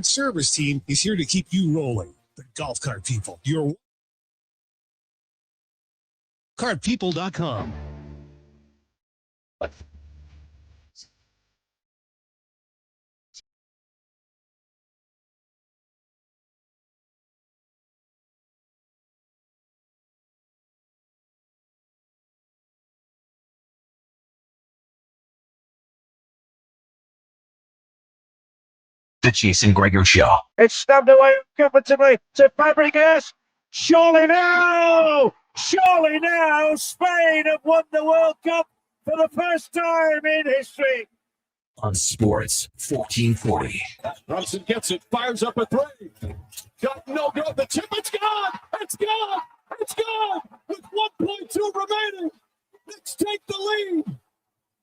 service team is here to keep you rolling. The Golf Cart People. Your cartpeople.com. The Jason Gregor Show. It's snubbed away comfortably to Fabregas. Surely now! Surely now! Spain have won the World Cup for the first time in history. On Sports 1440. Brunson gets it, fires up a three. Got no good. The tip, it's gone! It's gone! It's gone! With 1.2 remaining. Knicks take the lead.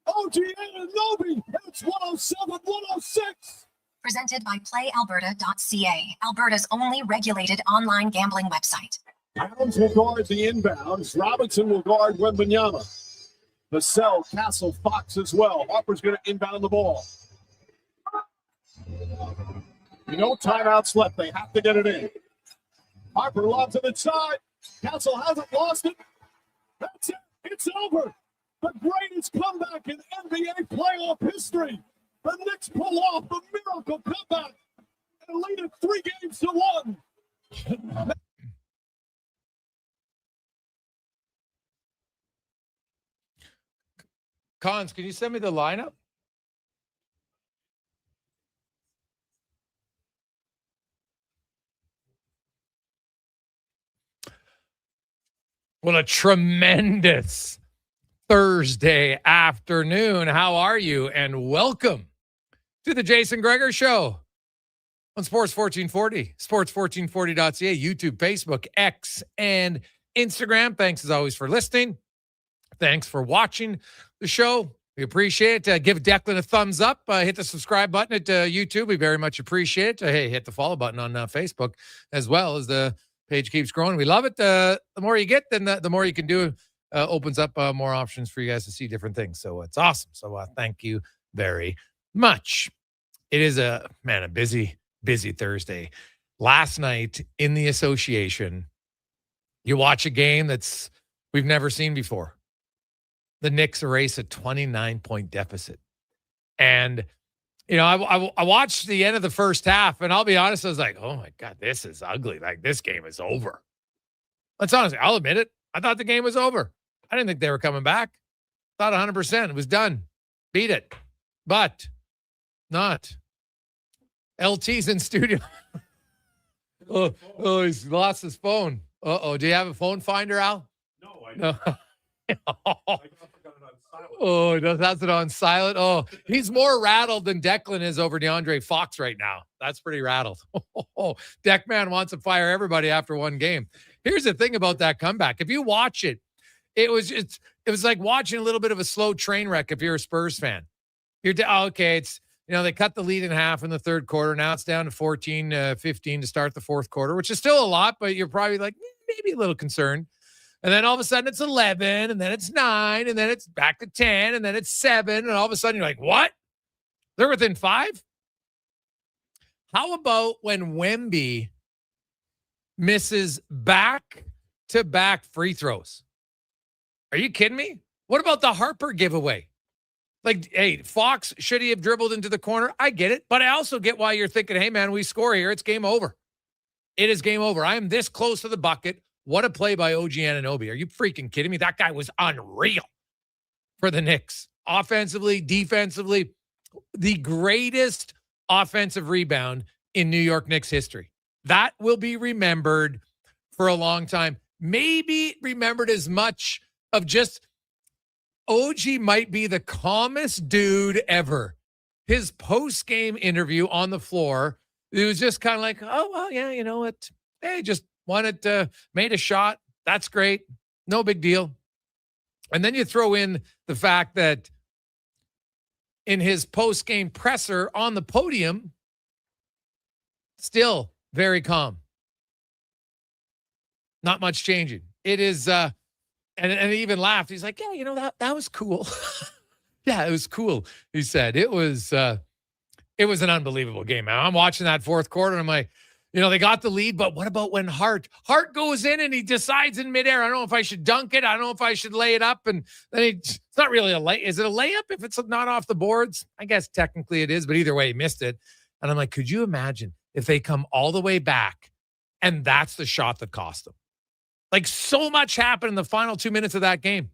OG Anunoby. It's 107-106. Presented by PlayAlberta.ca, Alberta's only regulated online gambling website. Adams will guard the inbounds. Robinson will guard Wembanyama. Vassell, Castle, Fox as well. Harper's going to inbound the ball. No timeouts left. They have to get it in. Harper lobs it inside. Castle hasn't lost it. That's it. It's over. The greatest comeback in NBA playoff history. The Knicks pull off the miracle comeback and lead it 3-1. Cons, can you send me the lineup? What a tremendous Thursday afternoon. How are you? And welcome to the Jason Gregor Show on Sports 1440, sports1440.ca, YouTube, Facebook, X, and Instagram. Thanks as always for listening. Thanks for watching the show. We appreciate it. Give Declan a thumbs up. Hit the subscribe button at YouTube. We very much appreciate it. Hey, hit the follow button on Facebook as well as the page keeps growing. We love it. The more you get, then the more you can do. Opens up more options for you guys to see different things. So it's awesome. So thank you very much. It is a busy Thursday. Last night in the association, you watch a game that's we've never seen before. The Knicks erase a 29-point deficit. And, you know, I watched the end of the first half, and I'll be honest, I was like, oh, my God, this is ugly. Like, this game is over. Let's honestly, I'll admit it. I thought the game was over. I didn't think they were coming back. Thought 100%. It was done. Beat it. But not. LT's in studio. oh, he's lost his phone. Uh-oh. Do you have a phone finder, Al? No, I don't. Oh, that's it on silent. Oh, he's more rattled than Declan is over DeAndre Fox right now. That's pretty rattled. Deckman wants to fire everybody after one game. Here's the thing about that comeback. If you watch it, it was like watching a little bit of a slow train wreck if you're a Spurs fan. Okay, it's, you know, they cut the lead in half in the third quarter. Now it's down to 14-15 to start the fourth quarter, which is still a lot, but you're probably like maybe a little concerned. And then all of a sudden it's 11, and then it's 9, and then it's back to 10, and then it's 7, and all of a sudden you're like, what? They're within 5? How about when Wemby misses back-to-back free throws? Are you kidding me? What about the Harper giveaway? Like, hey, Fox, should he have dribbled into the corner? I get it, but I also get why you're thinking, hey, man, we score here. It's game over. It is game over. I am this close to the bucket. What a play by OG Anunoby. Are you freaking kidding me? That guy was unreal for the Knicks. Offensively, defensively, the greatest offensive rebound in New York Knicks history. That will be remembered for a long time. Maybe remembered as much of just OG might be the calmest dude ever. His post-game interview on the floor, it was just kind of like, oh, well, yeah, you know what? Hey, just wanted made a shot. That's great. No big deal. And then you throw in the fact that in his post-game presser on the podium, still very calm. Not much changing. It is, and he even laughed. He's like, yeah, you know, that was cool. Yeah, it was cool. He said it was It was an unbelievable game, man. I'm watching that fourth quarter, and I'm like, they got the lead, but what about when Hart goes in and he decides in midair, I don't know if I should dunk it. I don't know if I should lay it up. And then it's not really a lay. Is it a layup if it's not off the boards? I guess technically it is, but either way, he missed it. And I'm like, could you imagine if they come all the way back and that's the shot that cost them? Like, so much happened in the final 2 minutes of that game.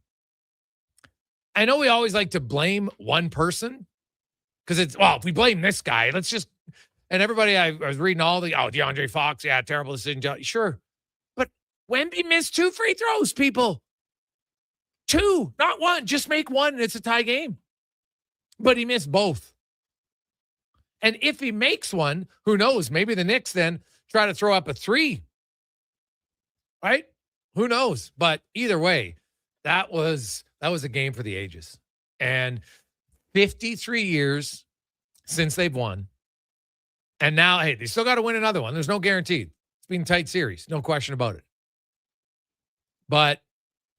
I know we always like to blame one person because if we blame this guy, let's just, and everybody, I was reading all DeAndre Fox, terrible decision. Sure. But Wemby missed 2 free throws, people. 2, not 1. Just make 1 and it's a tie game. But he missed both. And if he makes 1, who knows? Maybe the Knicks then try to throw up a 3. Right? Who knows? But either way, that was a game for the ages. And 53 years since they've won. And now, hey, they still got to win another one. There's no guarantee. It's been a tight series. No question about it. But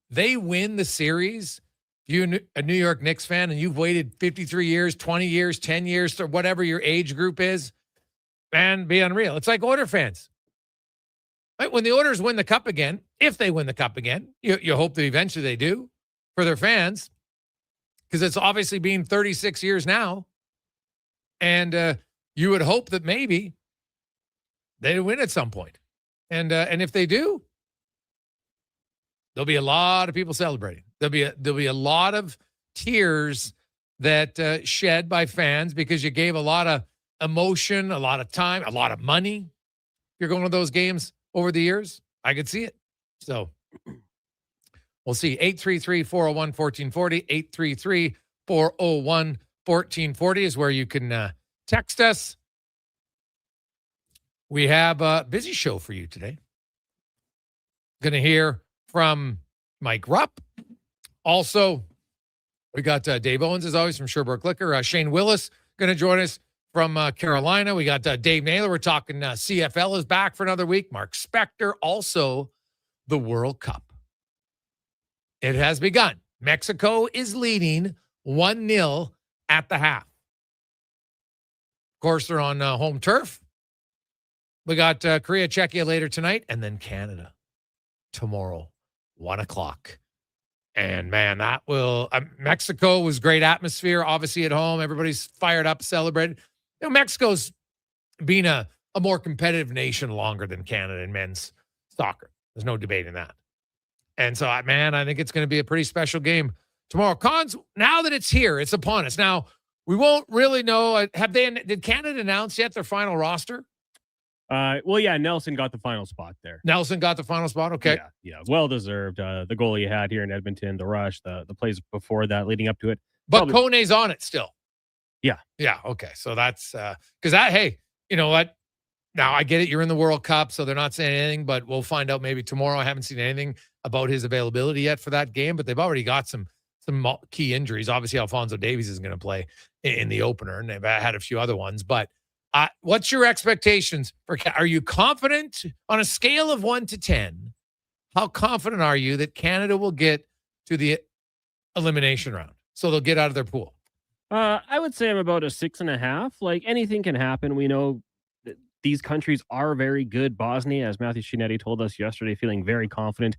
they win the series. If you're a New York Knicks fan and you've waited 53 years, 20 years, 10 years, or whatever your age group is, man, be unreal. It's like Oilers fans. Right? When the Oilers win the cup again, if they win the cup again, you hope that eventually they do for their fans, because it's obviously been 36 years now. And you would hope that maybe they win at some point. And if they do, there'll be a lot of people celebrating. There'll be a lot of tears that shed by fans because you gave a lot of emotion, a lot of time, a lot of money. You're going to those games over the years. I could see it. So we'll see. 833-401-1440. 833-401-1440 is where you can text us. We have a busy show for you today. Going to hear from Mike Rupp. Also, we got Dave Owens, as always, from Sherbrooke Liquor. Shane Willis going to join us from Carolina. We got Dave Naylor. We're talking CFL is back for another week. Mark Spector. Also, the World Cup. It has begun. Mexico is leading 1-0 at the half. Of course, they're on home turf. We got Korea, Czechia later tonight, and then Canada tomorrow, 1 o'clock. And, man, that will Mexico was great atmosphere, obviously, at home. Everybody's fired up, celebrated. Mexico's been a more competitive nation longer than Canada in men's soccer. There's no debating that. And so, man, I think it's going to be a pretty special game tomorrow. Cons, now that it's here, it's upon us. Now, we won't really know. Did Canada announce yet their final roster? Nelson got the final spot there. Nelson got the final spot? Okay. Yeah. Well-deserved. The goal you had here in Edmonton, the rush, the plays before that leading up to it. But Kone's on it still. Yeah. Yeah, okay. So that's because hey, you know what? Now, I get it. You're in the World Cup, so they're not saying anything, but we'll find out maybe tomorrow. I haven't seen anything about his availability yet for that game, but they've already got some key injuries. Obviously, Alphonso Davies is going to play in the opener, and they've had a few other ones. But what's your expectations? Are you confident on a scale of 1 to 10? How confident are you that Canada will get to the elimination round? So they'll get out of their pool. I would say I'm about a 6.5. Like, anything can happen. We know that these countries are very good. Bosnia, as Matthew Shinetti told us yesterday, feeling very confident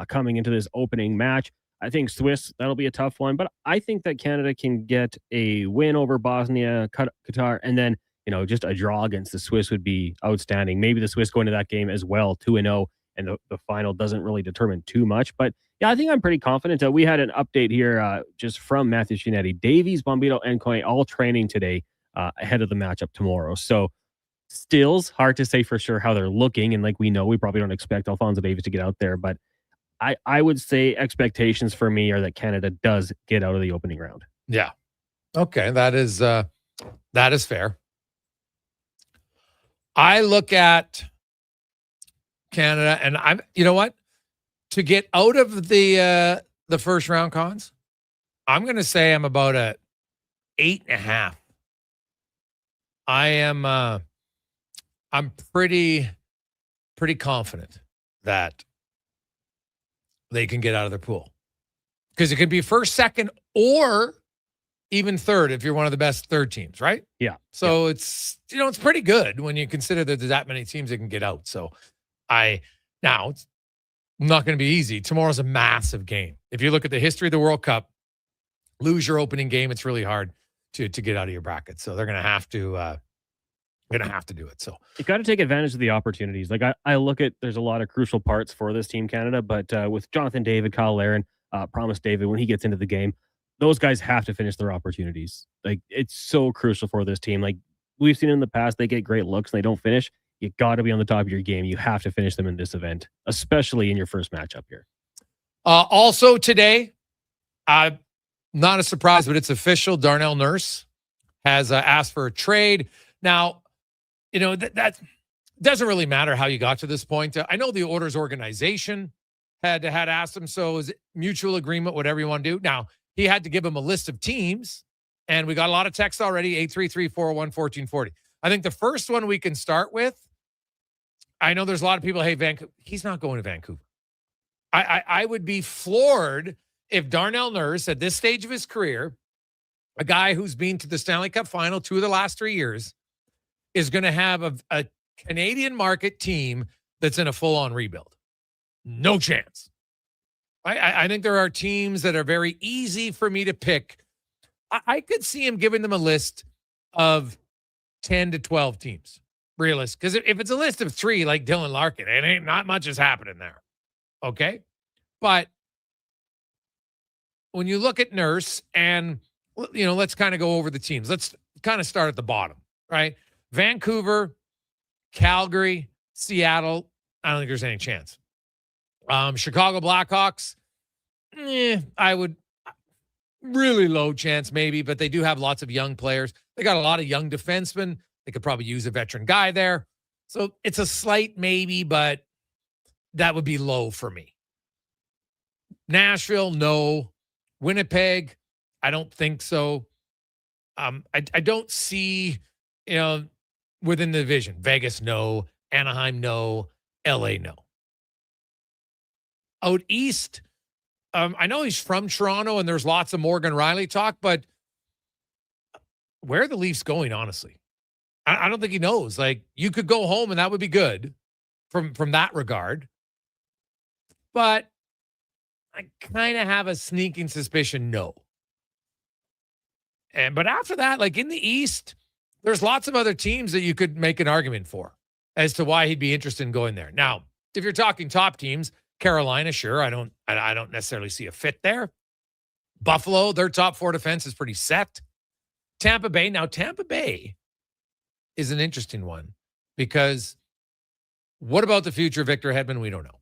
coming into this opening match. I think Swiss, that'll be a tough one. But I think that Canada can get a win over Bosnia, Qatar, and then, just a draw against the Swiss would be outstanding. Maybe the Swiss go into that game as well, 2-0, and the final doesn't really determine too much. But yeah, I think I'm pretty confident. We had an update here just from Matthew Shinetti. Davies, Bombito, and Kone all training today ahead of the matchup tomorrow. So still's hard to say for sure how they're looking. And like we know, we probably don't expect Alphonso Davies to get out there. But I would say expectations for me are that Canada does get out of the opening round. Yeah. Okay. That is fair. I look at Canada and you know what? To get out of the first round, Cons, I'm going to say I'm about a 8.5. I'm pretty confident that they can get out of their pool because it could be first, second, or even third if you're one of the best third teams, right? Yeah. So it's pretty good when you consider that there's that many teams that can get out. So now it's not going to be easy. Tomorrow's a massive game. If you look at the history of the World Cup, lose your opening game, it's really hard to get out of your bracket. So they're going to have to do it. So you got to take advantage of the opportunities. Like I look at, there's a lot of crucial parts for this Team Canada, but with Jonathan David, Kyle Larin, Promise David, when he gets into the game, those guys have to finish their opportunities. Like it's so crucial for this team. Like we've seen in the past, they get great looks and they don't finish. You got to be on the top of your game. You have to finish them in this event, especially in your first matchup here. Also today, not a surprise, but it's official. Darnell Nurse has asked for a trade. Now, that doesn't really matter how you got to this point. I know the Oilers organization had asked him, so is it mutual agreement, whatever you want to do. Now, he had to give him a list of teams, and we got a lot of texts already, 833-401-1440. I think the first one we can start with, I know there's a lot of people, hey, Vancouver, he's not going to Vancouver. I would be floored if Darnell Nurse, at this stage of his career, a guy who's been to the Stanley Cup Final 2 of the last 3 years, is going to have a Canadian market team that's in a full-on rebuild. No chance. I think there are teams that are very easy for me to pick. I could see him giving them a list of 10 to 12 teams, realistic. Because if it's a list of 3, like Dylan Larkin, it ain't not much is happening there. Okay? But when you look at Nurse and, let's kind of go over the teams. Let's kind of start at the bottom, right? Vancouver, Calgary, Seattle, I don't think there's any chance. Chicago Blackhawks, I would really low chance maybe, but they do have lots of young players. They got a lot of young defensemen. They could probably use a veteran guy there. So it's a slight maybe, but that would be low for me. Nashville, no. Winnipeg, I don't think so. I don't see, within the division. Vegas, no. Anaheim, no. LA, no. Out east, I know he's from Toronto and there's lots of Morgan Riley talk, but where are the Leafs going, honestly? I don't think he knows. Like, you could go home and that would be good from that regard. But I kind of have a sneaking suspicion, no. But after that, like in the East, there's lots of other teams that you could make an argument for as to why he'd be interested in going there. Now, if you're talking top teams, Carolina, sure, I don't necessarily see a fit there. Buffalo, their top 4 defense is pretty set. Tampa Bay, now Tampa Bay is an interesting one because what about the future of Victor Hedman? We don't know.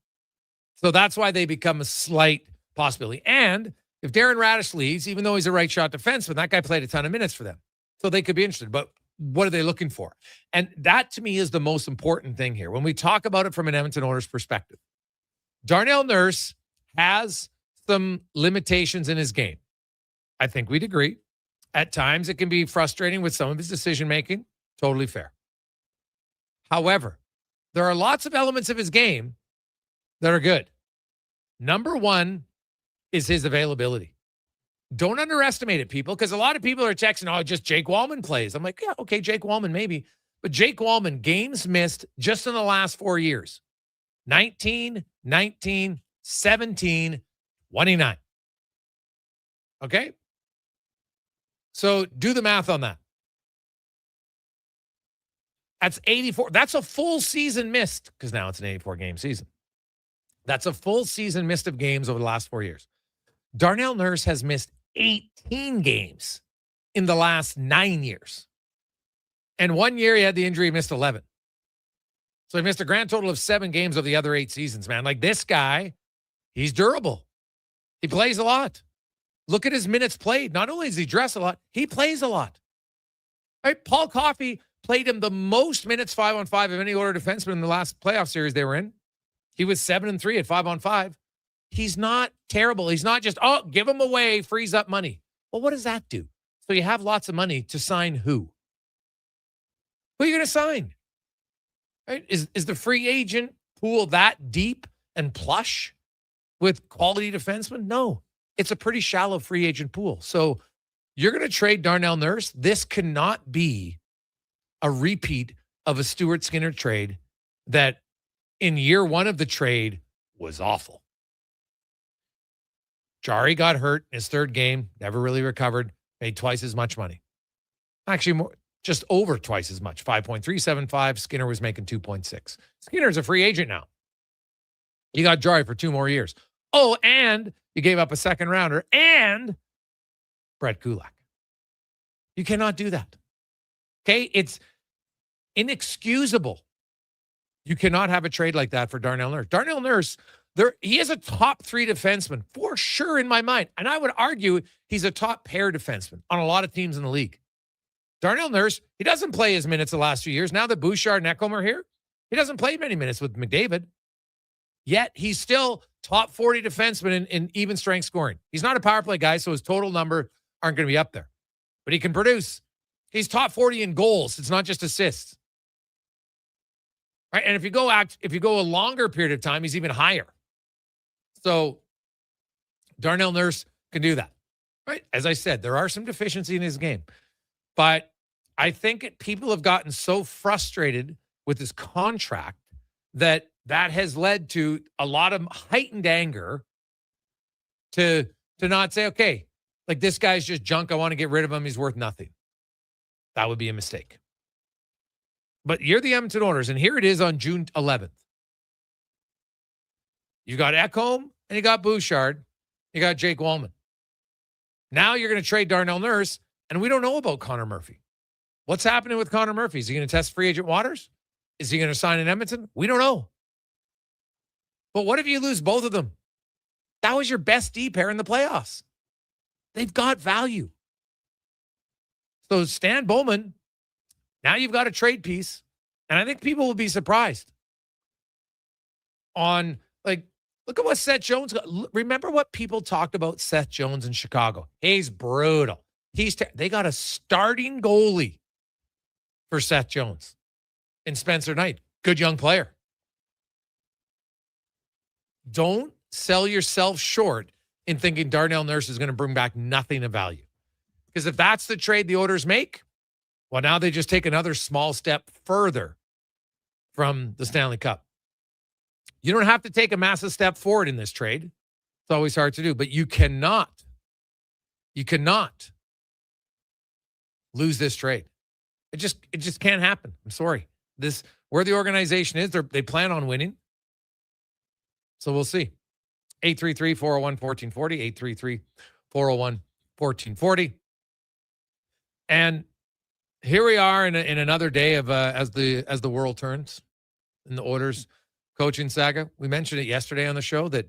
So that's why they become a slight possibility. And if Darren Radish leaves, even though he's a right shot defenseman, that guy played a ton of minutes for them. So they could be interested. But what are they looking for? And that, to me, is the most important thing here. When we talk about it from an Edmonton Oilers perspective, Darnell Nurse has some limitations in his game. I think we'd agree. At times, it can be frustrating with some of his decision-making. Totally fair. However, there are lots of elements of his game that are good. Number one is his availability. Don't underestimate it, people, because a lot of people are texting, oh, just Jake Wallman plays. I'm like, yeah, okay, Jake Wallman maybe. But Jake Wallman, games missed just in the last 4 years. 19, 19, 17, 29. Okay? So do the math on that. That's 84. That's a full season missed because now it's an 84-game season. That's a full season missed of games over the last 4 years. Darnell Nurse has missed 18 games in the last 9 years. And 1 year he had the injury, he missed 11. So he missed a grand total of 7 games of the other 8 seasons, man. Like this guy, he's durable. He plays a lot. Look at his minutes played. Not only does he dress a lot, he plays a lot. All right, Paul Coffey played him the most minutes 5-on-5 of any Oilers defenseman in the last playoff series they were in. He was 7-3 at 5-on-5. He's not terrible. He's not just, oh, give him away, frees up money. Well, what does that do? So you have lots of money to sign who? Who are you going to sign? Right? Is the free agent pool that deep and plush with quality defensemen? No. It's a pretty shallow free agent pool. So You're going to trade Darnell Nurse. This cannot be a repeat of a Stuart Skinner trade that in year one of the trade was awful. Jari got hurt in his third game, never really recovered, made twice as much money. Actually, more, just over twice as much, 5.375. Skinner was making 2.6. Skinner's a free agent now. You got Jari for 2 more years. Oh, and you gave up a second rounder and Brett Kulak. You cannot do that. Okay? It's inexcusable. You cannot have a trade like that for Darnell Nurse. Darnell Nurse, he is a top 3 defenseman for sure in my mind. And I would argue he's a top pair defenseman on a lot of teams in the league. Darnell Nurse, he doesn't play his minutes the last few years. Now that Bouchard and Ekholm are here, he doesn't play many minutes with McDavid. Yet he's still top 40 defenseman in even strength scoring. He's not a power play guy, so his total number aren't going to be up there. But he can produce. He's top 40 in goals. It's not just assists. Right? And if you go a longer period of time, he's even higher. So Darnell Nurse can do that. Right? As I said, there are some deficiencies in his game. But I think people have gotten so frustrated with his contract that has led to a lot of heightened anger to not say, okay, like this guy's just junk. I want to get rid of him. He's worth nothing. That would be a mistake. But you're the Edmonton Oilers, and here it is on June 11th. You got Ekholm, and you got Bouchard. You got Jake Wallman. Now you're going to trade Darnell Nurse, and we don't know about Connor Murphy. What's happening with Connor Murphy? Is he going to test free agent waters? Is he going to sign in Edmonton? We don't know. But what if you lose both of them? That was your best D pair in the playoffs. They've got value. So Stan Bowman, now you've got a trade piece, and I think people will be surprised on, like, look at what Seth Jones got. Remember what people talked about Seth Jones in Chicago? He's brutal. They got a starting goalie for Seth Jones and Spencer Knight. Good young player. Don't sell yourself short in thinking Darnell Nurse is going to bring back nothing of value. Because if that's the trade the Oilers make, well, now they just take another small step further from the Stanley Cup. You don't have to take a massive step forward in this trade. It's always hard to do, but you cannot lose this trade. It just can't happen. I'm sorry. Where the organization is, they plan on winning. So we'll see. 833-401-1440, 833-401-1440. And here we are in another day of as the world turns in the Oilers coaching saga. We mentioned it yesterday on the show that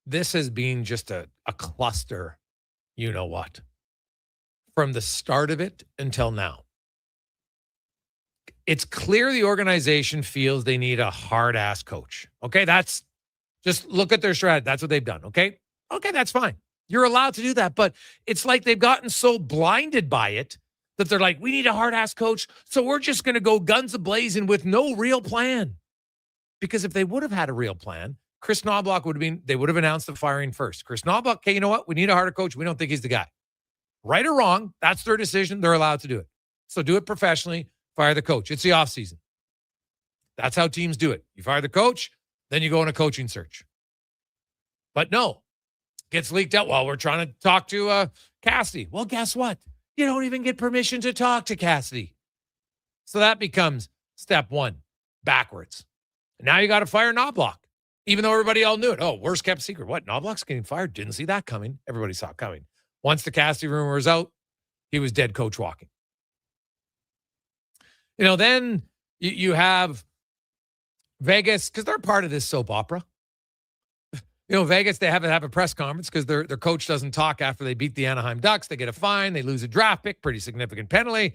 this has been just a cluster, you know what, from the start of it until now. It's clear the organization feels they need a hard-ass coach. Okay, that's just look at their strategy. That's what they've done, okay? Okay, that's fine. You're allowed to do that, but it's like they've gotten so blinded by it that they're like, we need a hard-ass coach, so we're just going to go guns a-blazing with no real plan. Because if they would have had a real plan, Chris Knobloch they would have announced the firing first. Chris Knobloch, okay, you know what? We need a harder coach. We don't think he's the guy. Right or wrong, that's their decision. They're allowed to do it. So do it professionally. Fire the coach. It's the offseason. That's how teams do it. You fire the coach, then you go on a coaching search. But no, gets leaked out. Well, we're trying to talk to Cassidy. Well, guess what? You don't even get permission to talk to Cassidy. So that becomes step one, backwards. And now you got to fire Knobloch, even though everybody all knew it. Oh, worst kept secret. What? Knobloch's getting fired. Didn't see that coming. Everybody saw it coming. Once the Cassidy rumor was out, he was dead coach walking. You know, then you have Vegas, because they're part of this soap opera. You know, Vegas, they have to have a press conference because their coach doesn't talk after they beat the Anaheim Ducks. They get a fine. They lose a draft pick, pretty significant penalty.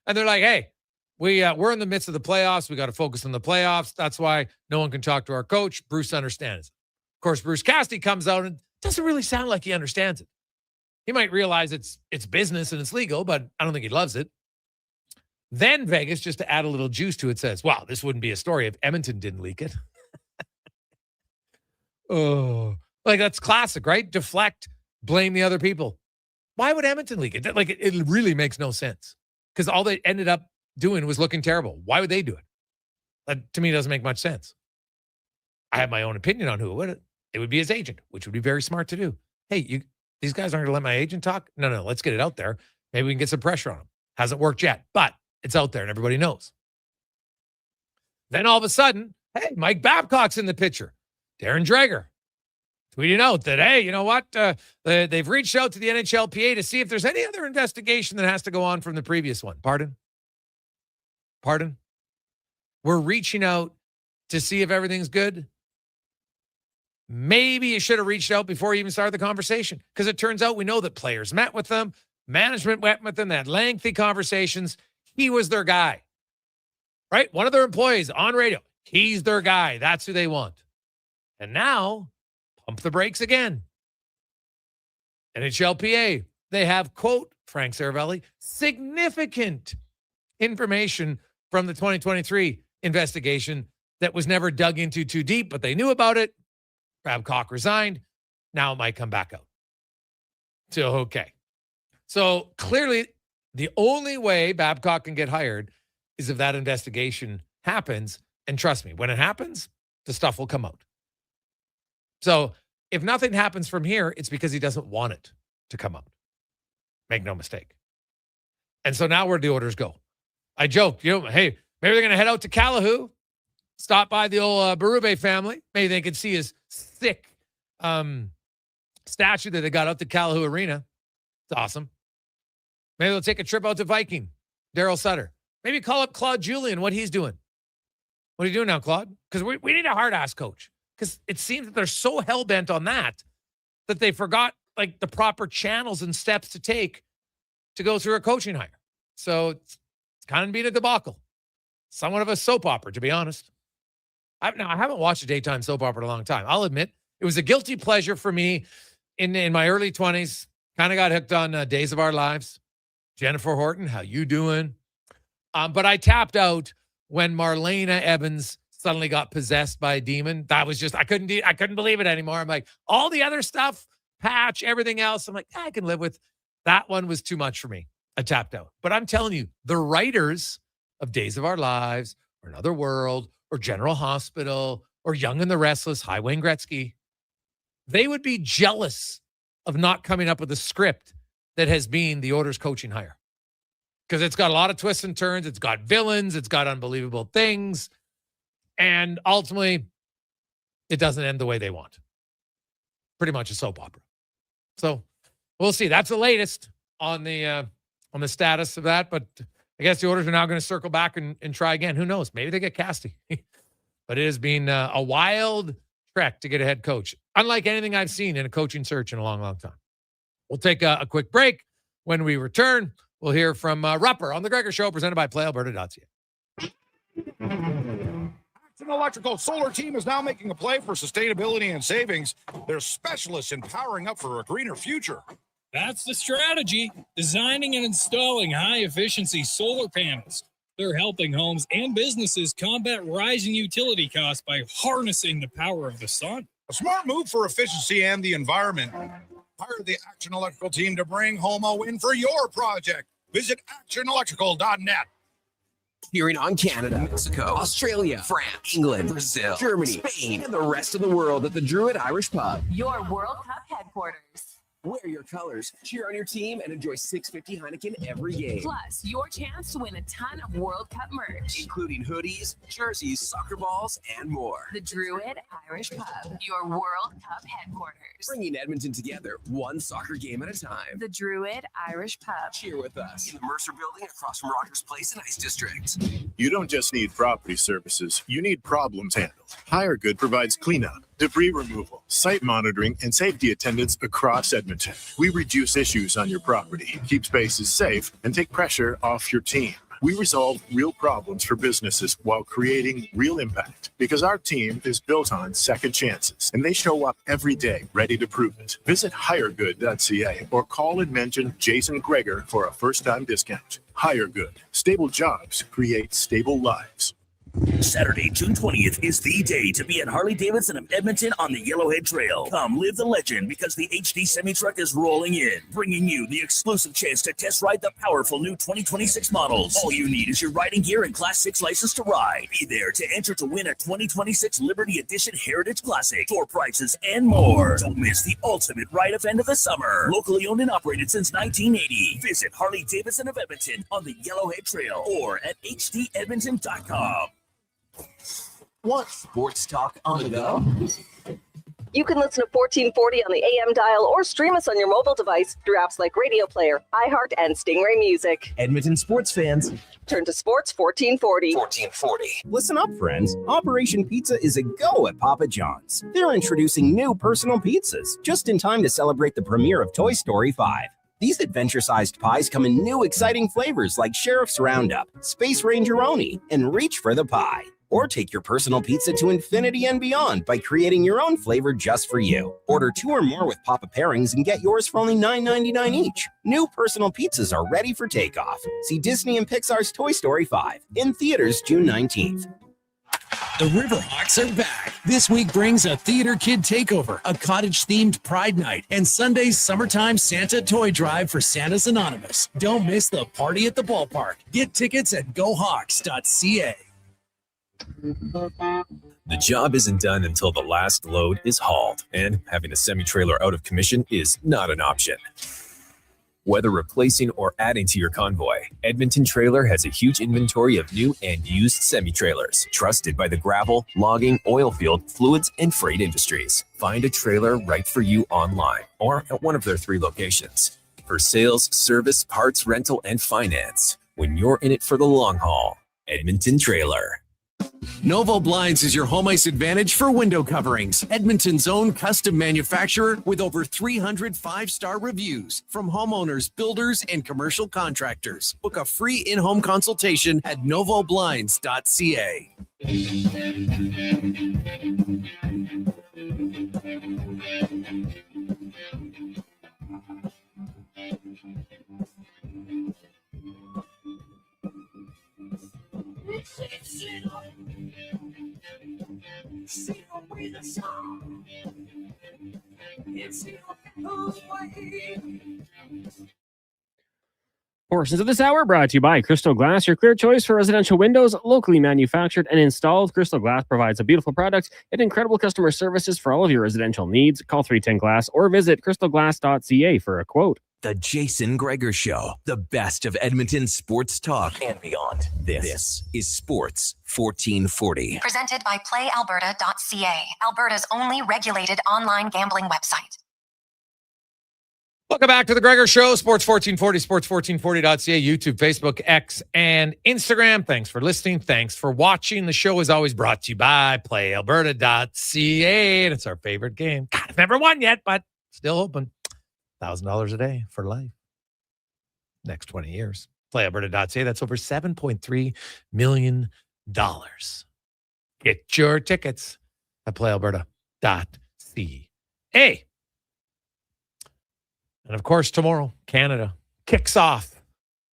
And they're like, hey, we're in the midst of the playoffs. We got to focus on the playoffs. That's why no one can talk to our coach. Bruce understands. Of course, Bruce Cassidy comes out and doesn't really sound like he understands it. He might realize it's business and it's legal, but I don't think he loves it. Then Vegas, just to add a little juice to it, says, wow, this wouldn't be a story if Edmonton didn't leak it. Oh, like that's classic, right? Deflect, blame the other people. Why would Edmonton leak it? Like, it really makes no sense because all they ended up doing was looking terrible. Why would they do it? That, to me, doesn't make much sense. I have my own opinion on who it would. It would be his agent, which would be very smart to do. Hey, these guys aren't going to let my agent talk? No, let's get it out there. Maybe we can get some pressure on him. Hasn't worked yet, but it's out there and everybody knows. Then all of a sudden, hey, Mike Babcock's in the picture. Darren Gregor tweeting out that, hey, you know what? They've reached out to the NHLPA to see if there's any other investigation that has to go on from the previous one. Pardon? We're reaching out to see if everything's good. Maybe you should have reached out before you even started the conversation, because it turns out we know that players met with them, management met with them, they had lengthy conversations. He was their guy, right? One of their employees on radio, he's their guy. That's who they want. And now, pump the brakes again. NHLPA, they have, quote, Frank Saravelli, significant information from the 2023 investigation that was never dug into too deep, but they knew about it. Babcock resigned. Now it might come back out. So, okay. So clearly the only way Babcock can get hired is if that investigation happens. And trust me, when it happens, the stuff will come out. So if nothing happens from here, it's because he doesn't want it to come out. Make no mistake. And so now where do the Oilers go? I joked, hey, maybe they're going to head out to Calahoo, stop by the old Berube family. Maybe they could see his sick statue that they got out to Calahoo Arena. It's awesome. Maybe they'll take a trip out to Viking, Daryl Sutter. Maybe call up Claude Julien, what he's doing. What are you doing now, Claude? Because we need a hard-ass coach. Because it seems that they're so hell-bent on that they forgot like the proper channels and steps to take to go through a coaching hire. So it's kind of been a debacle. Somewhat of a soap opera, to be honest. I haven't watched a daytime soap opera in a long time. I'll admit it was a guilty pleasure for me in my early 20s. Kind of got hooked on Days of Our Lives. Jennifer Horton, how you doing? But I tapped out when Marlena Evans suddenly got possessed by a demon. That was just, I couldn't believe it anymore. I'm like, all the other stuff, Patch, everything else, I'm like, I can live with. That one was too much for me. I tapped out. But I'm telling you, the writers of Days of Our Lives or Another World or General Hospital or Young and the Restless, hi Wayne Gretzky, they would be jealous of not coming up with a script that has been the Oilers coaching hire. Because it's got a lot of twists and turns. It's got villains. It's got unbelievable things. And ultimately, it doesn't end the way they want. Pretty much a soap opera. So we'll see. That's the latest on the status of that. But I guess the Oilers are now going to circle back and try again. Who knows? Maybe they get Casty. But it has been a wild trek to get a head coach. Unlike anything I've seen in a coaching search in a long, long time. We'll take a quick break. When we return, we'll hear from Rupper on The Gregor Show, presented by PlayAlberta.ca. Action Electrical Solar Team is now making a play for sustainability and savings. They're specialists in powering up for a greener future. That's the strategy, designing and installing high-efficiency solar panels. They're helping homes and businesses combat rising utility costs by harnessing the power of the sun. A smart move for efficiency and the environment. Hire the Action Electrical team to bring home a win for your project. Visit actionelectrical.net. Hearing on Canada, Mexico, Australia, France, England, Brazil, Germany, Spain, and the rest of the world at the Druid Irish Pub. Your World Cup headquarters. Wear your colors, cheer on your team, and enjoy $6.50 Heineken every game. Plus, your chance to win a ton of World Cup merch, including hoodies, jerseys, soccer balls, and more. The Druid Irish Pub, your World Cup headquarters. Bringing Edmonton together, one soccer game at a time. The Druid Irish Pub. Cheer with us in the Mercer Building across from Rogers Place and Ice District. You don't just need property services, you need problems handled. HireGood provides cleanup, debris removal, site monitoring, and safety attendance across Edmonton. We reduce issues on your property, keep spaces safe, and take pressure off your team. We resolve real problems for businesses while creating real impact, because our team is built on second chances, and they show up every day ready to prove it. Visit hiregood.ca or call and mention Jason Gregor for a first-time discount. HireGood. Stable jobs create stable lives. Saturday, June 20th is the day to be at Harley-Davidson of Edmonton on the Yellowhead Trail. Come live the legend because the HD semi-truck is rolling in, bringing you the exclusive chance to test ride the powerful new 2026 models. All you need is your riding gear and Class 6 license to ride. Be there to enter to win a 2026 Liberty Edition Heritage Classic, door prizes, and more. Don't miss the ultimate ride event of the summer. Locally owned and operated since 1980. Visit Harley-Davidson of Edmonton on the Yellowhead Trail or at hdedmonton.com. Want sports talk on the go? You can listen to 1440 on the AM dial or stream us on your mobile device through apps like Radio Player, iHeart, and Stingray Music. Edmonton sports fans, turn to Sports 1440. 1440. Listen up, friends. Operation Pizza is a go at Papa John's. They're introducing new personal pizzas just in time to celebrate the premiere of Toy Story 5. These adventure-sized pies come in new exciting flavors like Sheriff's Roundup, Space Ranger-oni, and Reach for the Pie. Or take your personal pizza to infinity and beyond by creating your own flavor just for you. Order 2 or more with Papa pairings and get yours for only $9.99 each. New personal pizzas are ready for takeoff. See Disney and Pixar's Toy Story 5 in theaters June 19th. The Riverhawks are back. This week brings a Theater Kid Takeover, a cottage-themed Pride Night, and Sunday's Summertime Santa Toy Drive for Santa's Anonymous. Don't miss the party at the ballpark. Get tickets at gohawks.ca. The job isn't done until the last load is hauled, and having a semi-trailer out of commission is not an option. Whether replacing or adding to your convoy, Edmonton Trailer has a huge inventory of new and used semi-trailers, trusted by the gravel, logging, oil field, fluids, and freight industries. Find a trailer right for you online or at one of their 3 locations. For sales, service, parts, rental, and finance, when you're in it for the long haul, Edmonton Trailer. Novo Blinds is your home ice advantage for window coverings. Edmonton's own custom manufacturer with over 300 5-star reviews from homeowners, builders, and commercial contractors. Book a free in-home consultation at novoblinds.ca. Portions of this hour brought to you by Crystal Glass, your clear choice for residential windows, locally manufactured and installed. Crystal Glass provides a beautiful product and incredible customer services for all of your residential needs. Call 310 Glass or visit crystalglass.ca for a quote. The Jason Gregor Show, the best of Edmonton sports talk and beyond. This is Sports 1440. Presented by PlayAlberta.ca, Alberta's only regulated online gambling website. Welcome back to the Gregor Show, Sports 1440, sports1440.ca, YouTube, Facebook, X, and Instagram. Thanks for listening. Thanks for watching. The show is always brought to you by PlayAlberta.ca, and it's our favorite game. God, I've never won yet, but still open. $1,000 a day for life. Next 20 years. PlayAlberta.ca, that's over $7.3 million. Get your tickets at PlayAlberta.ca. And of course, tomorrow, Canada kicks off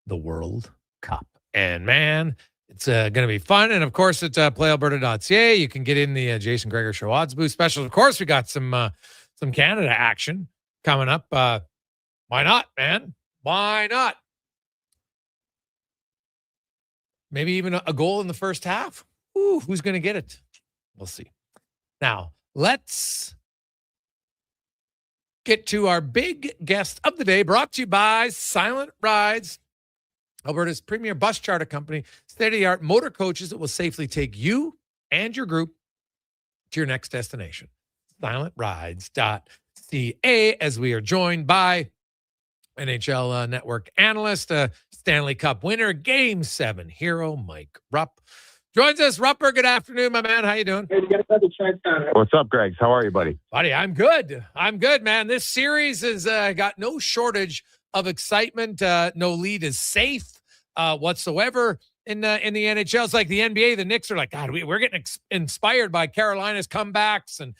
the World Cup. And man, it's going to be fun. And of course, it's PlayAlberta.ca. You can get in the Jason Gregor Show odds boost special. Of course, we got some Canada action coming up. Why not, man? Why not? Maybe even a goal in the first half. Ooh, who's going to get it? We'll see. Now, let's get to our big guest of the day, brought to you by Silent Rides, Alberta's premier bus charter company, state-of-the-art motor coaches that will safely take you and your group to your next destination. SilentRides.ca, as we are joined by NHL Network analyst, Stanley Cup winner, Game 7 hero, Mike Rupp. Joins us. Rupper, good afternoon, my man. How you doing? What's up, Greg? How are you, buddy? Buddy, I'm good. I'm good, man. This series has got no shortage of excitement. No lead is safe whatsoever in the NHL. It's like the NBA. The Knicks are like, God, we're getting inspired by Carolina's comebacks and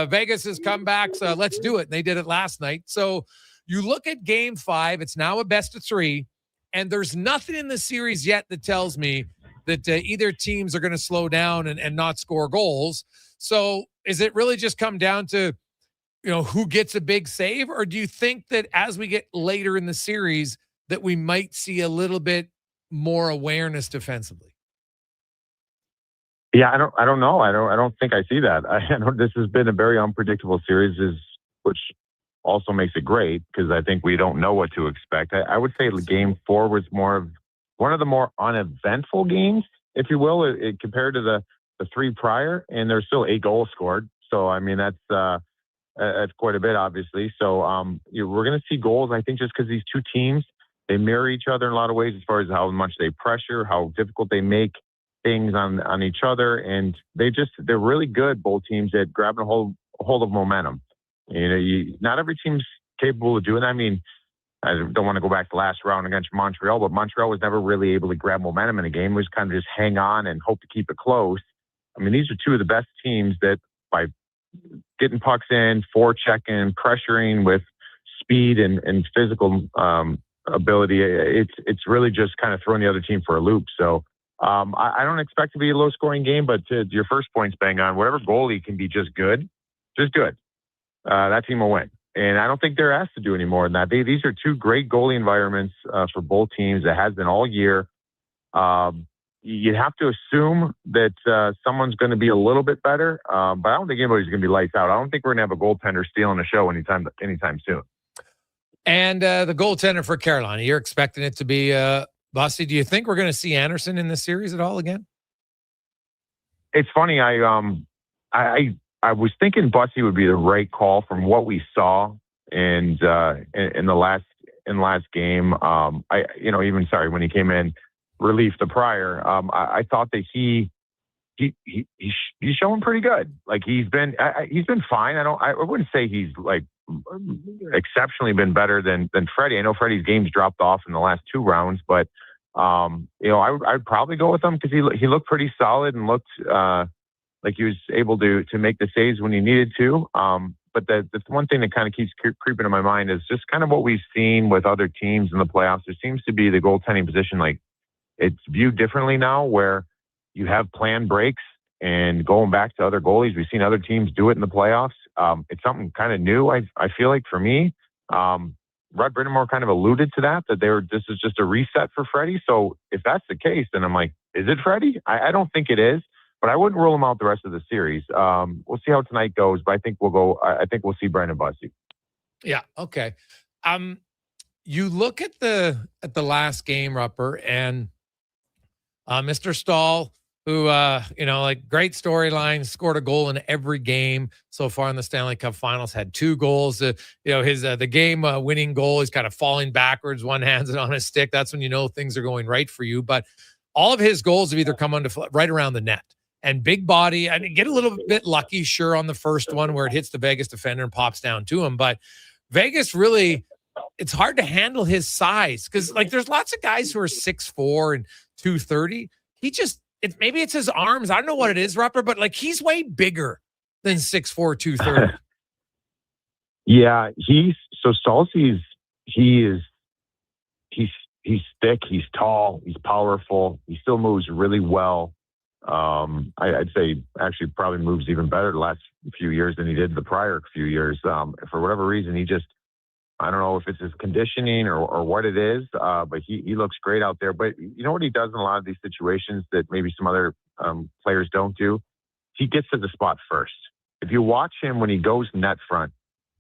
Vegas's comebacks. Let's do it. And they did it last night. So you look at Game 5. It's now a best of 3, and there's nothing in the series yet that tells me that either teams are going to slow down and not score goals. So is it really just come down to, who gets a big save? Or do you think that as we get later in the series that we might see a little bit more awareness defensively? Yeah, I don't know. I don't think I see that. I know this has been a very unpredictable series, which also makes it great because I think we don't know what to expect. I would say Game 4 was one of the more uneventful games, if you will, compared to the 3 prior, and there's still 8 goals scored. So I mean that's quite a bit, obviously. So we're going to see goals. I think just because these two teams, they mirror each other in a lot of ways as far as how much they pressure, how difficult they make things on each other, and they're really good, both teams, at grabbing a hold of momentum. Not every team's capable of doing that. I mean, I don't want to go back to last round against Montreal, but Montreal was never really able to grab momentum in a game. It was kind of just hang on and hope to keep it close. I mean, these are two of the best teams that by getting pucks in, forechecking, pressuring with speed and physical ability, it's really just kind of throwing the other team for a loop. So I don't expect to be a low-scoring game, but to your first point's bang on. Whatever goalie can be just good, that team will win. And I don't think they're asked to do any more than that. These are two great goalie environments for both teams. It has been all year. You'd have to assume that someone's going to be a little bit better, but I don't think anybody's going to be lights out. I don't think we're going to have a goaltender stealing a show anytime soon. And the goaltender for Carolina, you're expecting it to be Bussy. Do you think we're going to see Anderson in this series at all again? It's funny. I was thinking Bussy would be the right call from what we saw in the last game. When he came in relief the prior, I thought that he's showing pretty good. Like he's been fine. I wouldn't say he's like exceptionally been better than Freddie. I know Freddie's games dropped off in the last 2 rounds, but I'd probably go with him because he looked pretty solid and looked like he was able to make the saves when he needed to. But the one thing that kind of keeps creeping in my mind is just kind of what we've seen with other teams in the playoffs. There seems to be the goaltending position, like it's viewed differently now, where you have planned breaks and going back to other goalies. We've seen other teams do it in the playoffs. It's something kind of new. I feel like for me, Rod Brind'Amour kind of alluded to that this is just a reset for Freddie. So if that's the case, then I'm like, is it Freddie? I don't think it is, but I wouldn't rule him out the rest of the series. We'll see how tonight goes, but I think we'll see Brandon Bussy. Yeah. Okay. You look at the last game, Rupper, and Mr. Stahl, who, great storyline, scored a goal in every game so far in the Stanley Cup Finals, had 2 goals. The game winning goal, he's kind of falling backwards, one hand's on his stick. That's when you know things are going right for you. But all of his goals have either come right around the net. And big body, I mean, get a little bit lucky, sure, on the first one where it hits the Vegas defender and pops down to him. But Vegas really, it's hard to handle his size because, there's lots of guys who are 6'4" and 230. Maybe it's his arms. I don't know what it is, Rupper, but he's way bigger than 6'4", 230. Yeah, Stahl, he's thick, he's tall, he's powerful, he still moves really well. I'd say actually probably moves even better the last few years than he did the prior few years. For whatever reason, I don't know if it's his conditioning or what it is, but he looks great out there. But you know what he does in a lot of these situations that maybe some other players don't do? He gets to the spot first. If you watch him when he goes net front,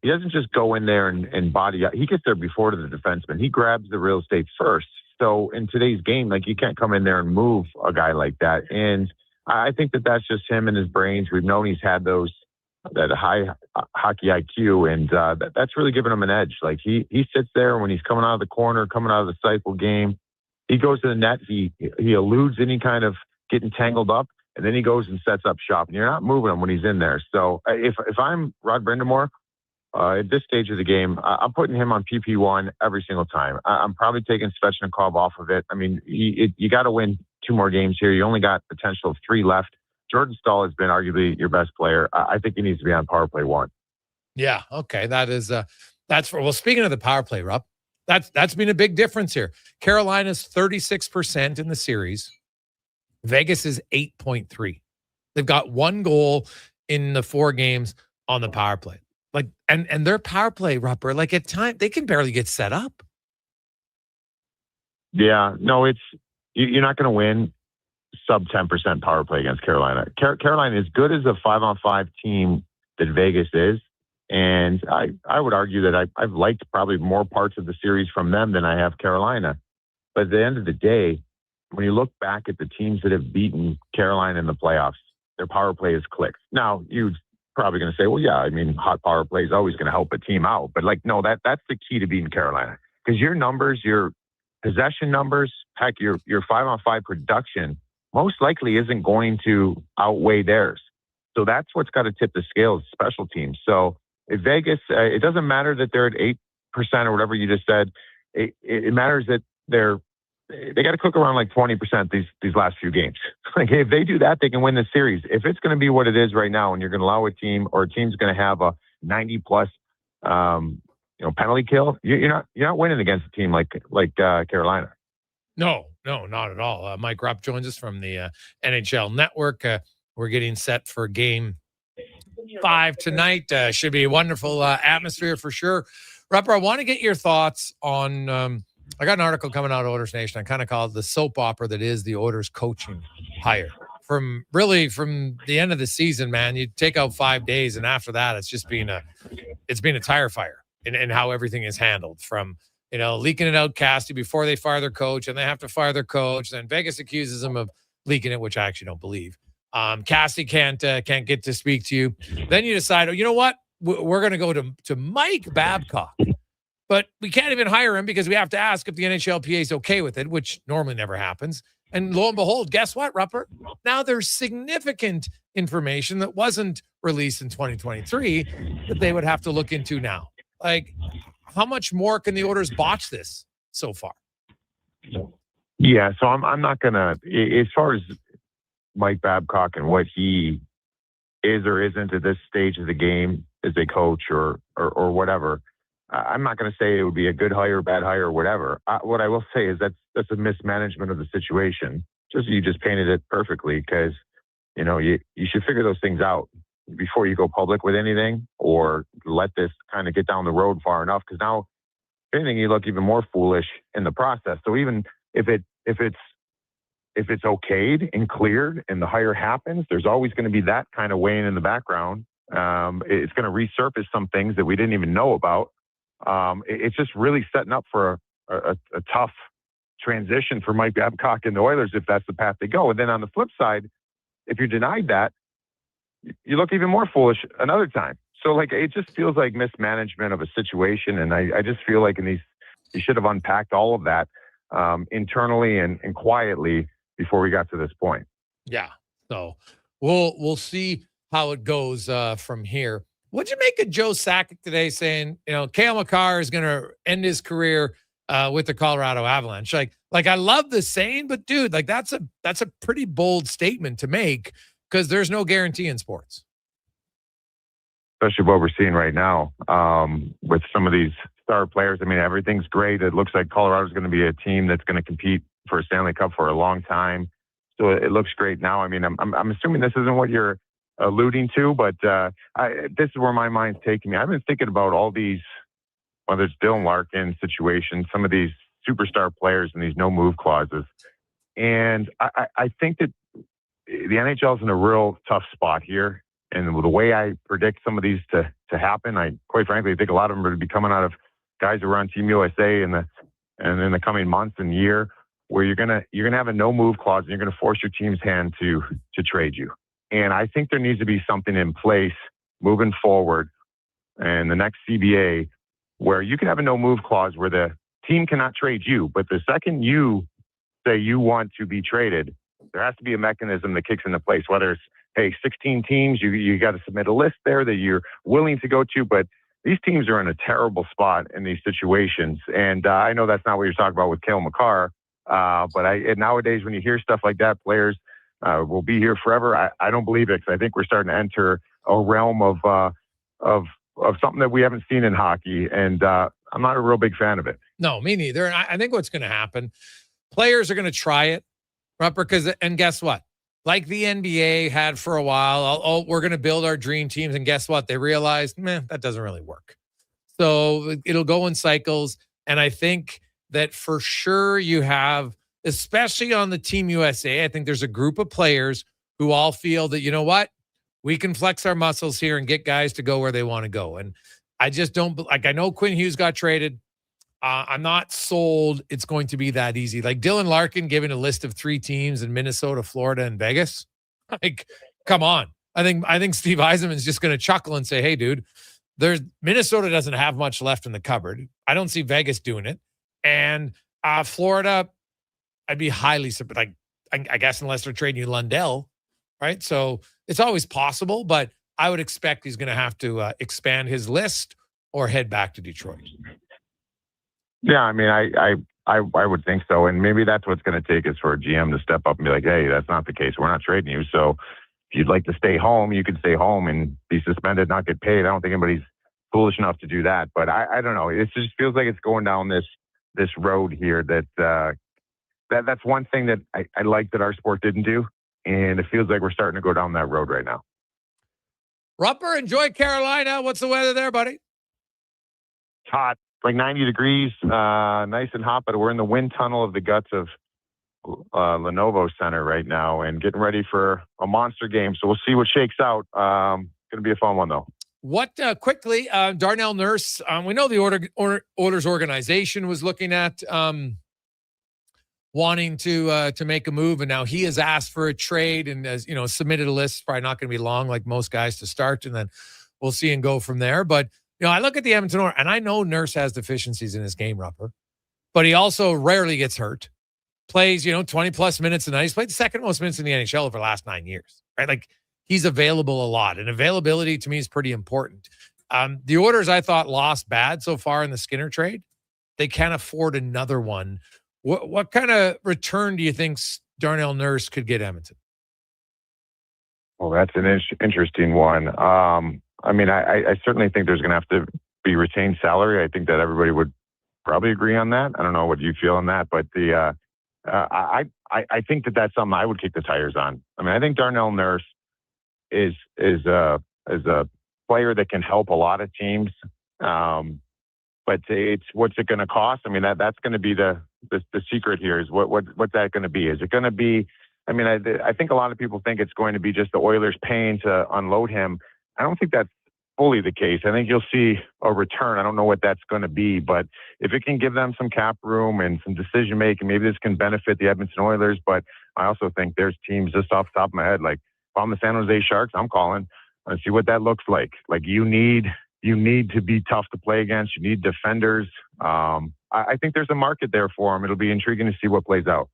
he doesn't just go in there and body up. He gets there before to the defenseman. He grabs the real estate first. So in today's game, you can't come in there and move a guy like that. And I think that's just him and his brains. We've known he's had that high hockey IQ, and that's really given him an edge. He sits there when he's coming out of the corner, coming out of the cycle game. He goes to the net. He eludes any kind of getting tangled up, and then he goes and sets up shop. And you're not moving him when he's in there. So if I'm Rod Brind'Amour, at this stage of the game, I'm putting him on PP1 every single time. I'm probably taking Svechnikov off of it. I mean, you got to win 2 more games here. You only got potential of 3 left. Jordan Stahl has been arguably your best player. I think he needs to be on power play 1. Yeah. Okay. Speaking of the power play, Rupp, that's been a big difference here. Carolina's 36% in the series. Vegas is 8.3. They've got 1 goal in the 4 games on the power play. Like, and their power play, Rupper, like at time they can barely get set up. Yeah, no, you're not going to win sub 10% power play against Carolina. Carolina, as good as a 5-on-5 team that Vegas is, and I would argue that I've liked probably more parts of the series from them than I have Carolina. But at the end of the day, when you look back at the teams that have beaten Carolina in the playoffs, their power play is clicked. Now, you're probably going to say, well, yeah, I mean, hot power play is always going to help a team out. But, like, no, that's the key to beating Carolina. Because your numbers, your possession numbers, heck, your 5-on-5 production most likely isn't going to outweigh theirs. So that's what's got to tip the scales, special teams. So if Vegas, it doesn't matter that they're at 8% or whatever you just said. It matters that they got to cook around like 20% these last few games. Like if they do that, they can win the series. If it's going to be what it is right now, and you're going to allow a team or a team's going to have a 90+ penalty kill, you're not winning against a team like Carolina. No, not at all. Mike Rupp joins us from the NHL Network. We're getting set for Game 5 tonight. Should be a wonderful atmosphere for sure. Rupper, I want to get your thoughts on. I got an article coming out of Oilers Nation. I kind of call it the soap opera that is the Oilers coaching hire. From the end of the season, man, you take out 5 days, and after that, it's been a tire fire in how everything is handled. From leaking it out Casty before they fire their coach, and they have to fire their coach. Then Vegas accuses them of leaking it, which I actually don't believe. Casty can't get to speak to you. Then you decide, oh, you know what? We're going to go to Mike Babcock. But we can't even hire him because we have to ask if the NHLPA is okay with it, which normally never happens. And lo and behold, guess what, Rupper? Now there's significant information that wasn't released in 2023 that they would have to look into now. Like, how much more can the Oilers botch this so far? Yeah, so I'm not going to, as far as Mike Babcock and what he is or isn't at this stage of the game as a coach or whatever, I'm not going to say it would be a good hire, bad hire, or whatever. What I will say is that's a mismanagement of the situation. You just painted it perfectly, because you should figure those things out before you go public with anything, or let this kind of get down the road far enough. Because now, if anything, you look even more foolish in the process. So even if it's okayed and cleared and the hire happens, there's always going to be that kind of weighing in the background. It's going to resurface some things that we didn't even know about. It's just really setting up for a tough transition for Mike Babcock and the Oilers if that's the path they go. And then on the flip side, if you're denied that, you look even more foolish another time. So it just feels like mismanagement of a situation. And I just feel like you should have unpacked all of that internally and quietly before we got to this point. Yeah. So we'll see how it goes from here. What'd you make of Joe Sakic today saying, Cale Makar is going to end his career with the Colorado Avalanche? Like I love the saying, but dude, that's a pretty bold statement to make, because there's no guarantee in sports. Especially what we're seeing right now with some of these star players. I mean, everything's great. It looks like Colorado's going to be a team that's going to compete for a Stanley Cup for a long time. So it looks great now. I mean, I'm assuming this isn't what you're alluding to, but this is where my mind's taking me. I've been thinking about all these, whether it's Dylan Larkin situations, some of these superstar players and these no move clauses. And I think that the NHL is in a real tough spot here. And the way I predict some of these to happen, I quite frankly think a lot of them are going to be coming out of guys who are on Team USA in the coming months and year, where you're gonna have a no move clause and you're gonna force your team's hand to trade you. And I think there needs to be something in place moving forward and the next CBA where you can have a no move clause where the team cannot trade you, but the second you say you want to be traded, there has to be a mechanism that kicks into place, whether it's, hey, 16 teams, you got to submit a list there that you're willing to go to. But these teams are in a terrible spot in these situations. And I know that's not what you're talking about with Cale Makar. But nowadays, when you hear stuff like that, players will be here forever. I don't believe it, because I think we're starting to enter a realm of something that we haven't seen in hockey. And I'm not a real big fan of it. No, me neither. And I think what's going to happen, players are going to try it. Rupper, and guess what? Like the NBA had for a while, we're going to build our dream teams. And guess what? They realized, that doesn't really work. So it'll go in cycles. And I think that for sure you have, especially on the Team USA, I think there's a group of players who all feel that, you know what? We can flex our muscles here and get guys to go where they want to go. And I just don't, I know Quinn Hughes got traded. I'm not sold it's going to be that easy. Like Dylan Larkin giving a list of 3 teams in Minnesota, Florida, and Vegas. Like, come on. I think Steve Yzerman's just going to chuckle and say, hey, dude, Minnesota doesn't have much left in the cupboard. I don't see Vegas doing it. And Florida, I'd be highly surprised. I guess unless they're trading you Lundell, right? So it's always possible, but I would expect he's going to have to expand his list or head back to Detroit. Yeah, I mean, I would think so. And maybe that's what's going to take is for a GM to step up and be like, hey, that's not the case. We're not trading you. So if you'd like to stay home, you could stay home and be suspended, not get paid. I don't think anybody's foolish enough to do that. But I don't know. It just feels like it's going down this road here that's one thing that I like that our sport didn't do. And it feels like we're starting to go down that road right now. Rupper, enjoy Carolina. What's the weather there, buddy? It's hot. Like 90 degrees, nice and hot, but we're in the wind tunnel of the guts of Lenovo Center right now and getting ready for a monster game. So we'll see what shakes out. Going to be a fun one, though. What, quickly, Darnell Nurse, we know the Oilers organization was looking at wanting to make a move, and now he has asked for a trade and has, submitted a list. It's probably not going to be long like most guys to start, and then we'll see and go from there. But I look at the Edmonton Oilers, and I know Nurse has deficiencies in his game, Rupper, but he also rarely gets hurt. Plays, 20-plus minutes a night. He's played the second most minutes in the NHL over the last 9 years, right? Like, he's available a lot, and availability to me is pretty important. The Oilers, I thought, lost bad so far in the Skinner trade. They can't afford another one. What kind of return do you think Darnell Nurse could get Edmonton? Well, that's an interesting one. I mean, I certainly think there's going to have to be retained salary. I think that everybody would probably agree on that. I don't know what you feel on that, but I think that that's something I would kick the tires on. I mean, I think Darnell Nurse is a player that can help a lot of teams. But it's what's it going to cost? I mean, that's going to be the secret here is what's that going to be? Is it going to be? I mean, I think a lot of people think it's going to be just the Oilers paying to unload him. I don't think that's fully the case. I think you'll see a return. I don't know what that's going to be, but if it can give them some cap room and some decision making, maybe this can benefit the Edmonton Oilers. But I also think there's teams just off the top of my head, like if I'm the San Jose Sharks, I'm calling and see what that looks like. Like you need to be tough to play against. You need defenders. I think there's a market there for them. It'll be intriguing to see what plays out.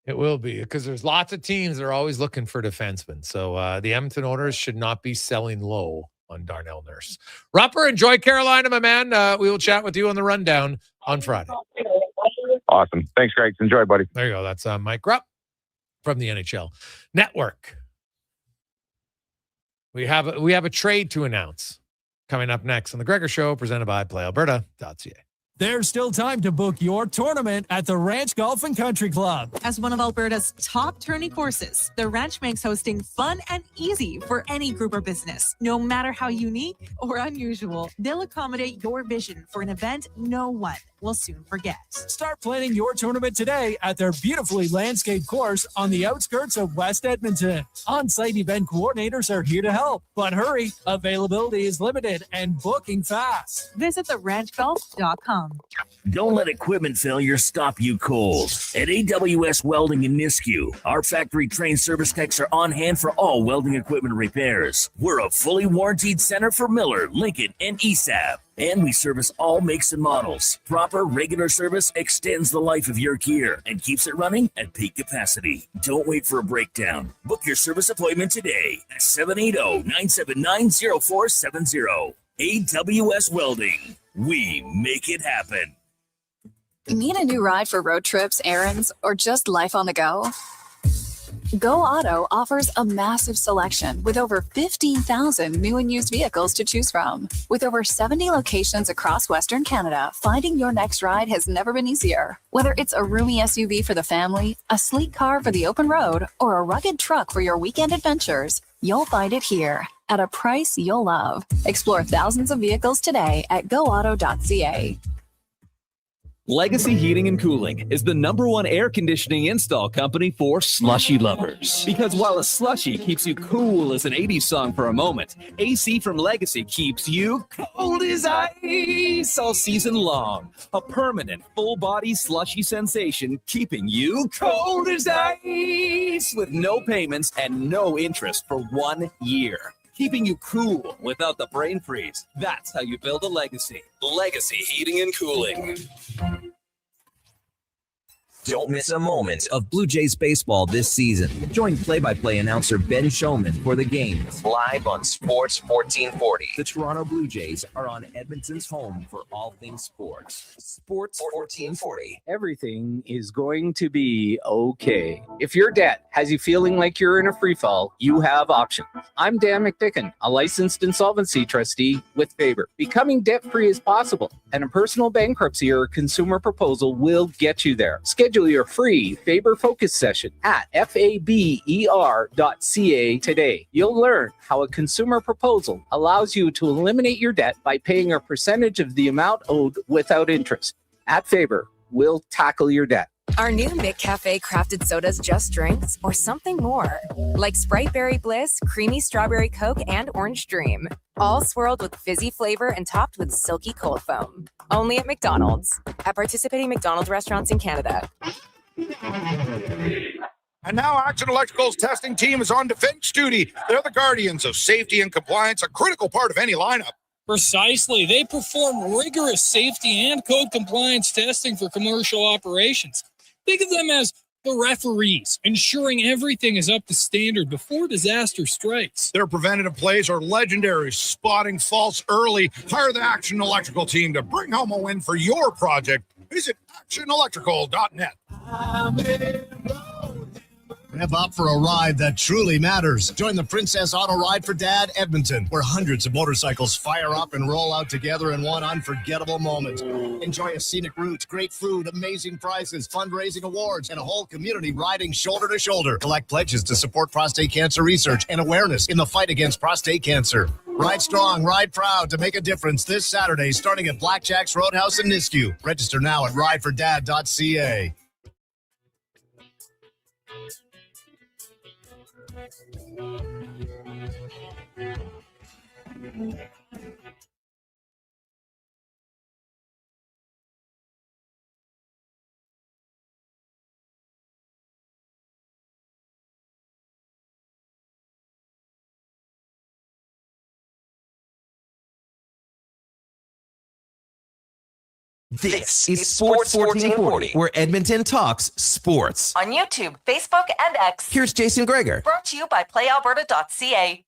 It will be, because there's lots of teams that are always looking for defensemen. So the Edmonton Oilers should not be selling low on Darnell Nurse. Rupper, enjoy Carolina, my man. We will chat with you on the rundown on Friday. Awesome. Thanks, Greg. Enjoy, buddy. There you go. That's Mike Rupp from the NHL Network. We have a trade to announce coming up next on the Gregor Show, presented by PlayAlberta.ca. There's still time to book your tournament at the Ranch Golf and Country Club. As one of Alberta's top tourney courses, the Ranch makes hosting fun and easy for any group or business. No matter how unique or unusual, they'll accommodate your vision for an event no one will soon forget. Start planning your tournament today at their beautifully landscaped course on the outskirts of West Edmonton. On-site event coordinators are here to help, but hurry, availability is limited and booking fast. Visit theranchgolf.com. Don't let equipment failure stop you cold. At AWS Welding in Nisku, our factory-trained service techs are on hand for all welding equipment repairs. We're a fully warranted center for Miller, Lincoln, and ESAB. And we service all makes and models. Proper, regular service extends the life of your gear and keeps it running at peak capacity. Don't wait for a breakdown. Book your service appointment today at 780-979-0470. AWS Welding. We make it happen. Need a new ride for road trips, errands, or just life on the go? Go Auto offers a massive selection with over 15,000 new and used vehicles to choose from. With over 70 locations across Western Canada, finding your next ride has never been easier. Whether it's a roomy SUV for the family, a sleek car for the open road, or a rugged truck for your weekend adventures, you'll find it here at a price you'll love. Explore thousands of vehicles today at goauto.ca. Legacy Heating and Cooling is the #1 air conditioning install company for slushy lovers. Because while a slushy keeps you cool as an 80s song for a moment, AC from Legacy keeps you cold as ice all season long. A permanent full-body slushy sensation keeping you cold as ice with no payments and no interest for 1 year. Keeping you cool without the brain freeze. That's how you build a legacy. Legacy Heating and Cooling. Don't miss a moment of Blue Jays baseball this season. Join play-by-play announcer Ben Showman for the games live on Sports 1440. The Toronto Blue Jays are on Edmonton's home for all things sports. Sports 1440. Everything is going to be okay. If your debt has you feeling like you're in a free fall, you have options. I'm Dan McDicken, a licensed insolvency trustee with Faber. Becoming debt-free is possible, and a personal bankruptcy or consumer proposal will get you there. Schedule your free Faber Focus session at faber.ca today. You'll learn how a consumer proposal allows you to eliminate your debt by paying a percentage of the amount owed without interest. At Faber, we'll tackle your debt. Our new McCafe crafted sodas just drinks or something more, like Sprite Berry Bliss, Creamy Strawberry Coke, and Orange Dream. All swirled with fizzy flavor and topped with silky cold foam. Only at McDonald's. At participating McDonald's restaurants in Canada. And now Action Electrical's testing team is on defense duty. They're the guardians of safety and compliance, a critical part of any lineup. Precisely. They perform rigorous safety and code compliance testing for commercial operations. Think of them as the referees, ensuring everything is up to standard before disaster strikes. Their preventative plays are legendary, spotting faults early. Hire the Action Electrical team to bring home a win for your project. Visit actionelectrical.net. Rev up for a ride that truly matters. Join the Princess Auto Ride for Dad Edmonton, where hundreds of motorcycles fire up and roll out together in one unforgettable moment. Enjoy a scenic route, great food, amazing prizes, fundraising awards, and a whole community riding shoulder to shoulder. Collect pledges to support prostate cancer research and awareness in the fight against prostate cancer. Ride strong, ride proud to make a difference this Saturday, starting at Blackjack's Roadhouse in Nisku. Register now at ridefordad.ca. This is Sports 1440, where Edmonton talks sports. On YouTube, Facebook, and X. Here's Jason Gregor. Brought to you by PlayAlberta.ca.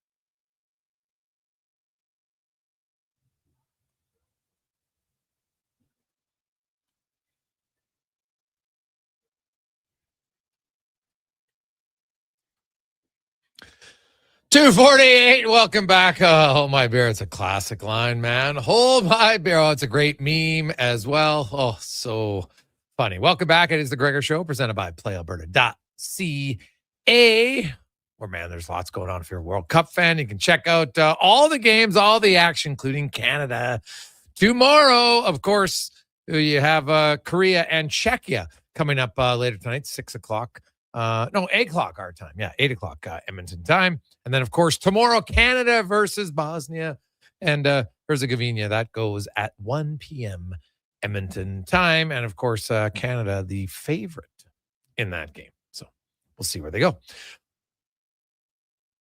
$2.48. Welcome back. Hold my beer. It's a classic line, man. Hold my beer. Oh, it's a great meme as well. Oh, so funny. Welcome back. It is the Gregor Show, presented by PlayAlberta.ca. Where, man, there's lots going on. If you're a World Cup fan, you can check out all the games, all the action, including Canada. Tomorrow, of course, you have Korea and Czechia coming up later tonight, 6 o'clock. 8 o'clock our time. Yeah, 8 o'clock Edmonton time. And then, of course, tomorrow, Canada versus Bosnia and Herzegovina. That goes at 1 p.m. Edmonton time. And, of course, Canada, the favorite in that game. So we'll see where they go.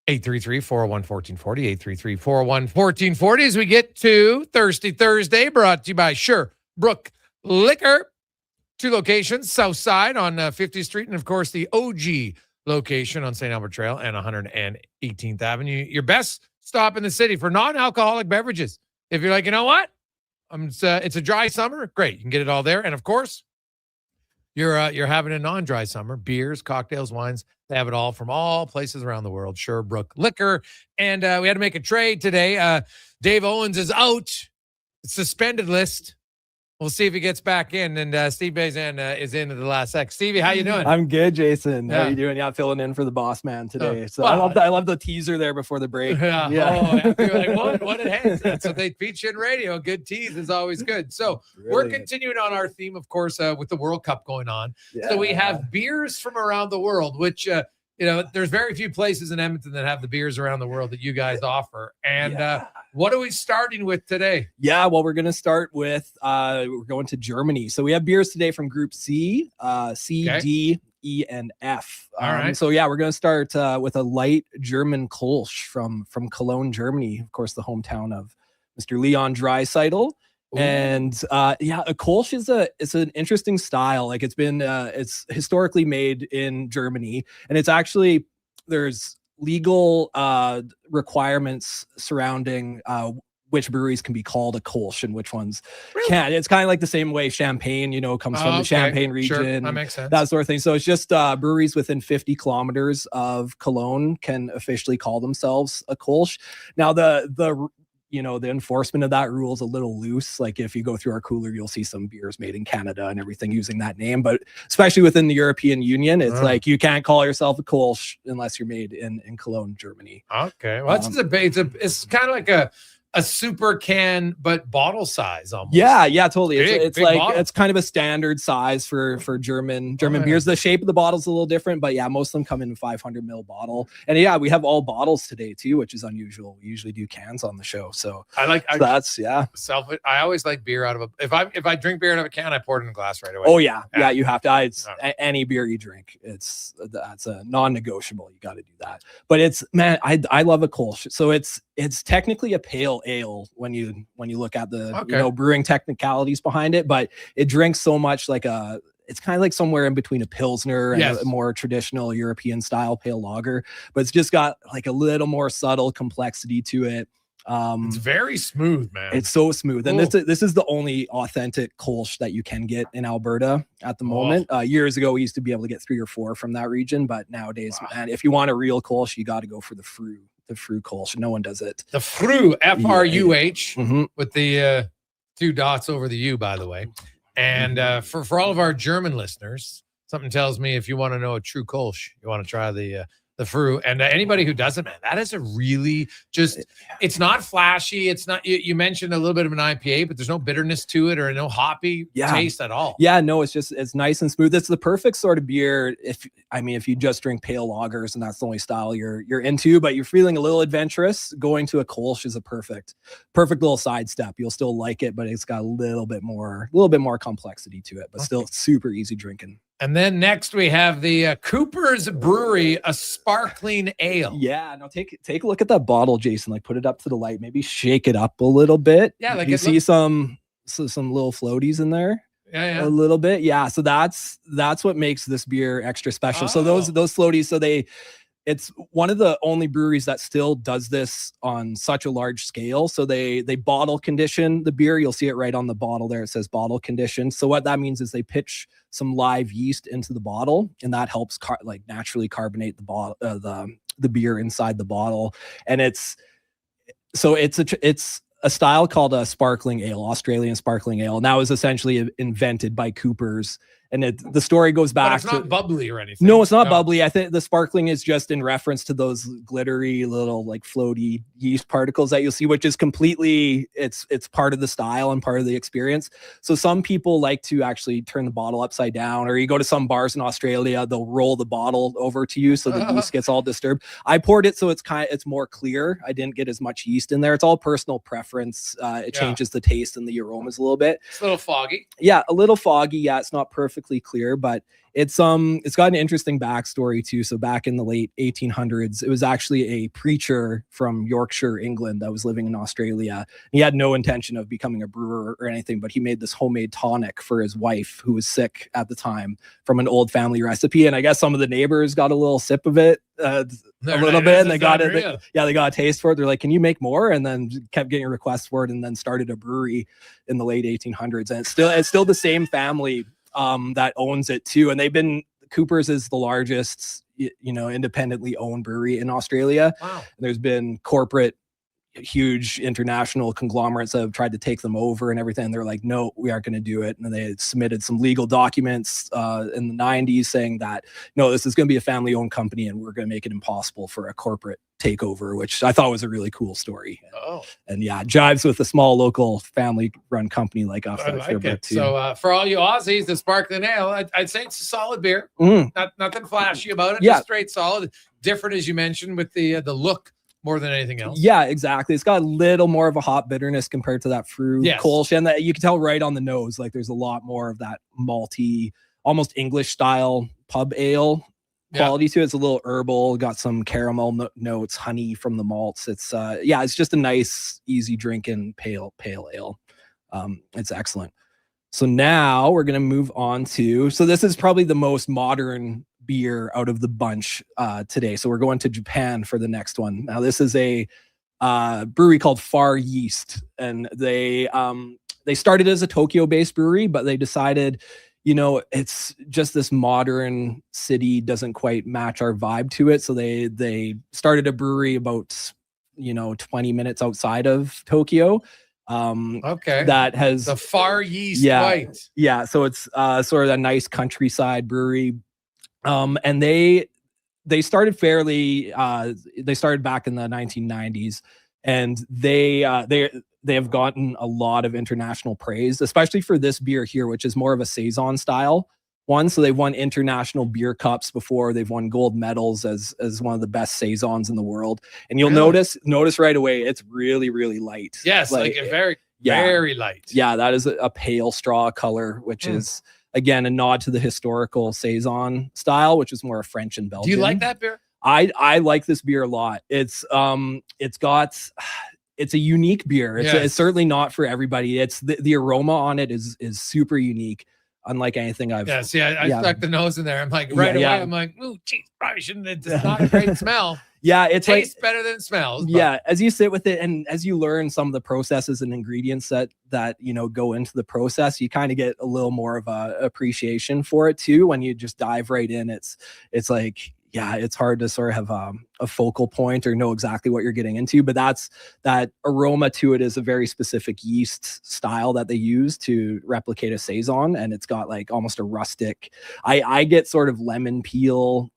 833-401-1440, 833-401-1440 as we get to Thirsty Thursday, brought to you by Sherbrooke Liquor. 2 locations, South Side on 50th Street, and, of course, the OG location on St. Albert Trail and 118th Avenue. Your best stop in the city for non-alcoholic beverages. If you're like, you know what? It's a dry summer. Great. You can get it all there. And, of course, you're having a non-dry summer. Beers, cocktails, wines They have it all from all places around the world. Sherbrooke Liquor. And we had to make a trade today. Dave Owens is out. Suspended list. We'll see if he gets back in. And Steve Bazan is in at the last sec. Stevie, how you doing? I'm good, Jason. How Yeah. you doing? Yeah, filling in for the boss man today. So well, I love the teaser there before the break. Yeah. Yeah. Oh, you're like, what it has. That's what they feature in radio. Good tease is always good. So we're Brilliant. continuing on our theme, of course, with the World Cup going on. Yeah. So we have beers from around the world, which there's very few places in Edmonton that have the beers around the world that you guys offer. And what are we starting with today? Yeah, well, we're going to start with, we're going to Germany. So we have beers today from Group C, C, D, E, and F. All right. So yeah, we're going to start with a light German Kolsch from Cologne, Germany. Of course, the hometown of Mr. Leon Draisaitl. And a Kolsch is an interesting style. Like it's historically made in Germany, and it's actually there's legal requirements surrounding which breweries can be called a Kolsch and which ones can't. It's kind of like the same way champagne, comes from the Champagne region. Sure. That makes sense. That sort of thing. So it's just breweries within 50 kilometers of Cologne can officially call themselves a Kolsch. Now the enforcement of that rule is a little loose. Like if you go through our cooler, you'll see some beers made in Canada and everything using that name. But especially within the European Union, it's like you can't call yourself a Kolsch unless you're made in Cologne, Germany. Okay. Well, it's kind of like a super can, but bottle size almost. Yeah, totally. It's Big like bottle. it's kind of a standard size for German beers. The shape of the bottle's a little different, but yeah, most of them come in a 500 ml bottle. And yeah, we have all bottles today too, which is unusual. We usually do cans on the show. So I always like beer out of if I drink beer out of a can, I pour it in a glass right away. Oh yeah, you have to. Any beer you drink, that's a non-negotiable. You got to do that. But I love a Kolsch. So it's technically a pale ale when you look at the brewing technicalities behind it, but it drinks so much like it's kind of like somewhere in between a Pilsner and a more traditional European style pale lager, but it's just got like a little more subtle complexity to it. It's very smooth, man. It's so smooth. And this is the only authentic Kolsch that you can get in Alberta at the moment. Years ago, we used to be able to get 3 or 4 from that region, but nowadays, man, if you want a real Kolsch, you got to go for the Fru Kolsch. No one does it. The Fru, F-R-U-H, with the 2 dots over the U, by the way. And for all of our German listeners, something tells me if you want to know a true Kolsch, you want to try the Fru. And anybody who doesn't, man, that is a really it's not flashy. It's not, you mentioned a little bit of an IPA, but there's no bitterness to it or no hoppy taste at all. Yeah, no, it's nice and smooth. It's the perfect sort of beer if you just drink pale lagers and that's the only style you're into, but you're feeling a little adventurous, going to a Kolsch is a perfect little sidestep. You'll still like it, but it's got a little bit more complexity to it, but still super easy drinking. And then next we have the Cooper's Brewery, a sparkling ale. Yeah, no, take a look at that bottle, Jason. Like put it up to the light, maybe shake it up a little bit. Yeah, like you see some little floaties in there. Yeah. A little bit. Yeah. So that's what makes this beer extra special. So those floaties, so it's one of the only breweries that still does this on such a large scale. So they bottle condition the beer. You'll see it right on the bottle there. It says bottle condition. So what that means is they pitch some live yeast into the bottle, and that helps naturally carbonate the bottle, the beer inside the bottle. And it's a style called a sparkling ale, Australian sparkling ale. And that was essentially invented by Coopers. And the story goes back but it's not bubbly or anything. No, it's not bubbly. I think the sparkling is just in reference to those glittery little like floaty yeast particles that you'll see, which is completely, it's part of the style and part of the experience. So some people like to actually turn the bottle upside down, or you go to some bars in Australia, they'll roll the bottle over to you so the yeast gets all disturbed. I poured it so it's more clear. I didn't get as much yeast in there. It's all personal preference. It changes the taste and the aromas a little bit. It's a little foggy. Yeah, a little foggy. Yeah, it's not perfectly clear, but it's got an interesting backstory too. So back in the late 1800s, it was actually a preacher from Yorkshire, England, that was living in Australia. He had no intention of becoming a brewer or anything, but he made this homemade tonic for his wife, who was sick at the time, from an old family recipe. And I guess some of the neighbors got a little sip of it, a little bit, and they got it. They got a taste for it. They're like, "Can you make more?" And then kept getting requests for it, and then started a brewery in the late 1800s. And it's still the same family that owns it too, and they've been Cooper's is the largest, independently owned brewery in Australia. Wow. There's been corporate, huge international conglomerates that have tried to take them over and everything. They're like, no, we aren't going to do it. And they had submitted some legal documents in the 90s saying that, no, this is going to be a family owned company and we're going to make it impossible for a corporate takeover, which I thought was a really cool story. And yeah, jives with a small local family run company like us. I like it. So for all you Aussies, the Sparkling Ale, I'd say it's a solid beer. Nothing flashy about it. Yeah. Just straight solid. Different, as you mentioned, with the look more than anything else. Yeah, exactly. It's got a little more of a hop bitterness compared to that fruit Kolsch, and that you can tell right on the nose. Like there's a lot more of that malty, almost English style pub ale quality to it. It's a little herbal, got some caramel notes, honey from the malts. It's it's just a nice, easy drinking pale ale. It's excellent. So now we're gonna move on to. So this is probably the most modern beer out of the bunch today. So we're going to Japan for the next one. Now this is a brewery called Far Yeast, and they started as a Tokyo-based brewery, but they decided, it's just this modern city doesn't quite match our vibe to it. So they started a brewery about 20 minutes outside of Tokyo. That has the Far Yeast White. Yeah, so it's sort of a nice countryside brewery. And they started they started back in the 1990s, and they have gotten a lot of international praise, especially for this beer here, which is more of a saison style one. So they've won international beer cups before. They've won gold medals as one of the best saisons in the world. And you'll notice right away, it's really, really light. Yes, like a very light. Yeah, that is a pale straw color, which is, again, a nod to the historical saison style, which is more a French and Belgian. Do you like that beer? I like this beer a lot. It's a unique beer. It's certainly not for everybody. It's the aroma on it is super unique, unlike anything I've. I stuck the nose in there. I'm like away. I'm like, ooh, geez, probably shouldn't. It's not a great smell. Yeah, it tastes better than it smells. But. Yeah, as you sit with it and as you learn some of the processes and ingredients that go into the process, you kind of get a little more of a appreciation for it too. When you just dive right in, it's like, it's hard to sort of have a focal point or know exactly what you're getting into. But that aroma to it is a very specific yeast style that they use to replicate a saison, and it's got like almost a rustic. I get sort of lemon peel,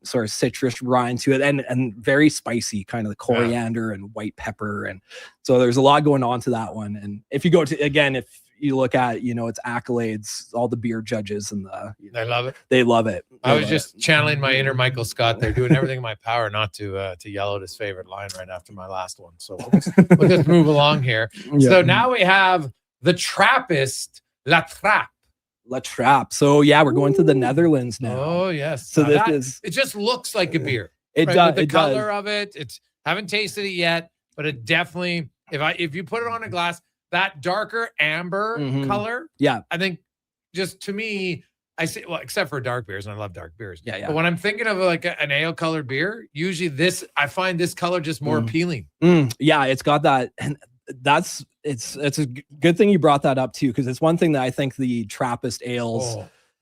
sort of citrus rind to it, and very spicy, kind of the coriander and white pepper, and so there's a lot going on to that one. And if you go to if you look at its accolades, all the beer judges and they love it. They love it. I was just channeling my inner Michael Scott there, doing everything in my power not to yell at his favorite line right after my last one. So we'll just move along here. Yeah. So now we have the Trappist La Trappe. La Trappe. So we're going to the Netherlands now. Oh yes. So it just looks like a beer. It does. The color of it. It's haven't tasted it yet, but it definitely. If you put it on a glass, that darker amber color. Yeah. I think just to me, I say, well, except for dark beers, and I love dark beers. Yeah. But when I'm thinking of like an ale colored beer, usually I find this color just more appealing. Yeah, it's got that, and it's a good thing you brought that up too, because it's one thing that I think the Trappist ales.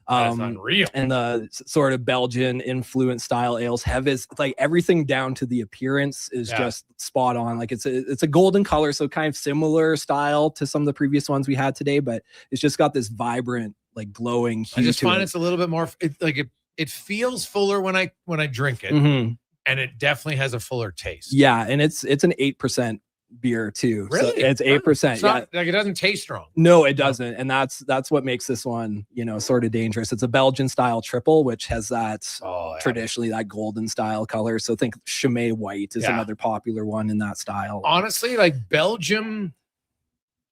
That's unreal. And the sort of Belgian influence style ales have is like everything down to the appearance is just spot on. Like it's a golden color, so kind of similar style to some of the previous ones we had today, but it's just got this vibrant, like glowing hue. I just find it's a little bit more it feels fuller when I drink it, and it definitely has a fuller taste. Yeah, and it's an 8% beer too. Really? So it's 8%. It's not, like it doesn't taste strong. No, it doesn't. And that's what makes this one, sort of dangerous. It's a Belgian style triple, which has that traditionally that golden style color. So think Chimay white is another popular one in that style. Honestly, like Belgium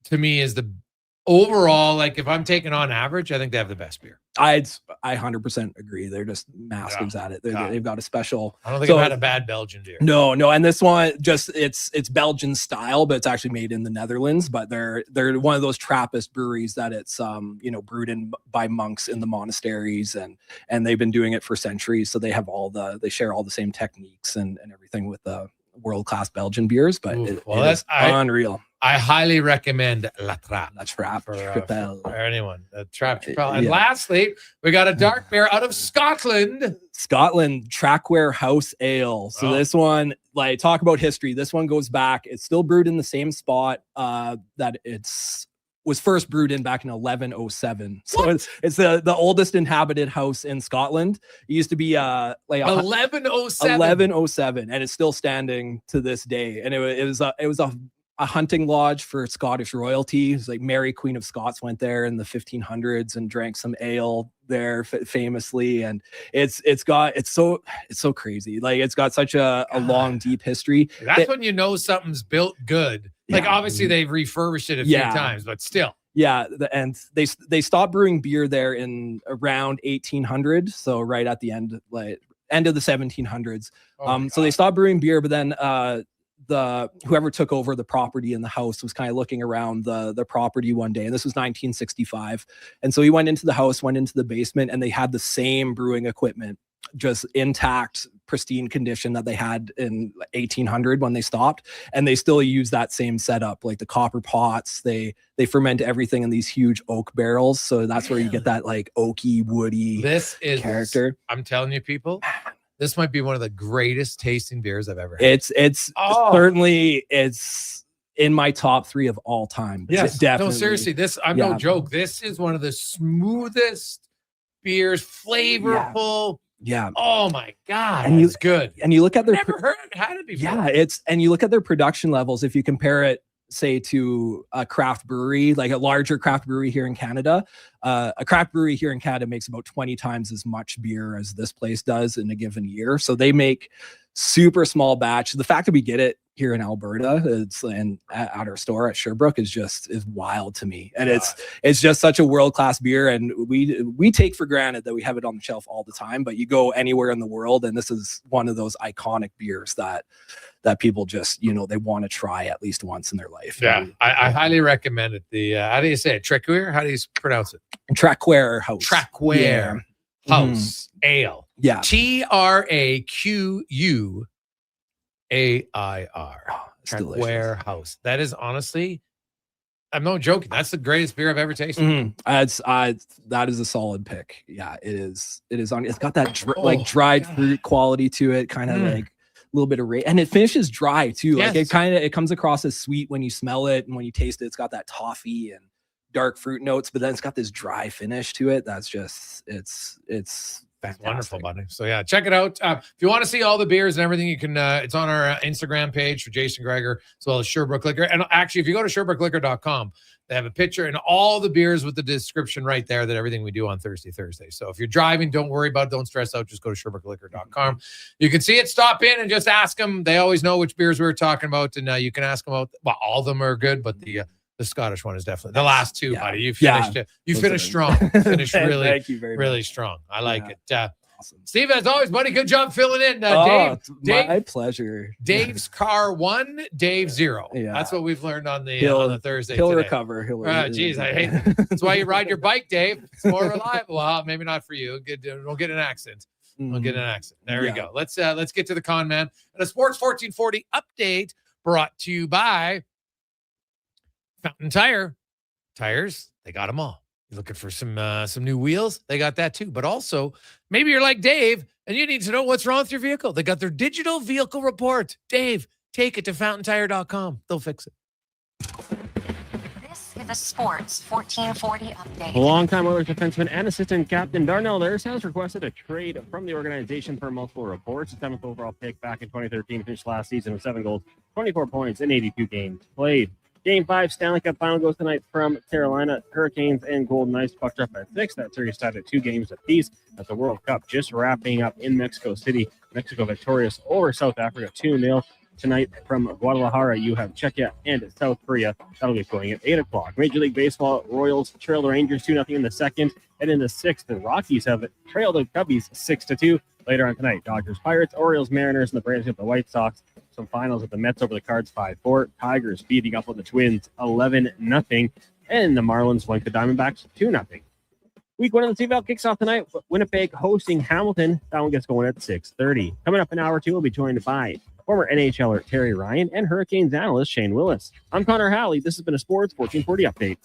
to me is the overall, like if I'm taking on average, I think they have the best beer. I 100% agree. They're just masters at it. They've got a special. I don't think I've had a bad Belgian beer. No. And this one just it's Belgian style, but it's actually made in the Netherlands. But they're one of those Trappist breweries that it's brewed by monks in the monasteries, and they've been doing it for centuries. So they have they share all the same techniques and everything with the world-class Belgian beers. But it's unreal. I highly recommend La Trappe. La Trappe For anyone. La Trappe. And lastly, we got a dark beer out of Scotland. Trackware House Ale. So this one, like, talk about history. This one goes back. It's still brewed in the same spot that was first brewed in back in 1107. So it's the oldest inhabited house in Scotland. It used to be like 1107, and it's still standing to this day. And it was a hunting lodge for Scottish royalty. It was like Mary Queen of Scots went there in the 1500s and drank some ale there famously. And it's so crazy. Like, it's got such a long, deep history. That's when you know something's built good. Like, obviously they've refurbished it a few times, but still. Yeah, and they stopped brewing beer there in around 1800, so right at the end, like end of the 1700s. So they stopped brewing beer, but then whoever took over the property in the house was kind of looking around the property one day, and this was 1965. And so he went into the house, went into the basement, and they had the same brewing equipment, just intact, pristine condition that they had in 1800 when they stopped, and they still use that same setup, like the copper pots. They ferment everything in these huge oak barrels, so that's where you get that like oaky, woody character. I'm telling you, people, this might be one of the greatest tasting beers I've ever had. It's certainly in my top 3 of all time. Yes, definitely. No, seriously, no joke. This is one of the smoothest beers, flavorful. Yeah. Oh my God. And it's good. And you look at their had it before. Yeah, and you look at their production levels. If you compare it, say, to a craft brewery, like a larger craft brewery here in Canada, a craft brewery here in Canada makes about 20 times as much beer as this place does in a given year. So they make super small batch. The fact that we get it here in Alberta, at our store at Sherbrooke is wild to me. And it's just such a world-class beer, and we take for granted that we have it on the shelf all the time, but you go anywhere in the world and this is one of those iconic beers that people just, they want to try at least once in their life. Yeah, I highly recommend it. The how do you say it? Trackware? How do you pronounce it? Trackware House. Trackware House Ale. Yeah. TRAQUAIR. Trackware House. That is honestly, I'm not joking. That's the greatest beer I've ever tasted. That is a solid pick. Yeah, it is. It's got that like dried fruit quality to it, kind of like a little bit of and it finishes dry too. Yes. Like it comes across as sweet when you smell it, and when you taste it, it's got that toffee and dark fruit notes, but then it's got this dry finish to it. That's just it's fantastic. Wonderful, buddy. So yeah, check it out. If you want to see all the beers and everything, you can. It's on our Instagram page for Jason Gregor, as well as Sherbrooke Liquor. And actually, if you go to SherbrookeLiquor.com, they have a picture and all the beers with the description right there that everything we do on Thursday. So if you're driving, don't worry about it. Don't stress out. Just go to SherbrookeLiquor.com. You can see it. Stop in and just ask them. They always know which beers we were talking about, and you can ask them about. Well, all of them are good, but the Scottish one is definitely the last two, buddy. You finished it. You finished strong. Finished really, Thank you very really much. strong. I like it. Awesome. Steve, as always, buddy, good job filling in. Dave, my pleasure. Dave's car 1, Dave 0. Yeah. That's what we've learned on the Thursday. He'll today. recover. Geez, I hate it. That's why you ride your bike, Dave. It's more reliable. Well, maybe not for you. Don't get an accident. Don't get an accident. There we go. Let's get to the con man and a Sports 1440 update brought to you by Fountain Tire. Tires, they got them all. You're looking for some new wheels? They got that too. But also, maybe you're like Dave and you need to know what's wrong with your vehicle. They got their digital vehicle report. Dave, take it to fountaintire.com. They'll fix it. This is the Sports 1440 update. Longtime Oilers defenseman and assistant captain Darnell Nurse has requested a trade from the organization per multiple reports. The 7th overall pick back in 2013 finished last season with 7 goals, 24 points in 82 games played. Game 5 Stanley Cup Final goes tonight from Carolina. Hurricanes and Golden Knights pucked up at 6. That series tied at 2 games apiece. At the World Cup just wrapping up in Mexico City. Mexico victorious over South Africa 2-0. Tonight from Guadalajara, you have Czechia and South Korea. That'll get going at 8 o'clock. Major League Baseball, Royals trail the Rangers 2-0 in the 2nd. And in the 6th, the Rockies have trailed the Cubbies 6-2. Later on tonight, Dodgers, Pirates, Orioles, Mariners, and the Braves get the White Sox. Some finals with the Mets over the Cards 5-4. Tigers beating up on the Twins 11-0. And the Marlins went to Diamondbacks 2-0. Week 1 of the CFL kicks off tonight. Winnipeg hosting Hamilton. That one gets going at 6:30. Coming up in hour 2, we'll be joined by former NHLer Terry Ryan, and Hurricanes analyst Shane Willis. I'm Connor Halley. This has been a Sports 1440 update.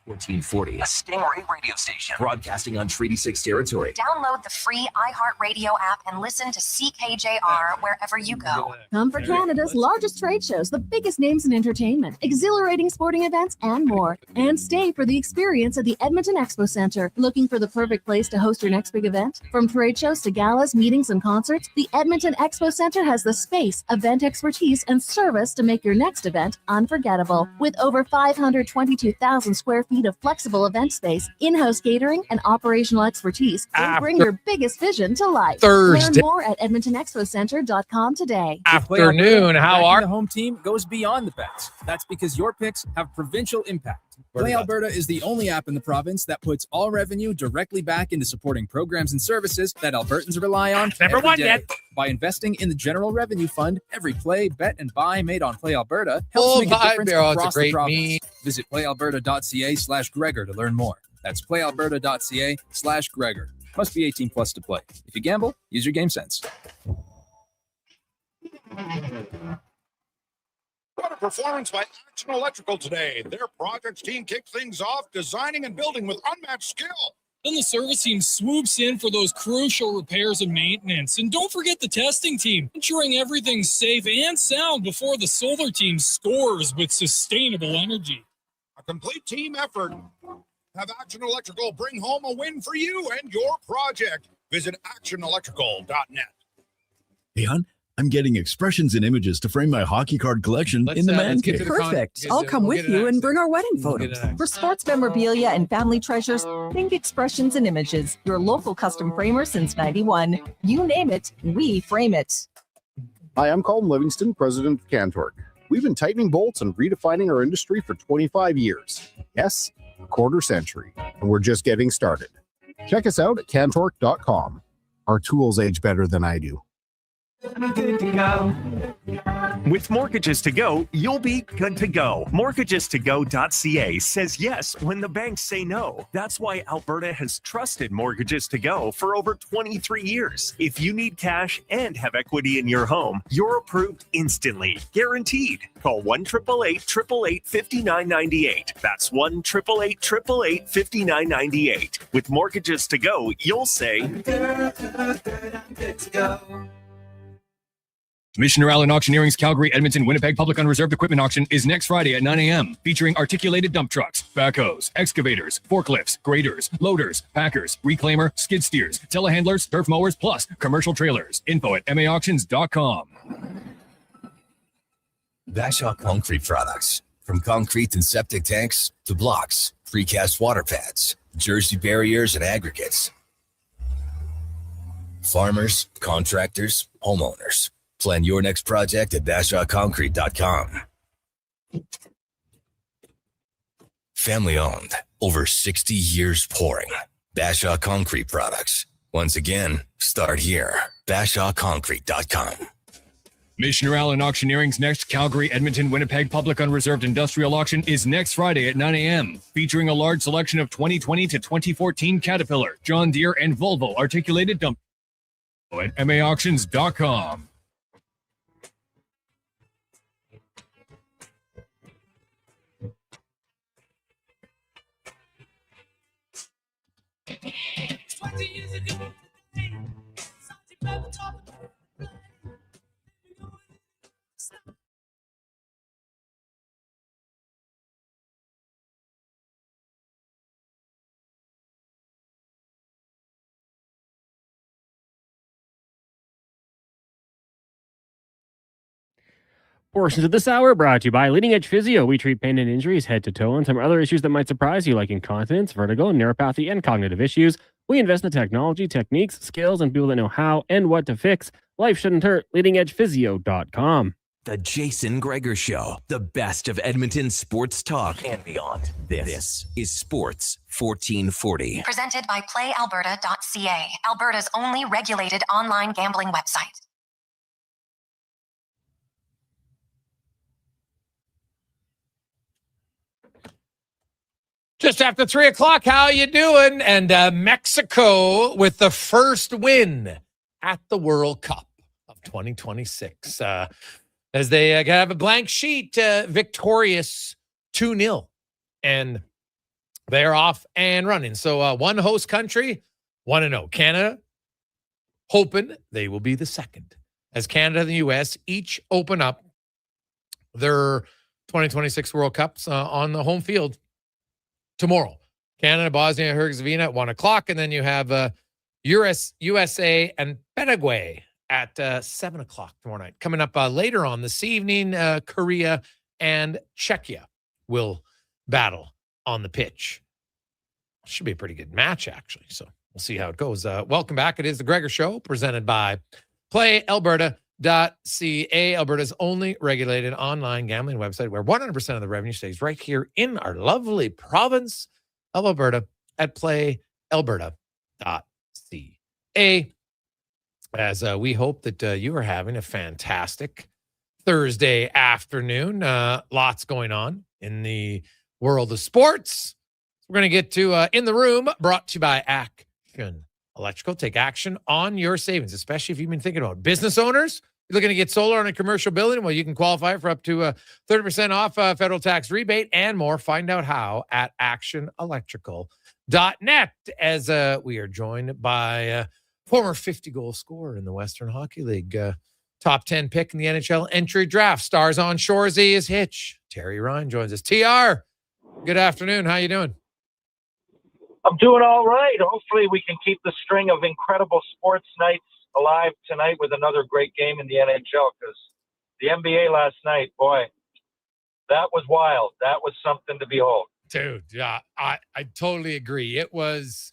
1440, a Stingray radio station broadcasting on Treaty 6 territory. Download the free iHeartRadio app and listen to CKJR wherever you go. Come for Canada's largest trade shows, the biggest names in entertainment, exhilarating sporting events, and more. And stay for the experience at the Edmonton Expo Centre. Looking for the perfect place to host your next big event? From trade shows to galas, meetings, and concerts, the Edmonton Expo Centre has the space, event expertise, and service to make your next event unforgettable. With over 522,000 square feet of flexible event space, in-house catering, and operational expertise, they bring your biggest vision to life. Thursday. Learn more at edmontonexpocentre.com today. Afternoon, how are the home team goes beyond the bets. That's because your picks have provincial impact. Play Alberta is the only app in the province that puts all revenue directly back into supporting programs and services that Albertans rely on Never every won day. yet. By investing in the General Revenue Fund, every play, bet, and buy made on Play Alberta helps make a difference across the province. Visit playalberta.ca/Gregor to learn more. That's playalberta.ca/Gregor. Must be 18 plus to play. If you gamble, use your game sense. What a performance by Action Electrical today. Their projects team kicked things off, designing and building with unmatched skill. Then the service team swoops in for those crucial repairs and maintenance. And don't forget the testing team, ensuring everything's safe and sound before the solar team scores with sustainable energy. A complete team effort. Have Action Electrical bring home a win for you and your project. Visit actionelectrical.net. Hey, hon, I'm getting expressions and images to frame my hockey card collection in the man cave. Perfect. I'll come with you and bring our wedding photos. For sports memorabilia and family treasures, think Expressions and Images, your local custom framer since 91. You name it, we frame it. Hi, I'm Colin Livingston, president of CanTorque. We've been tightening bolts and redefining our industry for 25 years. Yes, a quarter century, and we're just getting started. Check us out at CanTorque.com. Our tools age better than I do. Good to go. With Mortgages to Go, you'll be good to go. MortgagesToGo.ca says yes when the banks say no. That's why Alberta has trusted Mortgages to Go for over 23 years. If you need cash and have equity in your home, you're approved instantly, guaranteed. Call 1-888-888-5998. That's 1-888-888-5998. With Mortgages to Go, you'll say, good to go. Commissioner Allen Auctioneering's Calgary, Edmonton, Winnipeg Public Unreserved Equipment Auction is next Friday at 9 a.m. featuring articulated dump trucks, backhoes, excavators, forklifts, graders, loaders, packers, reclaimer, skid steers, telehandlers, turf mowers, plus commercial trailers. Info at maauctions.com. Bashaw Concrete Products. From concrete and septic tanks to blocks, precast water pads, Jersey barriers and aggregates. Farmers, contractors, homeowners. Plan your next project at BashawConcrete.com. Family owned, over 60 years pouring. Bashaw Concrete Products. Once again, start here. BashawConcrete.com. Commissioner Allen Auctioneering's next Calgary, Edmonton, Winnipeg Public Unreserved Industrial Auction is next Friday at 9 a.m. featuring a large selection of 2020 to 2014 Caterpillar, John Deere, and Volvo articulated dump at maauctions.com. Portions of this hour brought to you by Leading Edge Physio. We treat pain and injuries head to toe and some other issues that might surprise you, like incontinence, vertigo, neuropathy, and cognitive issues. We invest in the technology, techniques, skills, and people that know how and what to fix. Life shouldn't hurt. LeadingEdgePhysio.com. The Jason Gregor Show, the best of Edmonton sports talk and beyond. This is Sports 1440. Presented by PlayAlberta.ca, Alberta's only regulated online gambling website. Just after 3 o'clock, how you doing? And Mexico with the first win at the World Cup of 2026. As they have a blank sheet, victorious 2-0. And they're off and running. So one host country, 1-0. Canada, hoping they will be the second. As Canada and the U.S. each open up their 2026 World Cups on the home field tomorrow. Canada, Bosnia and Herzegovina at 1 o'clock. And then you have USA and Paraguay at 7 o'clock tomorrow night. Coming up later on this evening, Korea and Czechia will battle on the pitch. Should be a pretty good match, actually. So we'll see how it goes. Welcome back. It is the Gregor Show, presented by PlayAlberta.ca, Alberta's only regulated online gambling website, where 100% of the revenue stays right here in our lovely province of Alberta at PlayAlberta.ca. As we hope that you are having a fantastic Thursday afternoon. Lots going on in the world of sports. We're going to get to In the Room, brought to you by Action Electrical. Take action on your savings, especially if you've been thinking about business owners. You're looking to get solar on a commercial building. Well, you can qualify for up to 30% off federal tax rebate and more. Find out how at actionelectrical.net, as we are joined by former 50-goal scorer in the Western Hockey League, top 10 pick in the NHL entry draft, Stars on Shoresy is Hitch. Terry Ryan joins us. TR, good afternoon. How you doing? I'm doing all right. Hopefully we can keep the string of incredible sports nights alive tonight with another great game in the NHL, because the NBA last night, boy, that was wild. That was something to behold. Dude, yeah, I totally agree. It was.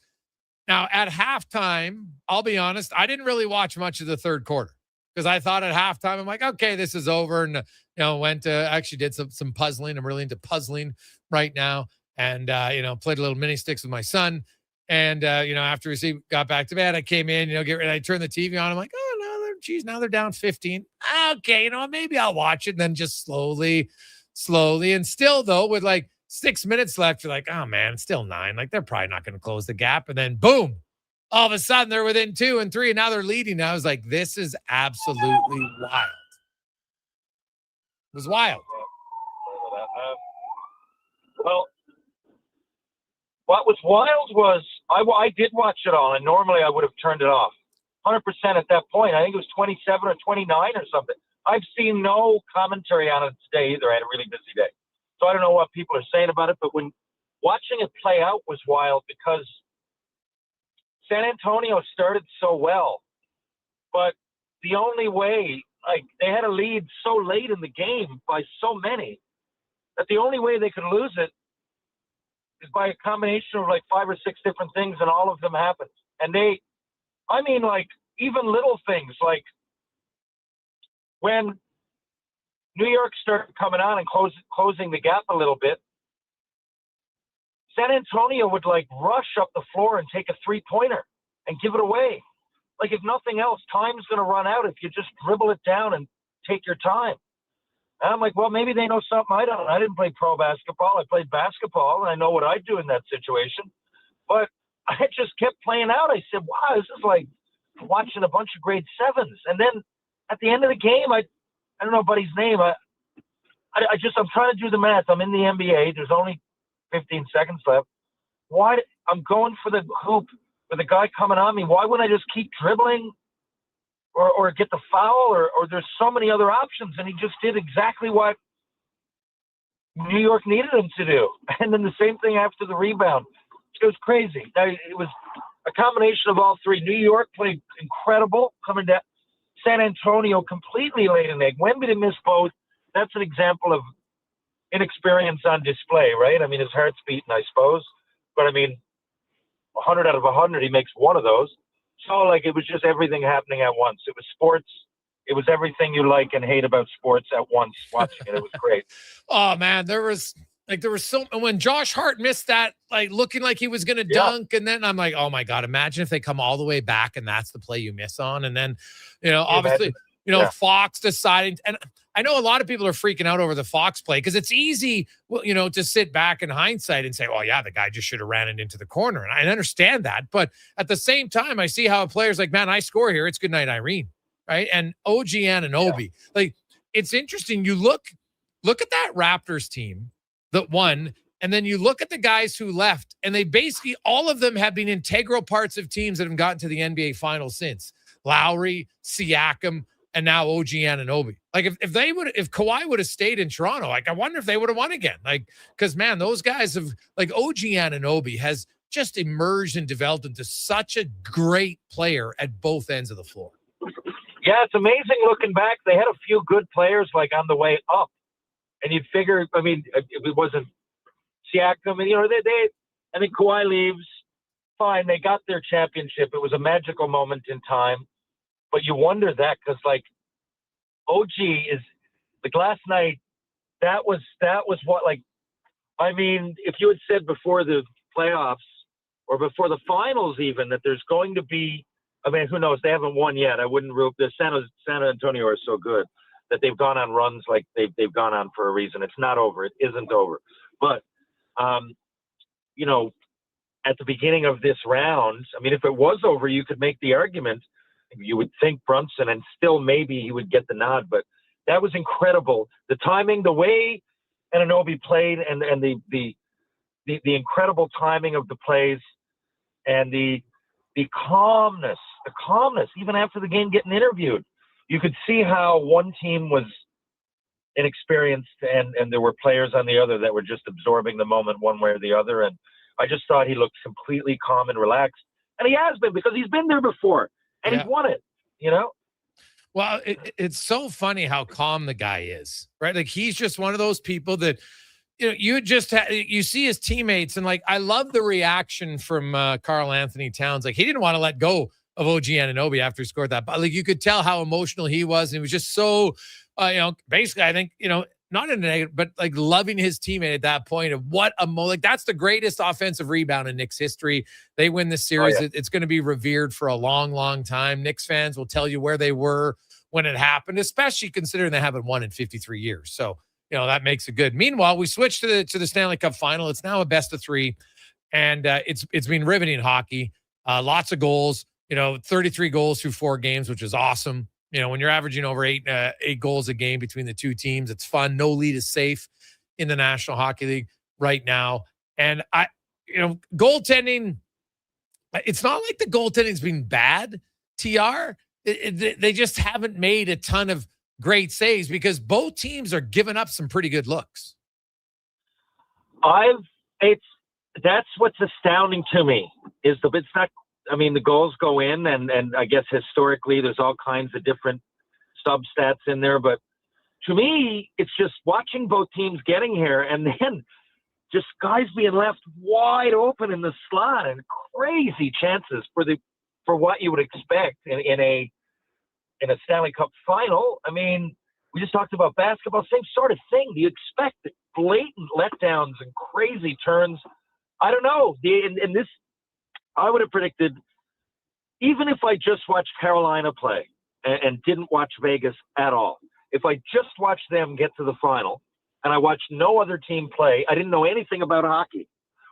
Now, at halftime, I'll be honest, I didn't really watch much of the third quarter, because I thought at halftime, I'm like, okay, this is over. And, actually did some puzzling. I'm really into puzzling right now. And, played a little mini sticks with my son. And, after we got back to bed, I came in, get ready. I turned the TV on. I'm like, oh, no, now they're down 15. Okay, maybe I'll watch it. And then just slowly. And still, though, with like 6 minutes left, you're like, oh, man, it's still 9. Like, they're probably not going to close the gap. And then, boom, all of a sudden, they're within 2 and 3. And now they're leading. I was like, this is absolutely wild. It was wild. Well, what was wild was I did watch it all, and normally I would have turned it off 100% at that point. I think it was 27 or 29 or something. I've seen no commentary on it today either. I had a really busy day. So I don't know what people are saying about it, but when watching it play out was wild, because San Antonio started so well, but the only way, they had a lead so late in the game by so many, that the only way they could lose it is by a combination of 5 or 6 different things, and all of them happened. And even little things, like when New York started coming on and closing the gap a little bit, San Antonio would rush up the floor and take a 3-pointer and give it away. If nothing else, time's going to run out if you just dribble it down and take your time. And I'm like, well, maybe they know something I don't. I didn't play pro basketball. I played basketball, and I know what I'd do in that situation. But I just kept playing out. I said, wow, this is like watching a bunch of grade 7s. And then at the end of the game, I don't know Buddy's name. I'm trying to do the math. I'm in the NBA. There's only 15 seconds left. I'm going for the hoop with a guy coming on me. Why wouldn't I just keep dribbling? Or get the foul, or there's so many other options, and he just did exactly what New York needed him to do. And then the same thing after the rebound. It was crazy. It was a combination of all three. New York played incredible coming down. San Antonio completely laid an egg. Wemby missed both. That's an example of inexperience on display, right? I mean, his heart's beating, I suppose. But, 100 out of 100, he makes one of those. So, it was just everything happening at once. It was sports. It was everything you like and hate about sports at once watching it. It was great. Oh, man. There was so, when Josh Hart missed that, looking like he was going to dunk. And then I'm like, oh, my God, imagine if they come all the way back and that's the play you miss on. And then, obviously, Fox deciding. And I know a lot of people are freaking out over the Fox play, because it's easy, to sit back in hindsight and say, oh, yeah, the guy just should have ran it into the corner. And I understand that. But at the same time, I see how a player's like, man, I score here. It's good night, Irene. right? And OG Anunoby. Like, it's interesting. You look at that Raptors team that won, and then you look at the guys who left, and they basically, all of them have been integral parts of teams that have gotten to the NBA Finals since. Lowry, Siakam, and now OG Anunoby. Like, if Kawhi would have stayed in Toronto, like, I wonder if they would have won again. Like, because, man, those guys have, like, OG Anunoby has just emerged and developed into such a great player at both ends of the floor. Yeah, it's amazing looking back. They had a few good players, like, on the way up. And you'd figure, I mean, it wasn't Siakam, and, you know, I think Kawhi leaves, fine, they got their championship. It was a magical moment in time. But you wonder that, because, like, OG is, like, last night, that was what, like, I mean, if you had said before the playoffs or before the finals even that there's going to be, I mean, who knows? They haven't won yet. I wouldn't rule. The San Antonio are so good that they've gone on runs like they've gone on for a reason. It's not over. It isn't over. But, you know, at the beginning of this round, I mean, if it was over, you could make the argument. You would think Brunson, and still maybe he would get the nod. But that was incredible. The timing, the way Anunoby played, and the incredible timing of the plays, and the calmness, even after the game getting interviewed. You could see how one team was inexperienced and there were players on the other that were just absorbing the moment one way or the other. And I just thought he looked completely calm and relaxed. And he has been, because he's been there before and he's won it, you know? Well, it's so funny how calm the guy is, right? Like, he's just one of those people that, you know, you see his teammates, and, like, I love the reaction from Karl Anthony Towns. Like, he didn't want to let go of OG Anunoby after he scored that. But, like, you could tell how emotional he was. And he was just so, you know, basically, I think, you know, not in a negative, but, like, loving his teammate at that point of what a like, that's the greatest offensive rebound in Knicks history. They win this series. Oh, yeah. It's going to be revered for a long, long time. Knicks fans will tell you where they were when it happened, especially considering they haven't won in 53 years. So, you know, that makes it good. Meanwhile, we switched to the Stanley Cup final. It's now a best of three, and it's been riveting hockey. Lots of goals, you know, 33 goals through 4 games, which is awesome. You know, when you're averaging over eight goals a game between the two teams, it's fun. No lead is safe in the National Hockey League right now. And goaltending, it's not like the goaltending's been bad, TR. They just haven't made a ton of great saves because both teams are giving up some pretty good looks. That's what's astounding to me is it's not. I mean, the goals go in, and I guess historically there's all kinds of different sub-stats in there. But to me, it's just watching both teams getting here, and then just guys being left wide open in the slot and crazy chances for what you would expect in a Stanley Cup final. I mean, we just talked about basketball, same sort of thing. Do you expect blatant letdowns and crazy turns? I don't know. In this, I would have predicted, even if I just watched Carolina play and didn't watch Vegas at all, if I just watched them get to the final and I watched no other team play, I didn't know anything about hockey,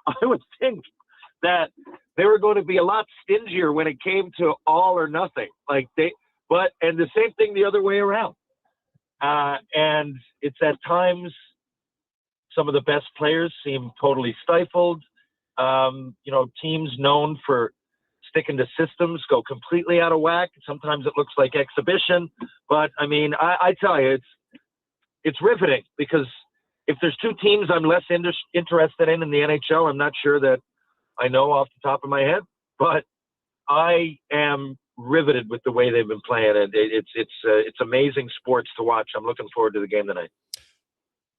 I would think that they were going to be a lot stingier when it came to all or nothing. And the same thing the other way around. And it's at times some of the best players seem totally stifled. Teams known for sticking to systems go completely out of whack. Sometimes it looks like exhibition, but I mean, I tell you, it's riveting because if there's two teams I'm less interested in the NHL, I'm not sure that I know off the top of my head, but I am riveted with the way they've been playing. And it's amazing sports to watch. I'm looking forward to the game tonight.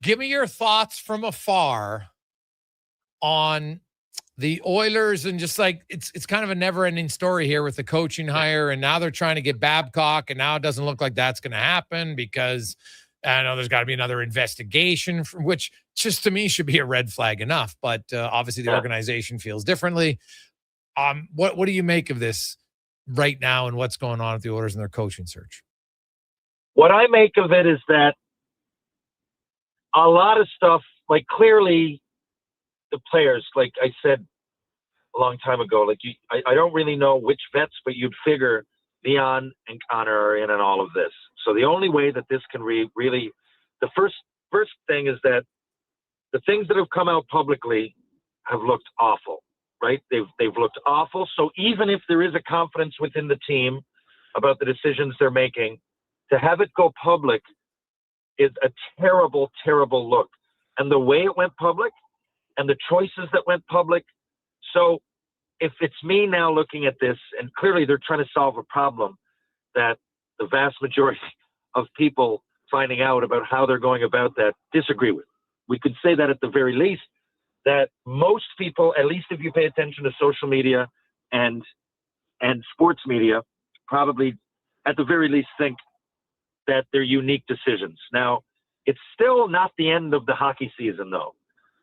Give me your thoughts from afar on the Oilers, and just like it's kind of a never-ending story here with the coaching hire, and now they're trying to get Babcock, and now it doesn't look like that's going to happen because I know there's got to be another investigation, which just to me should be a red flag enough. But obviously the organization feels differently. What do you make of this right now, and what's going on at the Oilers and their coaching search? What I make of it is that a lot of stuff, like clearly the players, like I said a long time ago, like I don't really know which vets, but you'd figure Leon and Connor are in on all of this. So the only way that this can really, the first thing is that the things that have come out publicly have looked awful, right? They've looked awful. So even if there is a confidence within the team about the decisions they're making, to have it go public is a terrible, terrible look. And the way it went public and the choices that went public. So if it's me now looking at this, and clearly they're trying to solve a problem that the vast majority of people finding out about how they're going about that disagree with. We could say that at the very least, that most people, at least if you pay attention to social media and sports media, probably at the very least think that they're unique decisions. Now, it's still not the end of the hockey season, though.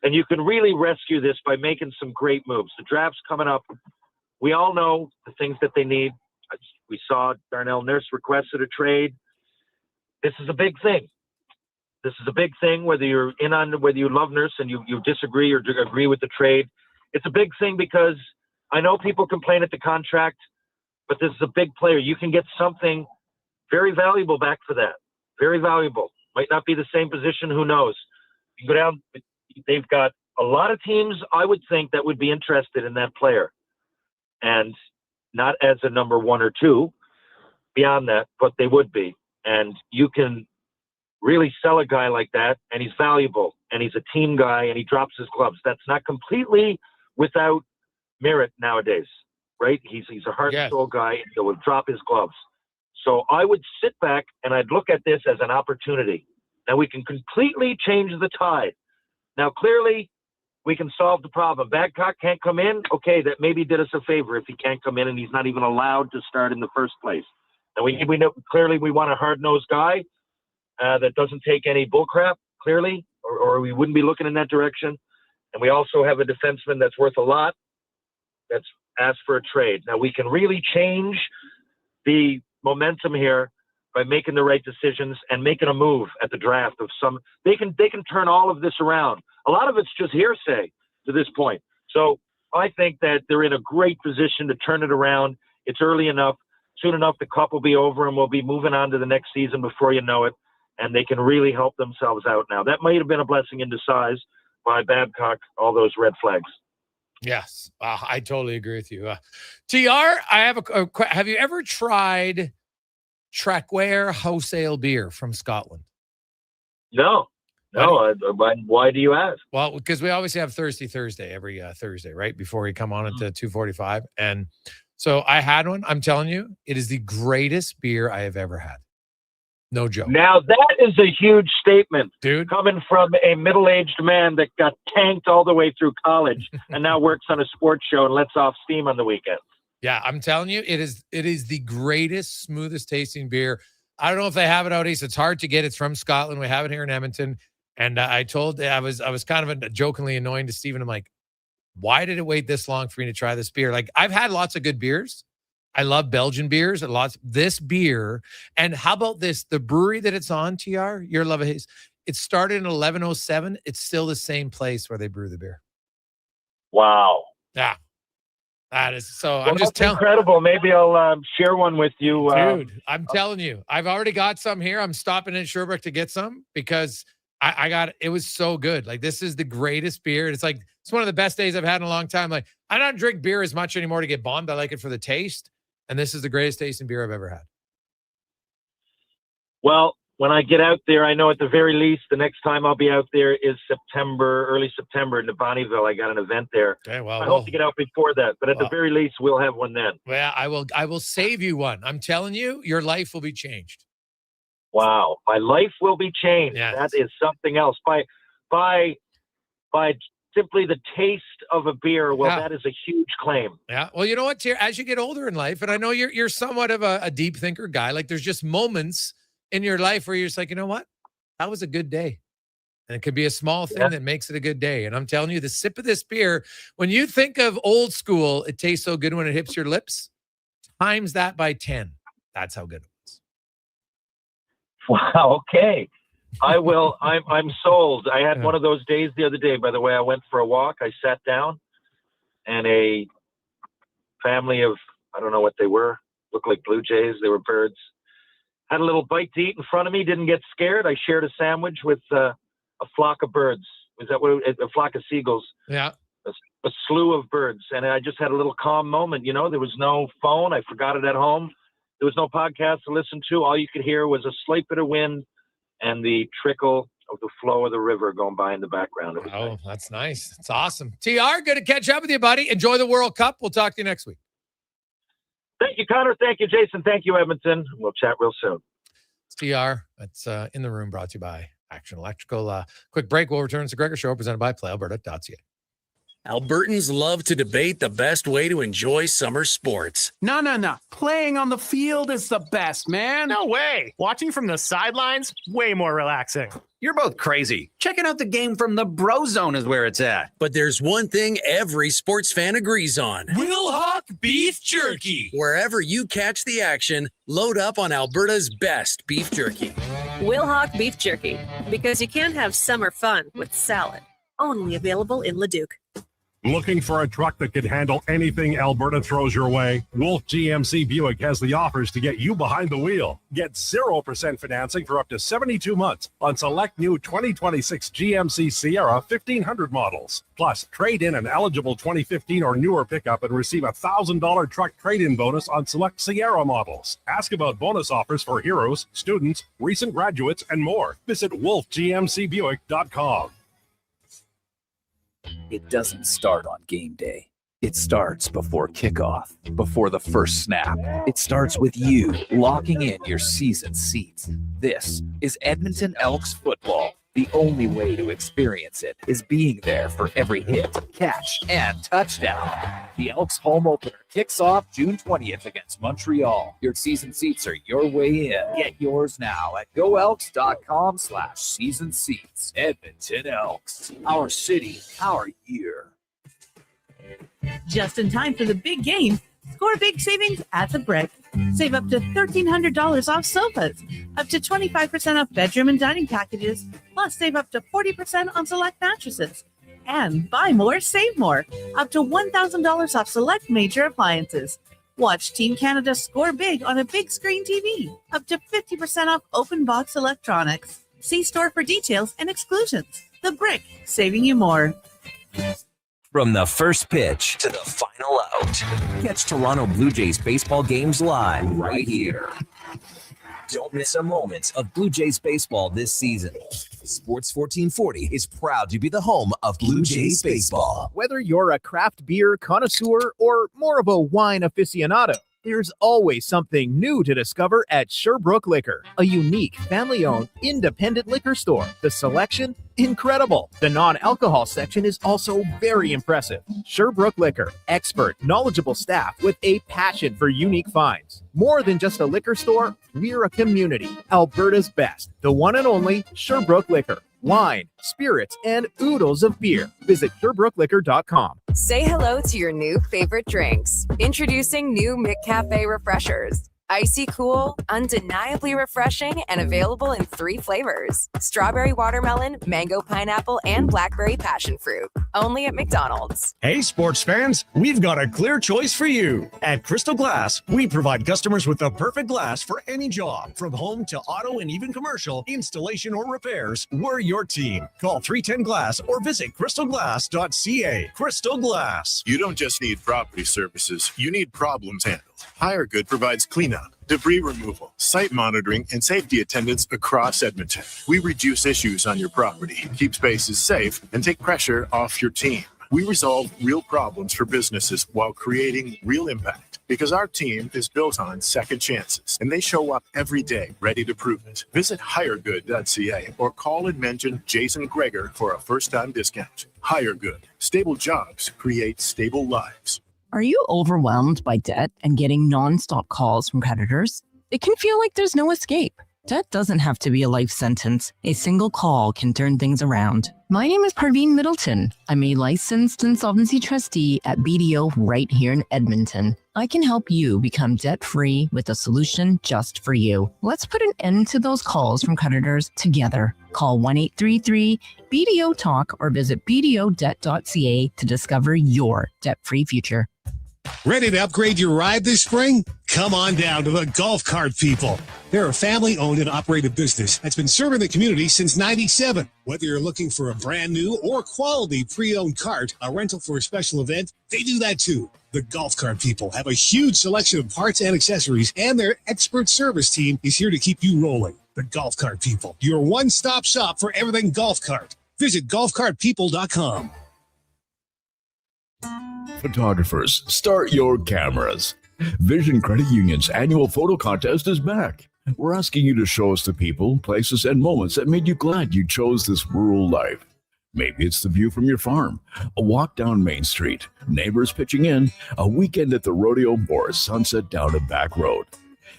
And you can really rescue this by making some great moves. The draft's coming up. We all know the things that they need. We saw Darnell Nurse requested a trade. This is a big thing. This is a big thing, whether you're in on, whether you love Nurse and you disagree or agree with the trade. It's a big thing because I know people complain at the contract, but this is a big player. You can get something very valuable back for that. Very valuable. Might not be the same position. Who knows? You go down. They've got a lot of teams, I would think, that would be interested in that player. And not as a number 1 or 2 beyond that, but they would be. And you can really sell a guy like that, and he's valuable, and he's a team guy, and he drops his gloves. That's not completely without merit nowadays, right? He's a heart and soul guy, and he will drop his gloves. So I would sit back, and I'd look at this as an opportunity. Now, we can completely change the tide. Now, clearly, we can solve the problem. Babcock can't come in. Okay, that maybe did us a favor if he can't come in and he's not even allowed to start in the first place. Now, we know clearly we want a hard-nosed guy that doesn't take any bullcrap, clearly, or we wouldn't be looking in that direction. And we also have a defenseman that's worth a lot that's asked for a trade. Now, we can really change the momentum here by making the right decisions and making a move at the draft of some. They can turn all of this around. A lot of it's just hearsay to this point. So I think that they're in a great position to turn it around. It's early enough. Soon enough, the cup will be over and we'll be moving on to the next season before you know it. And they can really help themselves out now. That might have been a blessing in disguise by Babcock, all those red flags. Yes, I totally agree with you. TR, I have have you ever tried Trakwer Wholesale beer from Scotland? No. Why do you ask? Well, because we always have Thirsty Thursday every Thursday, right? Before we come on at 2:45. And so I had one. I'm telling you, it is the greatest beer I have ever had. No joke. Now, that is a huge statement, dude, coming from a middle-aged man that got tanked all the way through college and now works on a sports show and lets off steam on the weekends. Yeah, I'm telling you, it is the greatest, smoothest tasting beer. I don't know if they have it out east. It's hard to get. It's from Scotland. We have it here in Edmonton. And I was kind of jokingly annoying to Stephen. I'm like, why did it wait this long for me to try this beer? Like, I've had lots of good beers. I love Belgian beers and this beer. And how about this? The brewery that it's on, TR, your love of his, it started in 1107. It's still the same place where they brew the beer. Wow. Yeah. That is so. Well, I'm just telling. Incredible. Maybe I'll share one with you, dude. I'm telling you, I've already got some here. I'm stopping in Sherbrooke to get some because I got it. Was so good. Like, this is the greatest beer. It's like it's one of the best days I've had in a long time. Like, I don't drink beer as much anymore to get bombed. I like it for the taste, and this is the greatest tasting beer I've ever had. Well, when I get out there, I know at the very least the next time I'll be out there is early September in Bonnyville. I got an event there. Okay, well, I hope to get out before that, but at the very least, we'll have one then. Well, I will save you one. I'm telling you, your life will be changed. Wow, my life will be changed. Yes. That is something else. By simply the taste of a beer. Well, that is a huge claim. Yeah. Well, you know what, as you get older in life, and I know you're somewhat of a deep thinker guy. Like, there's just moments in your life where you're just like, you know what? That was a good day. And it could be a small thing that makes it a good day. And I'm telling you, the sip of this beer, when you think of old school, it tastes so good when it hits your lips. Times that by 10. That's how good it was. Wow. Okay. I will. I'm sold. I had one of those days the other day, by the way. I went for a walk. I sat down and a family of, I don't know what they were, looked like blue jays. They were birds. Had a little bite to eat in front of me. Didn't get scared. I shared a sandwich with a flock of birds. Was that what a flock of seagulls? Yeah. A slew of birds. And I just had a little calm moment. You know, there was no phone. I forgot it at home. There was no podcast to listen to. All you could hear was a slight bit of wind and the trickle of the flow of the river going by in the background. Oh, nice. That's nice. It's awesome. TR, good to catch up with you, buddy. Enjoy the World Cup. We'll talk to you next week. Thank you, Connor. Thank you, Jason. Thank you, Edmonton. We'll chat real soon. It's TR. That's In the Room, brought to you by Action Electrical. Quick break. We'll return to the Gregor Show, presented by PlayAlberta.ca. Albertans love to debate the best way to enjoy summer sports. No. Playing on the field is the best, man. No way. Watching from the sidelines, way more relaxing. You're both crazy. Checking out the game from the Bro Zone is where it's at. But there's one thing every sports fan agrees on. Wilhauk Beef Jerky. Wherever you catch the action, load up on Alberta's best beef jerky. Wilhauk Beef Jerky. Because you can't have summer fun with salad. Only available in Leduc. Looking for a truck that can handle anything Alberta throws your way? Wolf GMC Buick has the offers to get you behind the wheel. Get 0% financing for up to 72 months on select new 2026 GMC Sierra 1500 models. Plus, trade in an eligible 2015 or newer pickup and receive a $1,000 truck trade-in bonus on select Sierra models. Ask about bonus offers for heroes, students, recent graduates, and more. Visit wolfgmcbuick.com. It doesn't start on game day. It starts before kickoff, before the first snap. It starts with you locking in your season seats. This is Edmonton Elks football. The only way to experience it is being there for every hit, catch, and touchdown. The Elks home opener kicks off June 20th against Montreal. Your season seats are your way in. Get yours now at goelks.com/season seats. Edmonton Elks. Our city, our year. Just in time for the big game. Score big savings at the Brick. Save up to $1,300 off sofas, up to 25% off bedroom and dining packages, plus save up to 40% on select mattresses. And buy more, save more, up to $1,000 off select major appliances. Watch Team Canada score big on a big screen TV, up to 50% off open box electronics. See store for details and exclusions. The Brick, saving you more. From the first pitch to the final out, catch Toronto Blue Jays baseball games live right here. Don't miss a moment of Blue Jays baseball this season. Sports 1440 is proud to be the home of Blue Jays baseball. Whether you're a craft beer connoisseur or more of a wine aficionado, there's always something new to discover at Sherbrooke Liquor, a unique, family-owned, independent liquor store. The selection, incredible. The non-alcohol section is also very impressive. Sherbrooke Liquor, expert, knowledgeable staff with a passion for unique finds. More than just a liquor store, we're a community. Alberta's best, the one and only Sherbrooke Liquor. Wine, spirits, and oodles of beer. Visit SherbrookeLiquor.com. Say hello to your new favorite drinks. Introducing new McCafe Refreshers. Icy cool, undeniably refreshing, and available in 3 flavors. Strawberry watermelon, mango pineapple, and blackberry passion fruit. Only at McDonald's. Hey, sports fans, we've got a clear choice for you. At Crystal Glass, we provide customers with the perfect glass for any job. From home to auto and even commercial, installation or repairs, we're your team. Call 310-GLASS or visit crystalglass.ca. Crystal Glass. You don't just need property services, you need problems handled. Hire Good provides cleanup, debris removal, site monitoring, and safety attendance across Edmonton. We reduce issues on your property, keep spaces safe, and take pressure off your team. We resolve real problems for businesses while creating real impact because our team is built on second chances and they show up every day ready to prove it. Visit hiregood.ca or call and mention Jason Gregor for a first-time discount. Hire Good. Stable jobs create stable lives. Are you overwhelmed by debt and getting nonstop calls from creditors? It can feel like there's no escape. Debt doesn't have to be a life sentence. A single call can turn things around. My name is Parveen Middleton. I'm a licensed insolvency trustee at BDO right here in Edmonton. I can help you become debt-free with a solution just for you. Let's put an end to those calls from creditors together. Call 1-833-BDO-TALK or visit bdodebt.ca to discover your debt-free future. Ready to upgrade your ride this spring? Come on down to the Golf Cart People. They're a family-owned and operated business that's been serving the community since '97. Whether you're looking for a brand new or quality pre-owned cart, a rental for a special event, they do that too. The Golf Cart People have a huge selection of parts and accessories, and their expert service team is here to keep you rolling. The Golf Cart People, your one-stop shop for everything golf cart. Visit golfcartpeople.com. Photographers, start your cameras. Vision Credit Union's annual photo contest is back. We're asking you to show us the people, places, and moments that made you glad you chose this rural life. Maybe it's the view from your farm, a walk down Main Street, neighbors pitching in, a weekend at the rodeo, or a sunset down a back road.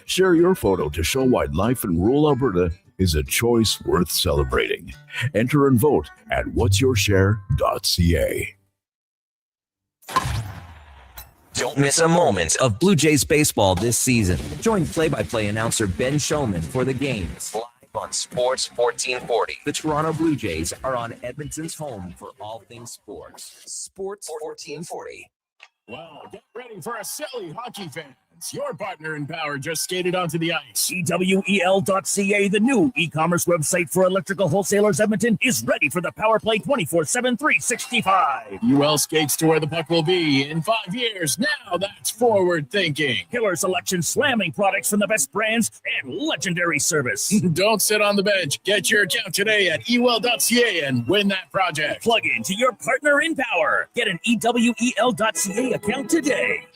Share your photo to show why life in rural Alberta is a choice worth celebrating. Enter and vote at whatsyourshare.ca. Don't miss a moment of Blue Jays baseball this season. Join play-by-play announcer Ben Showman for the games live on Sports 1440. The Toronto Blue Jays are on Edmonton's home for all things sports. Sports 1440. Well, get ready for a silly hockey fans. Your partner in power just skated onto the ice. EWEL.ca, the new e-commerce website for electrical wholesalers Edmonton, is ready for the power play 24/7, 365. UL skates to where the puck will be in 5 years. Now that's forward thinking. Killer selection, slamming products from the best brands, and legendary service. Don't sit on the bench. Get your account today at EWEL.ca and win that project. Plug into your partner in power. Get an EWEL.ca account today.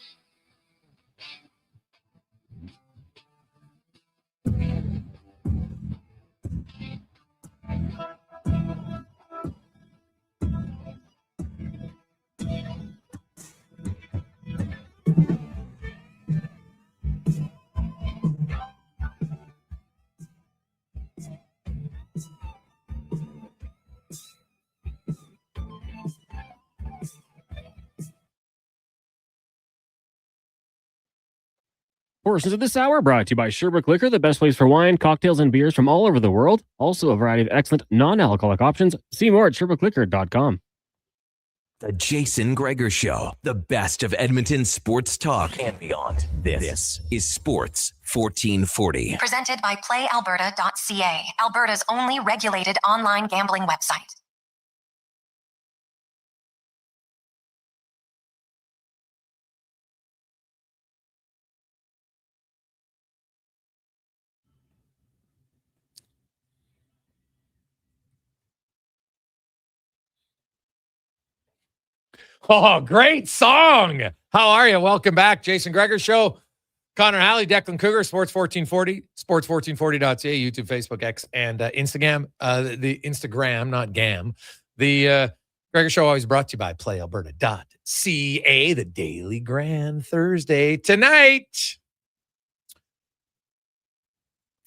Portions of this hour brought to you by Sherbrooke Liquor, the best place for wine, cocktails, and beers from all over the world. Also, a variety of excellent non-alcoholic options. See more at SherbrookeLiquor.com. The Jason Gregor Show, the best of Edmonton sports talk and beyond. This is Sports 1440. Presented by PlayAlberta.ca, Alberta's only regulated online gambling website. Oh, great song. How are you? Welcome back. Jason Gregor Show. Connor Halley, Declan Cougar, Sports 1440, sports1440.ca, YouTube, Facebook, X, and Instagram. The Instagram, not GAM. The Gregor Show always brought to you by PlayAlberta.ca, the Daily Grand Thursday. Tonight,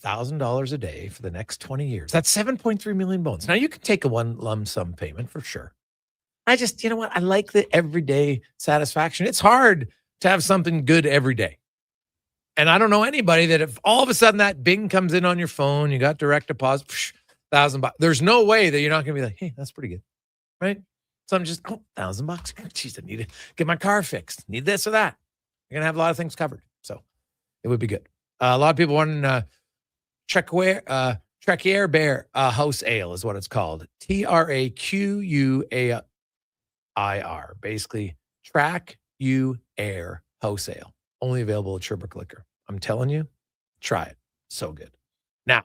$1,000 a day for the next 20 years. That's 7.3 million bones. Now, you can take a one lump sum payment for sure. I just, you know what? I like the everyday satisfaction. It's hard to have something good every day. And I don't know anybody that if all of a sudden that bing comes in on your phone, you got direct deposit, $1,000. There's no way that you're not going to be like, hey, that's pretty good. Right? So I'm just, $1,000. Jeez, I need to get my car fixed. Need this or that. You're going to have a lot of things covered. So it would be good. A lot of people wanting Tracquier Bear House Ale is what it's called. TRAQUAIR. Basically, Track You Air House Ale. Only available at Sherbrooke Liquor. I'm telling you, try it. So good. Now,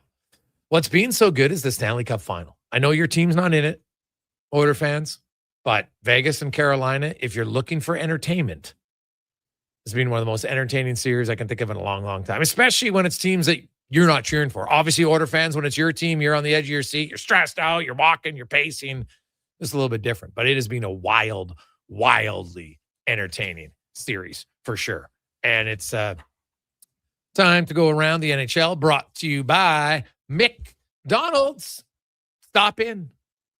what's been so good is the Stanley Cup Final. I know your team's not in it, Oiler fans, but Vegas and Carolina, if you're looking for entertainment, it's been one of the most entertaining series I can think of in a long, long time, especially when it's teams that you're not cheering for. Obviously, Oiler fans, when it's your team, you're on the edge of your seat, you're stressed out, you're walking, you're pacing. It's a little bit different, but it has been a wildly entertaining series for sure. And it's time to go around the NHL, brought to you by McDonald's. Stop in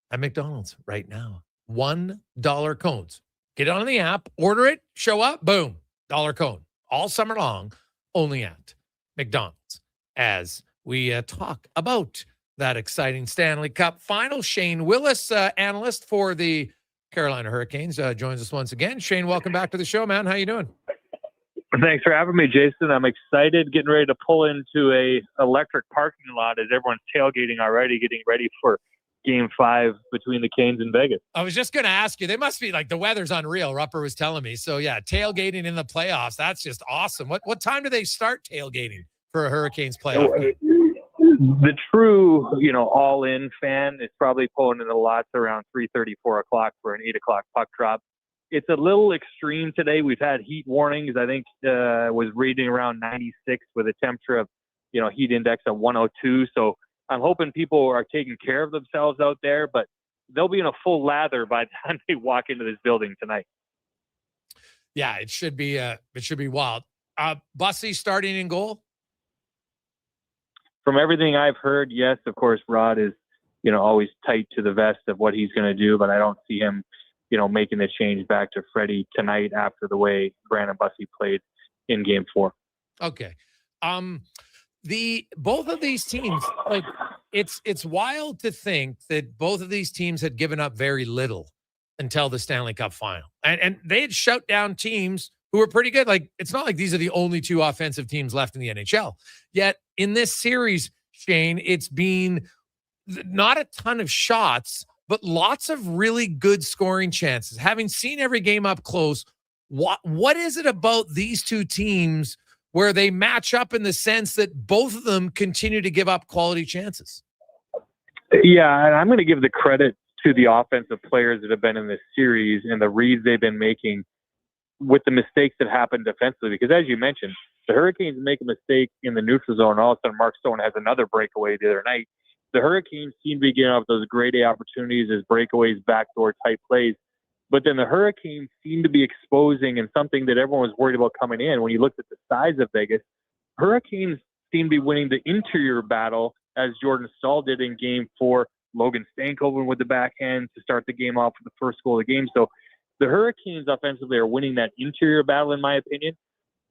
at McDonald's right now. $1 cones. Get it on the app, order it, show up, boom, $1 cone. All summer long, only at McDonald's. As we talk about that exciting Stanley Cup final, Shane Willis, analyst for the Carolina Hurricanes, joins us once again. Shane, welcome back to the show, man. How you doing? Thanks for having me, Jason. I'm excited, getting ready to pull into a electric parking lot as everyone's tailgating already, getting ready for Game 5 between the Canes and Vegas. I was just going to ask you, they must be like, the weather's unreal. Rupper was telling me. So yeah, tailgating in the playoffs. That's just awesome. What time do they start tailgating for a Hurricanes playoff? The true, all-in fan is probably pulling in the lots around 3:30, 4 o'clock for an 8 o'clock puck drop. It's a little extreme today. We've had heat warnings. I think was reading around 96 with a temperature of, heat index of 102. So I'm hoping people are taking care of themselves out there, but they'll be in a full lather by the time they walk into this building tonight. Yeah, it should be wild. Bussy starting in goal. From everything I've heard, yes, of course, Rod is, always tight to the vest of what he's going to do, but I don't see him, making the change back to Freddie tonight after the way Brandon Bussy played in Game 4. Okay. Both of these teams, like it's wild to think that both of these teams had given up very little until the Stanley Cup final. And they had shut down teams who were pretty good. Like, it's not like these are the only two offensive teams left in the NHL. Yet in this series, Shane, it's been not a ton of shots, but lots of really good scoring chances. Having seen every game up close, what is it about these two teams where they match up in the sense that both of them continue to give up quality chances? Yeah, and I'm going to give the credit to the offensive players that have been in this series and the reads they've been making with the mistakes that happened defensively. Because as you mentioned, the Hurricanes make a mistake in the neutral zone, and all of a sudden Mark Stone has another breakaway the other night. The Hurricanes seem to be getting off those grade A opportunities as breakaways, backdoor type plays. But then the Hurricanes seem to be exposing, and something that everyone was worried about coming in, when you looked at the size of Vegas, Hurricanes seem to be winning the interior battle, as Jordan Staal did in Game 4. Logan Stankoven with the backhand to start the game off with the first goal of the game. So the Hurricanes offensively are winning that interior battle, in my opinion.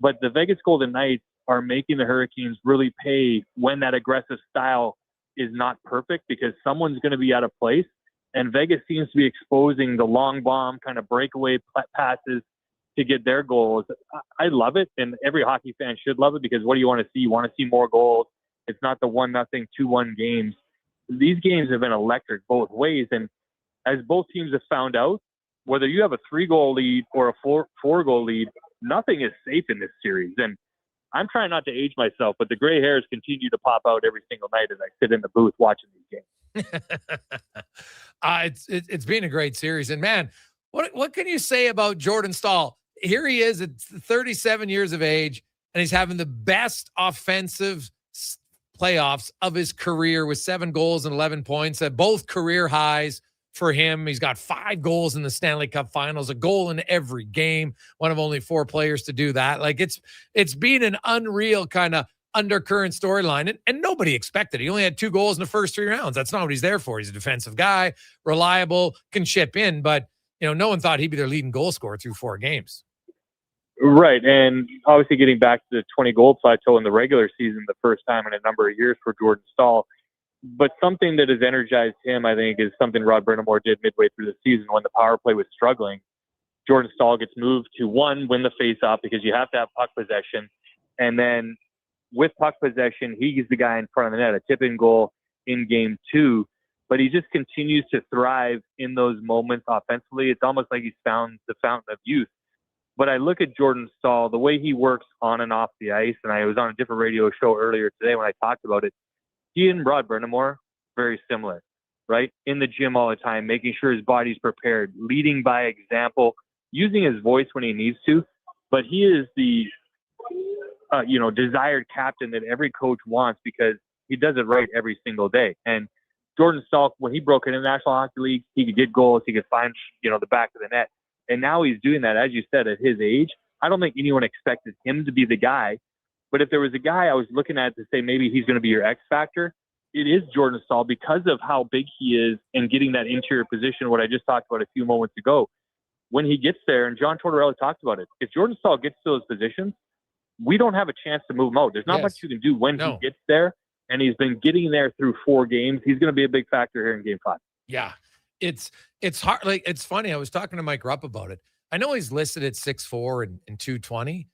But the Vegas Golden Knights are making the Hurricanes really pay when that aggressive style is not perfect, because someone's going to be out of place. And Vegas seems to be exposing the long bomb kind of breakaway passes to get their goals. I love it, and every hockey fan should love it, because what do you want to see? You want to see more goals. It's not the 1-0, 2-1 games. These games have been electric both ways, and as both teams have found out, whether you have a 3-goal lead or a 4-goal lead, nothing is safe in this series. And I'm trying not to age myself, but the gray hairs continue to pop out every single night as I sit in the booth watching these games. It's been a great series. And man, what can you say about Jordan Staal? Here he is at 37 years of age, and he's having the best offensive playoffs of his career with 7 goals and 11 points at both career highs for him. He's got 5 goals in the Stanley Cup Finals, a goal in every game, one of only 4 players to do that. Like, it's been an unreal kind of undercurrent storyline, and nobody expected it. He only had 2 goals in the first 3 rounds. That's not what he's there for. He's a defensive guy, reliable, can chip in, but no one thought he'd be their leading goal scorer through 4 games. Right, and obviously getting back to the 20-goal plateau in the regular season, the first time in a number of years for Jordan Staal. But something that has energized him, I think, is something Rod Brind'Amour did midway through the season when the power play was struggling. Jordan Staal gets moved to, 1, win the face-off, because you have to have puck possession. And then with puck possession, he's the guy in front of the net, a tip-in goal in Game 2. But he just continues to thrive in those moments offensively. It's almost like he's found the fountain of youth. But I look at Jordan Staal, the way he works on and off the ice, and I was on a different radio show earlier today when I talked about it. He and Rod Brind'Amour, very similar, right? In the gym all the time, making sure his body's prepared, leading by example, using his voice when he needs to. But he is the, desired captain that every coach wants, because he does it right every single day. And Jordan Staal, when he broke into the National Hockey League, he could get goals, he could find, the back of the net. And now he's doing that, as you said, at his age. I don't think anyone expected him to be the guy. But if there was a guy I was looking at to say maybe he's going to be your X factor, it is Jordan Staal, because of how big he is and getting that interior position, what I just talked about a few moments ago. When he gets there, and John Tortorella talked about it, if Jordan Staal gets to those positions, we don't have a chance to move him out. There's not much you can do when he gets there, and he's been getting there through 4 games. He's going to be a big factor here in Game 5. Yeah. It's hard. Like, it's funny. I was talking to Mike Rupp about it. I know he's listed at 6'4" and 220,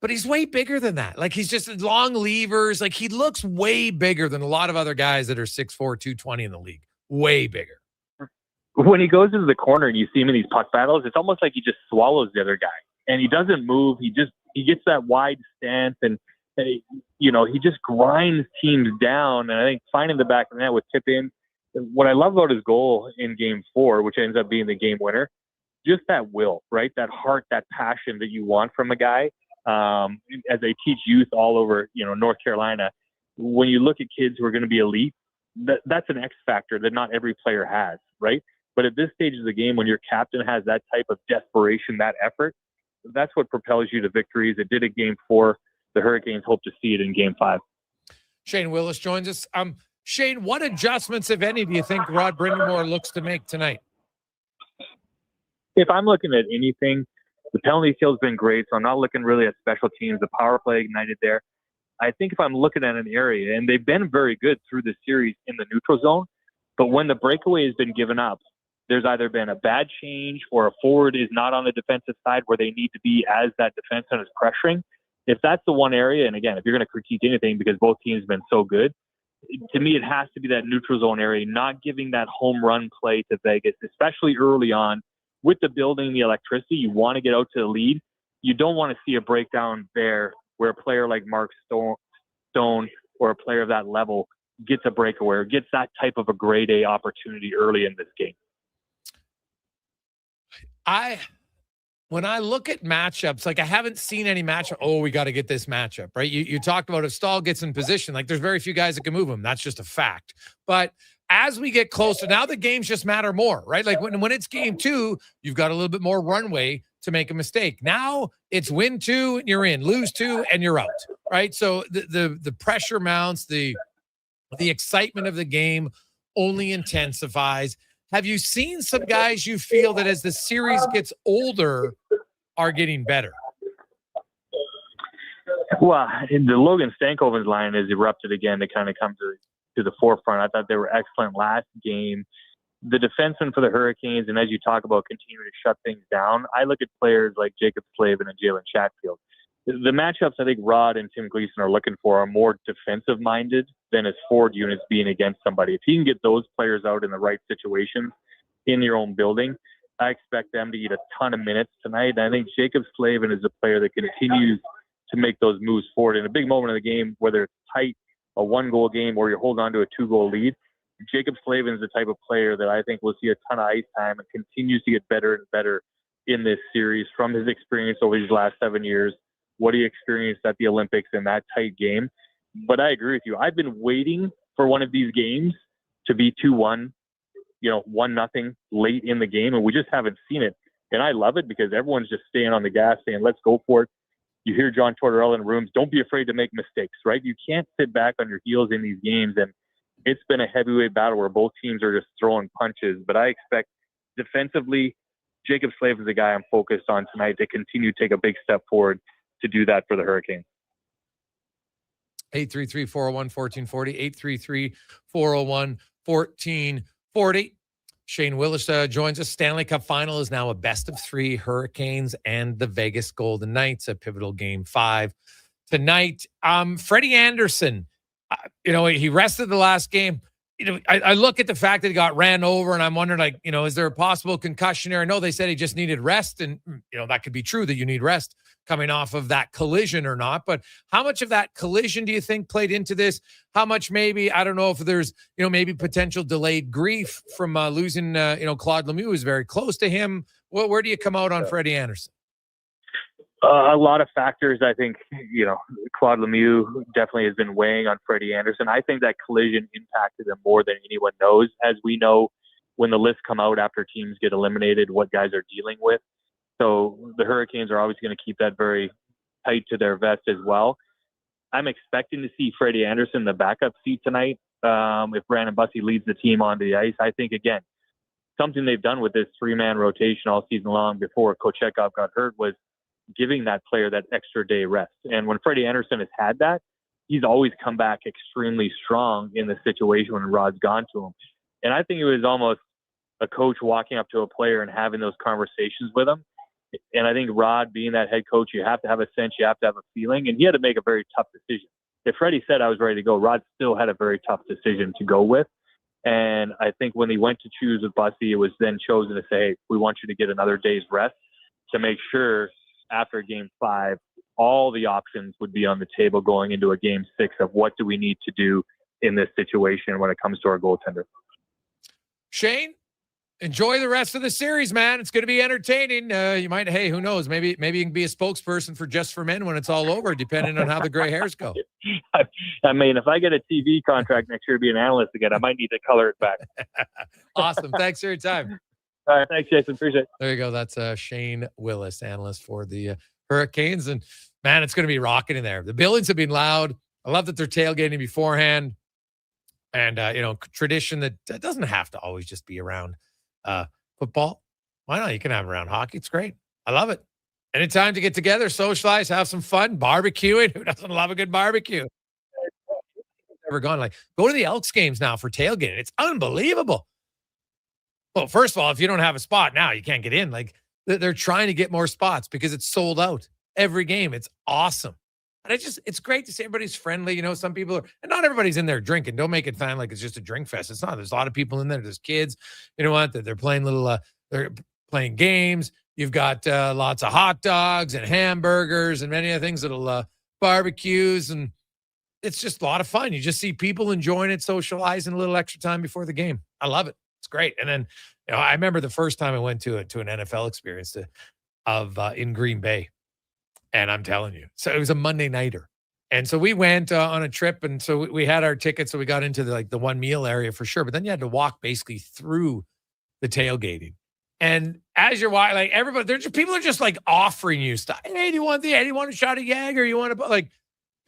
but he's way bigger than that. Like, he's just long levers. Like, he looks way bigger than a lot of other guys that are 6'4", 220 in the league. Way bigger. When he goes into the corner and you see him in these puck battles, it's almost like he just swallows the other guy. And he doesn't move. He gets that wide stance, and you know, he just grinds teams down. And I think finding the back of the net with tip in. What I love about his goal in Game 4, which ends up being the game winner, just that will, right? That heart, that passion that you want from a guy. As I teach youth all over, you know, North Carolina, when you look at kids who are going to be elite, that's an X factor that not every player has, right? But at this stage of the game, when your captain has that type of desperation, that effort, that's what propels you to victories. It did at Game 4. The Hurricanes hope to see it in Game 5. Shane Willis joins us. Shane, what adjustments, if any, do you think Rod Brindamore looks to make tonight? If I'm looking at anything, the penalty kill's been great, so I'm not looking really at special teams. The power play ignited there. I think if I'm looking at an area, and they've been very good through the series in the neutral zone, but when the breakaway has been given up, there's either been a bad change or a forward is not on the defensive side where they need to be as that defenseman is pressuring. If that's the one area, and again, if you're going to critique anything because both teams have been so good, to me, it has to be that neutral zone area, not giving that home run play to Vegas, especially early on. With the building, the electricity, you want to get out to the lead. You don't want to see a breakdown there where a player like Mark Stone or a player of that level gets a breakaway or gets that type of a grade A opportunity early in this game. When I look at matchups, like I haven't seen any matchup. Oh, we got to get this matchup, right? You talked about if Stahl gets in position, like there's very few guys that can move him. That's just a fact. But as we get closer, now the games just matter more, right? Like when it's Game 2, you've got a little bit more runway to make a mistake. Now it's win 2 and you're in, lose 2 and you're out, right? So the pressure mounts, the excitement of the game only intensifies. Have you seen some guys you feel that as the series gets older are getting better? Well, the Logan Stankoven's line has erupted again to kind of come to the forefront. I thought they were excellent last game. The defensemen for the Hurricanes, and as you talk about continuing to shut things down, I look at players like Jacob Slavin and Jalen Chatfield. The matchups I think Rod and Tim Gleason are looking for are more defensive-minded than his forward units being against somebody. If you can get those players out in the right situations in your own building, I expect them to eat a ton of minutes tonight. And I think Jacob Slavin is a player that continues to make those moves forward. In a big moment of the game, whether it's tight, a 1-goal game, or you're holding on to a 2-goal lead, Jacob Slavin is the type of player that I think will see a ton of ice time and continues to get better and better in this series from his experience over these last 7 years, what he experienced at the Olympics in that tight game. But I agree with you. I've been waiting for one of these games to be 2-1, 1-0 late in the game, and we just haven't seen it. And I love it because everyone's just staying on the gas, saying, let's go for it. You hear John Tortorella in rooms, don't be afraid to make mistakes, right? You can't sit back on your heels in these games. And it's been a heavyweight battle where both teams are just throwing punches. But I expect defensively, Jacob Slavin is the guy I'm focused on tonight to continue to take a big step forward to do that for the Hurricanes. 833-401-1440, 833-401-1440. Shane Willis joins us. Stanley Cup Final is now a best-of-3, Hurricanes and the Vegas Golden Knights, a pivotal Game 5 tonight. Freddie Anderson, he rested the last game. I look at the fact that he got ran over, and I'm wondering, is there a possible concussion there? I know they said he just needed rest, and, that could be true that you need rest coming off of that collision or not. But how much of that collision do you think played into this? How much maybe, I don't know if there's, maybe potential delayed grief from losing, Claude Lemieux is very close to him. Well, where do you come out on Freddie Anderson? A lot of factors. I think, Claude Lemieux definitely has been weighing on Freddie Anderson. I think that collision impacted him more than anyone knows. As we know, when the lists come out after teams get eliminated, what guys are dealing with. So the Hurricanes are always going to keep that very tight to their vest as well. I'm expecting to see Freddie Anderson in the backup seat tonight. If Brandon Bussie leads the team onto the ice, I think, again, something they've done with this 3-man rotation all season long before Kochetkov got hurt was giving that player that extra day rest. And when Freddie Anderson has had that, he's always come back extremely strong in the situation when Rod's gone to him. And I think it was almost a coach walking up to a player and having those conversations with him And I think Rod, being that head coach, you have to have a sense, you have to have a feeling, and he had to make a very tough decision. If Freddie said I was ready to go, Rod still had a very tough decision to go with. And I think when he went to choose with Bussy, it was then chosen to say, hey, we want you to get another day's rest to make sure after Game 5, all the options would be on the table going into a Game 6 of what do we need to do in this situation when it comes to our goaltender. Shane, enjoy the rest of the series, man. It's going to be entertaining. You might, hey, who knows? Maybe you can be a spokesperson for Just for Men when it's all over, depending on how the gray hairs go. I mean, if I get a TV contract next year to be an analyst again, I might need to color it back. Awesome. Thanks for your time. All right. Thanks, Jason. Appreciate it. There you go. That's Shane Willis, analyst for the Hurricanes. And, man, it's going to be rocking in there. The buildings have been loud. I love that they're tailgating beforehand. And, tradition that doesn't have to always just be around football. Why not? You can have it around hockey. It's great. I love it. Anytime to get together, socialize, have some fun, barbecuing. Who doesn't love a good barbecue? Never gone. Go to the Elks games now for tailgating. It's unbelievable. Well, first of all, if you don't have a spot now, you can't get in. They're trying to get more spots because it's sold out every game. It's awesome. And it's great to see everybody's friendly. Some people are, and not everybody's in there drinking. Don't make it sound like it's just a drink fest. It's not. There's a lot of people in there. There's kids. You know what? They're playing they're playing games. You've got lots of hot dogs and hamburgers and many other things that'll barbecues. And it's just a lot of fun. You just see people enjoying it, socializing a little extra time before the game. I love it. It's great. And then, I remember the first time I went to an NFL experience in Green Bay. And I'm telling you, so it was a Monday nighter. And so we went on a trip. And so we had our tickets. So we got into the one meal area for sure. But then you had to walk basically through the tailgating. And as you're walking, everybody, people are just offering you stuff. Hey, do you want a shot of Jaeger? You want to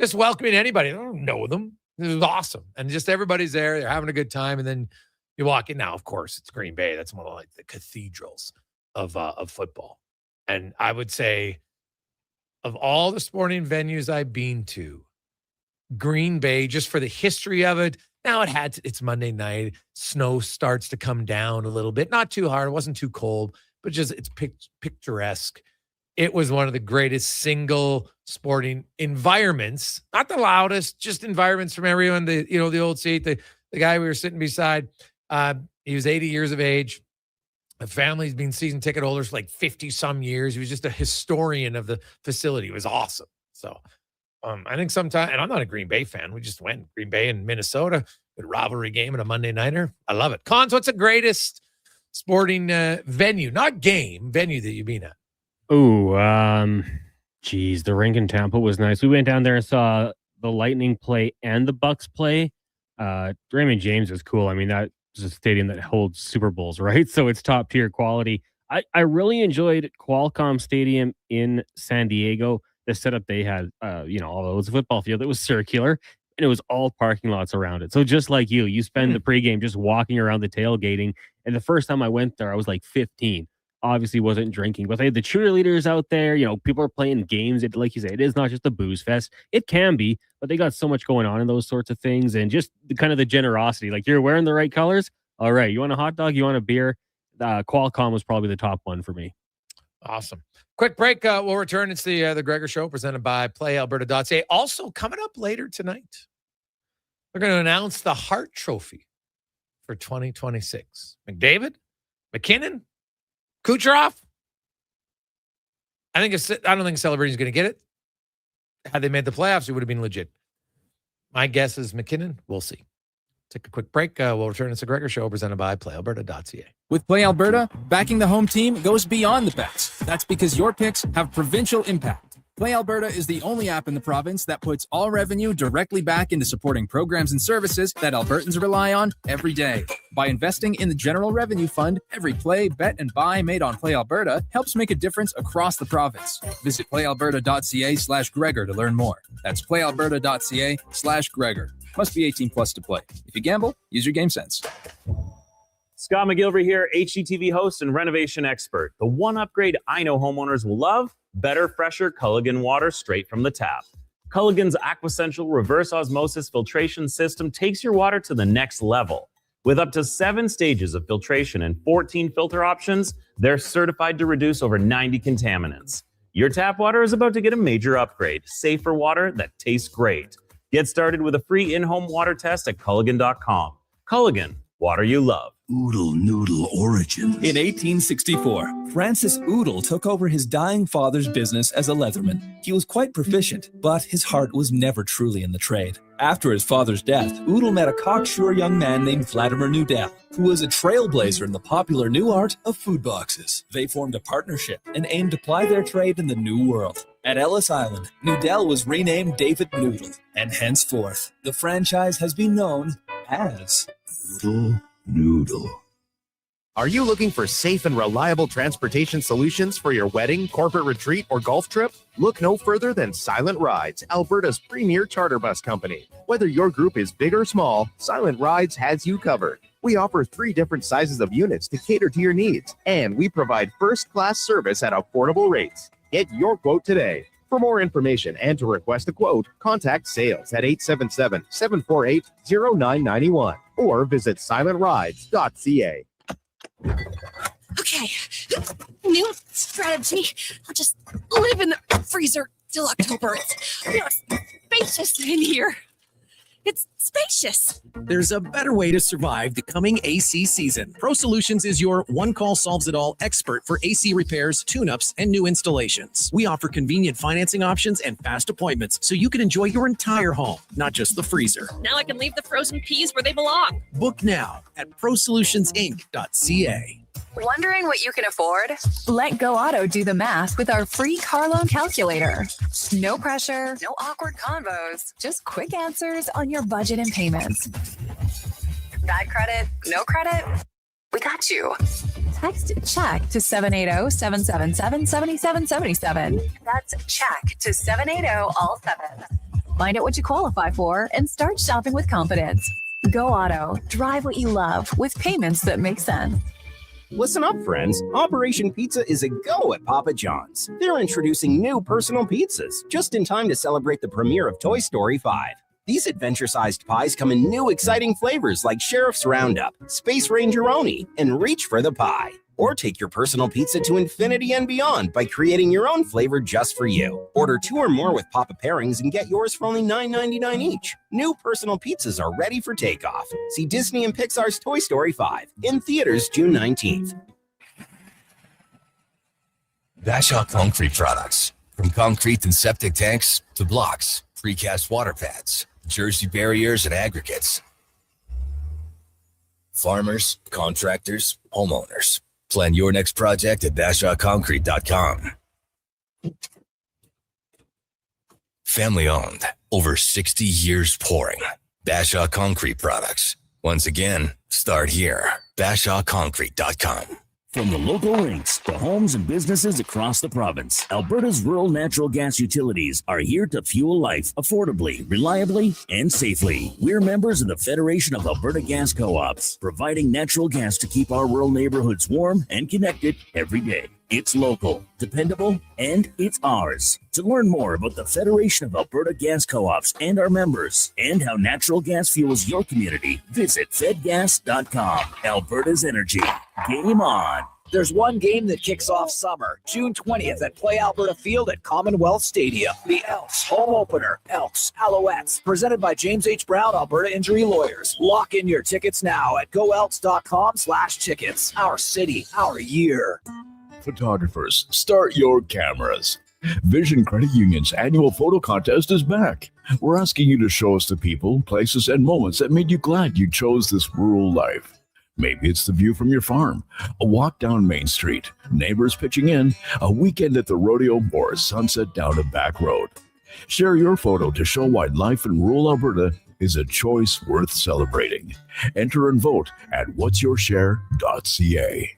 just welcoming anybody. I don't know them. It was awesome. And just everybody's there. They're having a good time. And then you walk in. Now, of course, it's Green Bay. That's one of the cathedrals of football. And I would say, of all the sporting venues I've been to, Green Bay, just for the history of it. Now it's Monday night. Snow starts to come down a little bit. Not too hard. It wasn't too cold, but just it's picturesque. It was one of the greatest single sporting environments. Not the loudest, just environments from everyone. The old seat, the guy we were sitting beside, he was 80 years of age. The family's been season ticket holders for 50 some years. He was just a historian of the facility. It was awesome. So I think sometime, and I'm not a Green Bay fan. We just went Green Bay and Minnesota, good rivalry game and a Monday nighter. I love it. Cons, what's the greatest sporting venue that you've been at? Oh, the rink in Tampa was nice. We went down there and saw the Lightning play and the Bucks play. Raymond James is cool. I mean, that is a stadium that holds Super Bowls, right? So it's top tier quality. I really enjoyed Qualcomm Stadium in San Diego. The setup they had, although it was a football field, it was circular and it was all parking lots around it. So just like you spend the pregame just walking around the tailgating. And the first time I went there, I was 15. Obviously wasn't drinking, but they had the cheerleaders out there. People are playing games. Like you say, it is not just a booze fest. It can be, but they got so much going on in those sorts of things. And just the generosity, you're wearing the right colors. All right. You want a hot dog? You want a beer? Qualcomm was probably the top one for me. Awesome. Quick break. We'll return. It's the Gregor Show presented by PlayAlberta.ca. Also coming up later tonight, we're going to announce the Hart Trophy for 2026. McDavid, McKinnon, Kucherov. I don't think Celebrating's going to get it. Had they made the playoffs, it would have been legit. My guess is McKinnon. We'll see. Take a quick break. We'll return. It's the Gregor Show presented by PlayAlberta.ca. With Play Alberta, backing the home team goes beyond the bets. That's because your picks have provincial impact. Play Alberta is the only app in the province that puts all revenue directly back into supporting programs and services that Albertans rely on every day. By investing in the General Revenue Fund, every play, bet, and buy made on Play Alberta helps make a difference across the province. Visit playalberta.ca/Gregor to learn more. That's playalberta.ca/Gregor. Must be 18 plus to play. If you gamble, use your game sense. Scott McGilvery here, HGTV host and renovation expert. The one upgrade I know homeowners will love: better, fresher Culligan water straight from the tap. Culligan's Aquasential reverse osmosis filtration system takes your water to the next level. With up to 7 stages of filtration and 14 filter options, they're certified to reduce over 90 contaminants. Your tap water is about to get a major upgrade. Safer water that tastes great. Get started with a free in-home water test at Culligan.com. Culligan, water you love. Oodle Noodle Origins. In 1864, Francis Oodle took over his dying father's business as a leatherman. He was quite proficient, but his heart was never truly in the trade. After his father's death, Oodle met a cocksure young man named Vladimir Nudell, who was a trailblazer in the popular new art of food boxes. They formed a partnership and aimed to ply their trade in the new world. At Ellis Island, Nudell was renamed David Noodle, and henceforth, the franchise has been known as Oodle Noodle. Are you looking for safe and reliable transportation solutions for your wedding, corporate retreat, or golf trip? Look no further than Silent Rides, Alberta's premier charter bus company. Whether your group is big or small, Silent Rides has you covered. We offer 3 different sizes of units to cater to your needs, and we provide first-class service at affordable rates. Get your quote today. For more information and to request a quote, contact sales at 877-748-0991 or visit silentrides.ca. Okay, new strategy. I'll just live in the freezer till October. It's spacious in here. It's spacious. There's a better way to survive the coming AC season. Pro Solutions is your one-call solves-it-all expert for AC repairs, tune-ups, and new installations. We offer convenient financing options and fast appointments so you can enjoy your entire home, not just the freezer. Now I can leave the frozen peas where they belong. Book now at prosolutionsinc.ca. Wondering what you can afford? Let Go Auto do the math with our free car loan calculator. No pressure, no awkward convos, just quick answers on your budget and payments. Bad credit? No credit? We got you. Text check to 780-777-7777. That's check to 780-all-7. Find out what you qualify for and start shopping with confidence. Go Auto. Drive what you love with payments that make sense. Listen up, friends. Operation Pizza is a go at Papa John's. They're introducing new personal pizzas just in time to celebrate the premiere of Toy Story 5. These adventure-sized pies come in new exciting flavors like Sheriff's Roundup, Space Ranger-oni, and Reach for the Pie. Or take your personal pizza to infinity and beyond by creating your own flavor just for you. Order 2 or more with Papa pairings and get yours for only $9.99 each. New personal pizzas are ready for takeoff. See Disney and Pixar's Toy Story 5 in theaters June 19th. Bashaw Concrete Products. From concrete and septic tanks to blocks, precast water pads, jersey barriers and aggregates. Farmers, contractors, homeowners. Plan your next project at BashawConcrete.com. Family owned, over 60 years pouring. Bashaw Concrete Products. Once again, start here. BashawConcrete.com. From the local rinks to homes and businesses across the province, Alberta's rural natural gas utilities are here to fuel life affordably, reliably, and safely. We're members of the Federation of Alberta Gas Co-ops, providing natural gas to keep our rural neighborhoods warm and connected every day. It's local, dependable, and it's ours. To learn more about the Federation of Alberta Gas Co-ops and our members, and how natural gas fuels your community, visit fedgas.com. Alberta's energy. Game on. There's one game that kicks off summer, June 20th at Play Alberta Field at Commonwealth Stadium. The Elks home opener, Elks Alouettes, presented by James H. Brown, Alberta Injury Lawyers. Lock in your tickets now at goelks.com/tickets. Our city, our year. Photographers, start your cameras. Vision Credit Union's annual photo contest is back. We're asking you to show us the people, places, and moments that made you glad you chose this rural life. Maybe it's the view from your farm, a walk down Main Street, neighbors pitching in, a weekend at the rodeo, or a sunset down a back road. Share your photo to show why life in rural Alberta is a choice worth celebrating. Enter and vote at whatsyourshare.ca.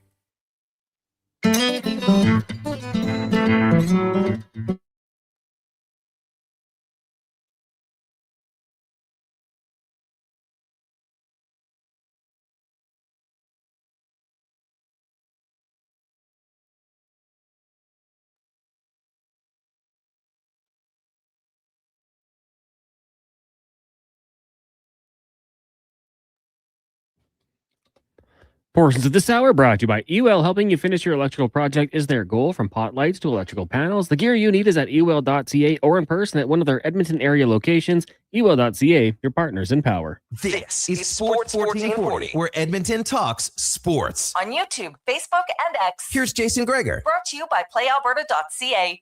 Portions of this hour brought to you by Ewell. Helping you finish your electrical project is their goal. From pot lights to electrical panels, the gear you need is at ewell.ca or in person at one of their Edmonton area locations. Ewell.ca, your partners in power. This is Sports 1440, where Edmonton talks sports. On YouTube, Facebook, and X. Here's Jason Gregor. Brought to you by PlayAlberta.ca.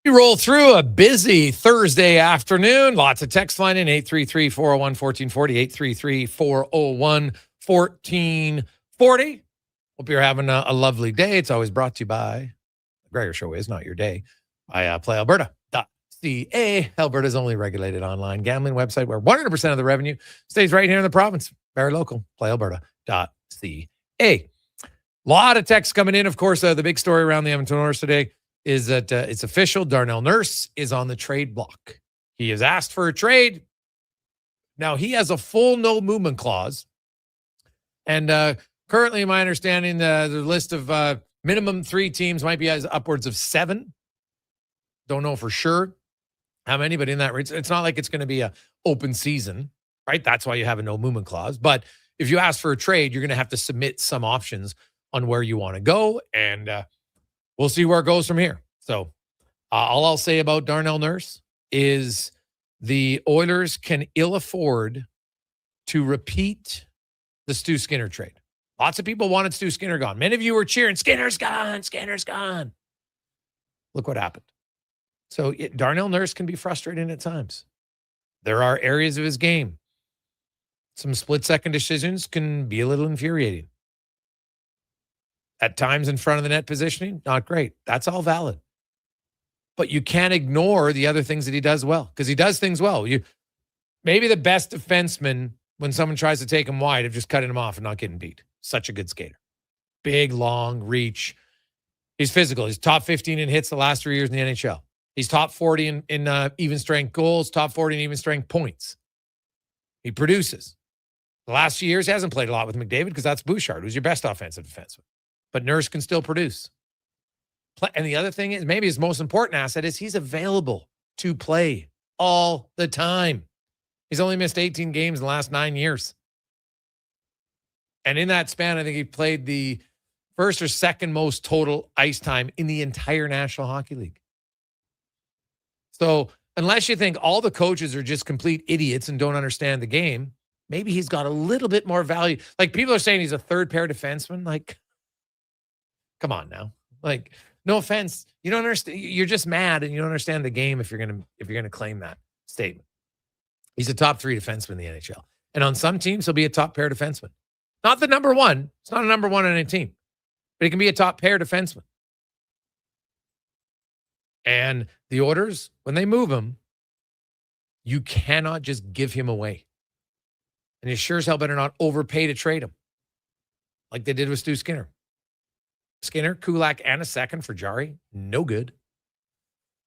We roll through a busy Thursday afternoon. Lots of text line in 833-401-1440, 833-401-1440. Hope you're having a lovely day. It's always brought to you by the Gregor Show is not your day. By PlayAlberta.ca, Alberta's only regulated online gambling website where 100% of the revenue stays right here in the province. Very local. PlayAlberta.ca. A lot of texts coming in. Of course, the big story around the Edmonton Oilers today is that it's official. Darnell Nurse is on the trade block. He has asked for a trade. Now, he has a full no movement clause. And currently, my understanding, the list of minimum 3 teams might be as upwards of 7. Don't know for sure how many, but in that range, it's not like it's going to be an open season, right? That's why you have a no movement clause. But if you ask for a trade, you're going to have to submit some options on where you want to go. And we'll see where it goes from here. So all I'll say about Darnell Nurse is the Oilers can ill afford to repeat the Stu Skinner trade. Lots of people wanted Stu Skinner gone. Many of you were cheering, Skinner's gone, Skinner's gone. Look what happened. So Darnell Nurse can be frustrating at times. There are areas of his game. Some split-second decisions can be a little infuriating. At times in front of the net positioning, not great. That's all valid. But you can't ignore the other things that he does well, because he does things well. Maybe the best defenseman, when someone tries to take him wide, of just cutting him off and not getting beat. Such a good skater. Big, long reach. He's physical. He's top 15 in hits the last 3 years in the NHL. He's top 40 in even strength goals, top 40 in even strength points. He produces. The last few years, he hasn't played a lot with McDavid because that's Bouchard, who's your best offensive defenseman. But Nurse can still produce. And the other thing is, maybe his most important asset is he's available to play all the time. He's only missed 18 games in the last 9 years. And in that span, I think he played the first or second most total ice time in the entire National Hockey League. So unless you think all the coaches are just complete idiots and don't understand the game, maybe he's got a little bit more value. Like, people are saying he's a third pair defenseman. Like, come on now. Like, no offense. You don't understand. You're just mad and you don't understand the game if you're gonna claim that statement. He's a top 3 defenseman in the NHL. And on some teams, he'll be a top pair defenseman. Not the number one. It's not a number one on any team. But he can be a top pair defenseman. And the Oilers, when they move him, you cannot just give him away. And you sure as hell better not overpay to trade him, like they did with Stu Skinner. Skinner, Kulak, and a second for Jari. No good.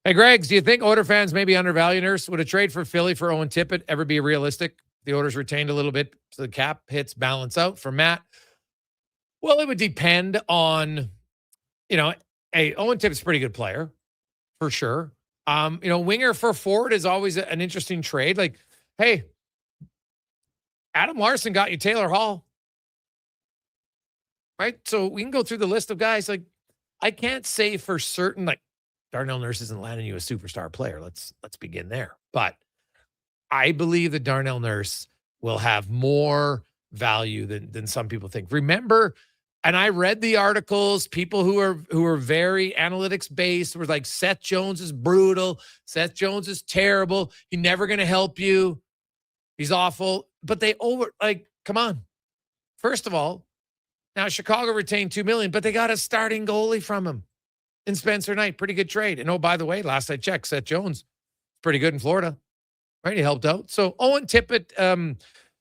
Hey, Gregs, do you think Oilers fans maybe undervalue Nurse? Would a trade for Philly for Owen Tippett ever be realistic? The Oilers retained a little bit so the cap hits balance out. For Matt, well, it would depend on, Owen Tippett's a pretty good player, for sure. Winger for forward is always an interesting trade. Like, hey, Adam Larson got you Taylor Hall. Right? So we can go through the list of guys. Like, I can't say for certain, like, Darnell Nurse isn't landing you a superstar player. Let's begin there. But I believe that Darnell Nurse will have more value than some people think. Remember, and I read the articles, people who are very analytics based were like, Seth Jones is brutal. Seth Jones is terrible. He's never going to help you. He's awful. But come on. First of all, now Chicago retained $2 million, but they got a starting goalie from him in Spencer Knight. Pretty good trade. And by the way, last I checked, Seth Jones, pretty good in Florida. Right? He helped out. So Owen Tippett,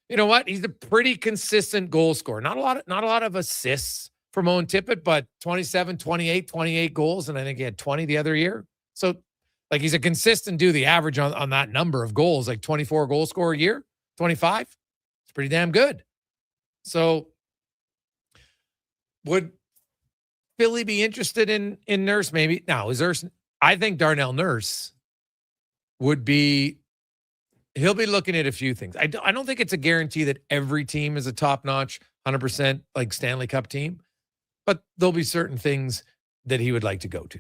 you know what? He's a pretty consistent goal scorer. Not a lot of assists from Owen Tippett, but 27, 28 goals. And I think he had 20 the other year. So like, he's a consistent dude. The average on that number of goals, like 24 goal scorer a year, 25. It's pretty damn good. So would Philly be interested in Nurse? Maybe. Now, I think Darnell Nurse would be, he'll be looking at a few things. I don't think it's a guarantee that every team is a top-notch, 100% like Stanley Cup team, but there'll be certain things that he would like to go to.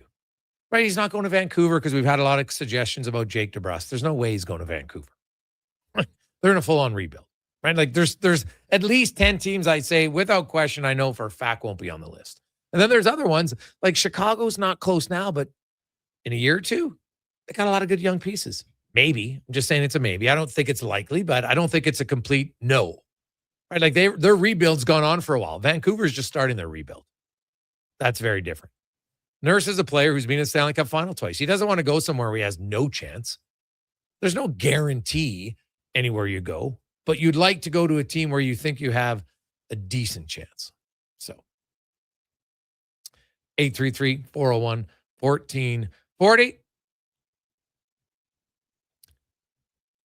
Right? He's not going to Vancouver because we've had a lot of suggestions about Jake DeBrusk. There's no way he's going to Vancouver. They're in a full-on rebuild. Right? Like there's at least 10 teams I'd say without question I know for a fact won't be on the list. And then there's other ones like Chicago's not close now, but in a year or two, they got a lot of good young pieces. Maybe. I'm just saying it's a maybe. I don't think it's likely, but I don't think it's a complete no. Right? Like their rebuild's gone on for a while. Vancouver's just starting their rebuild. That's very different. Nurse is a player who's been in the Stanley Cup Final twice. He doesn't want to go somewhere where he has no chance. There's no guarantee anywhere you go, but you'd like to go to a team where you think you have a decent chance. So 833-401-1440.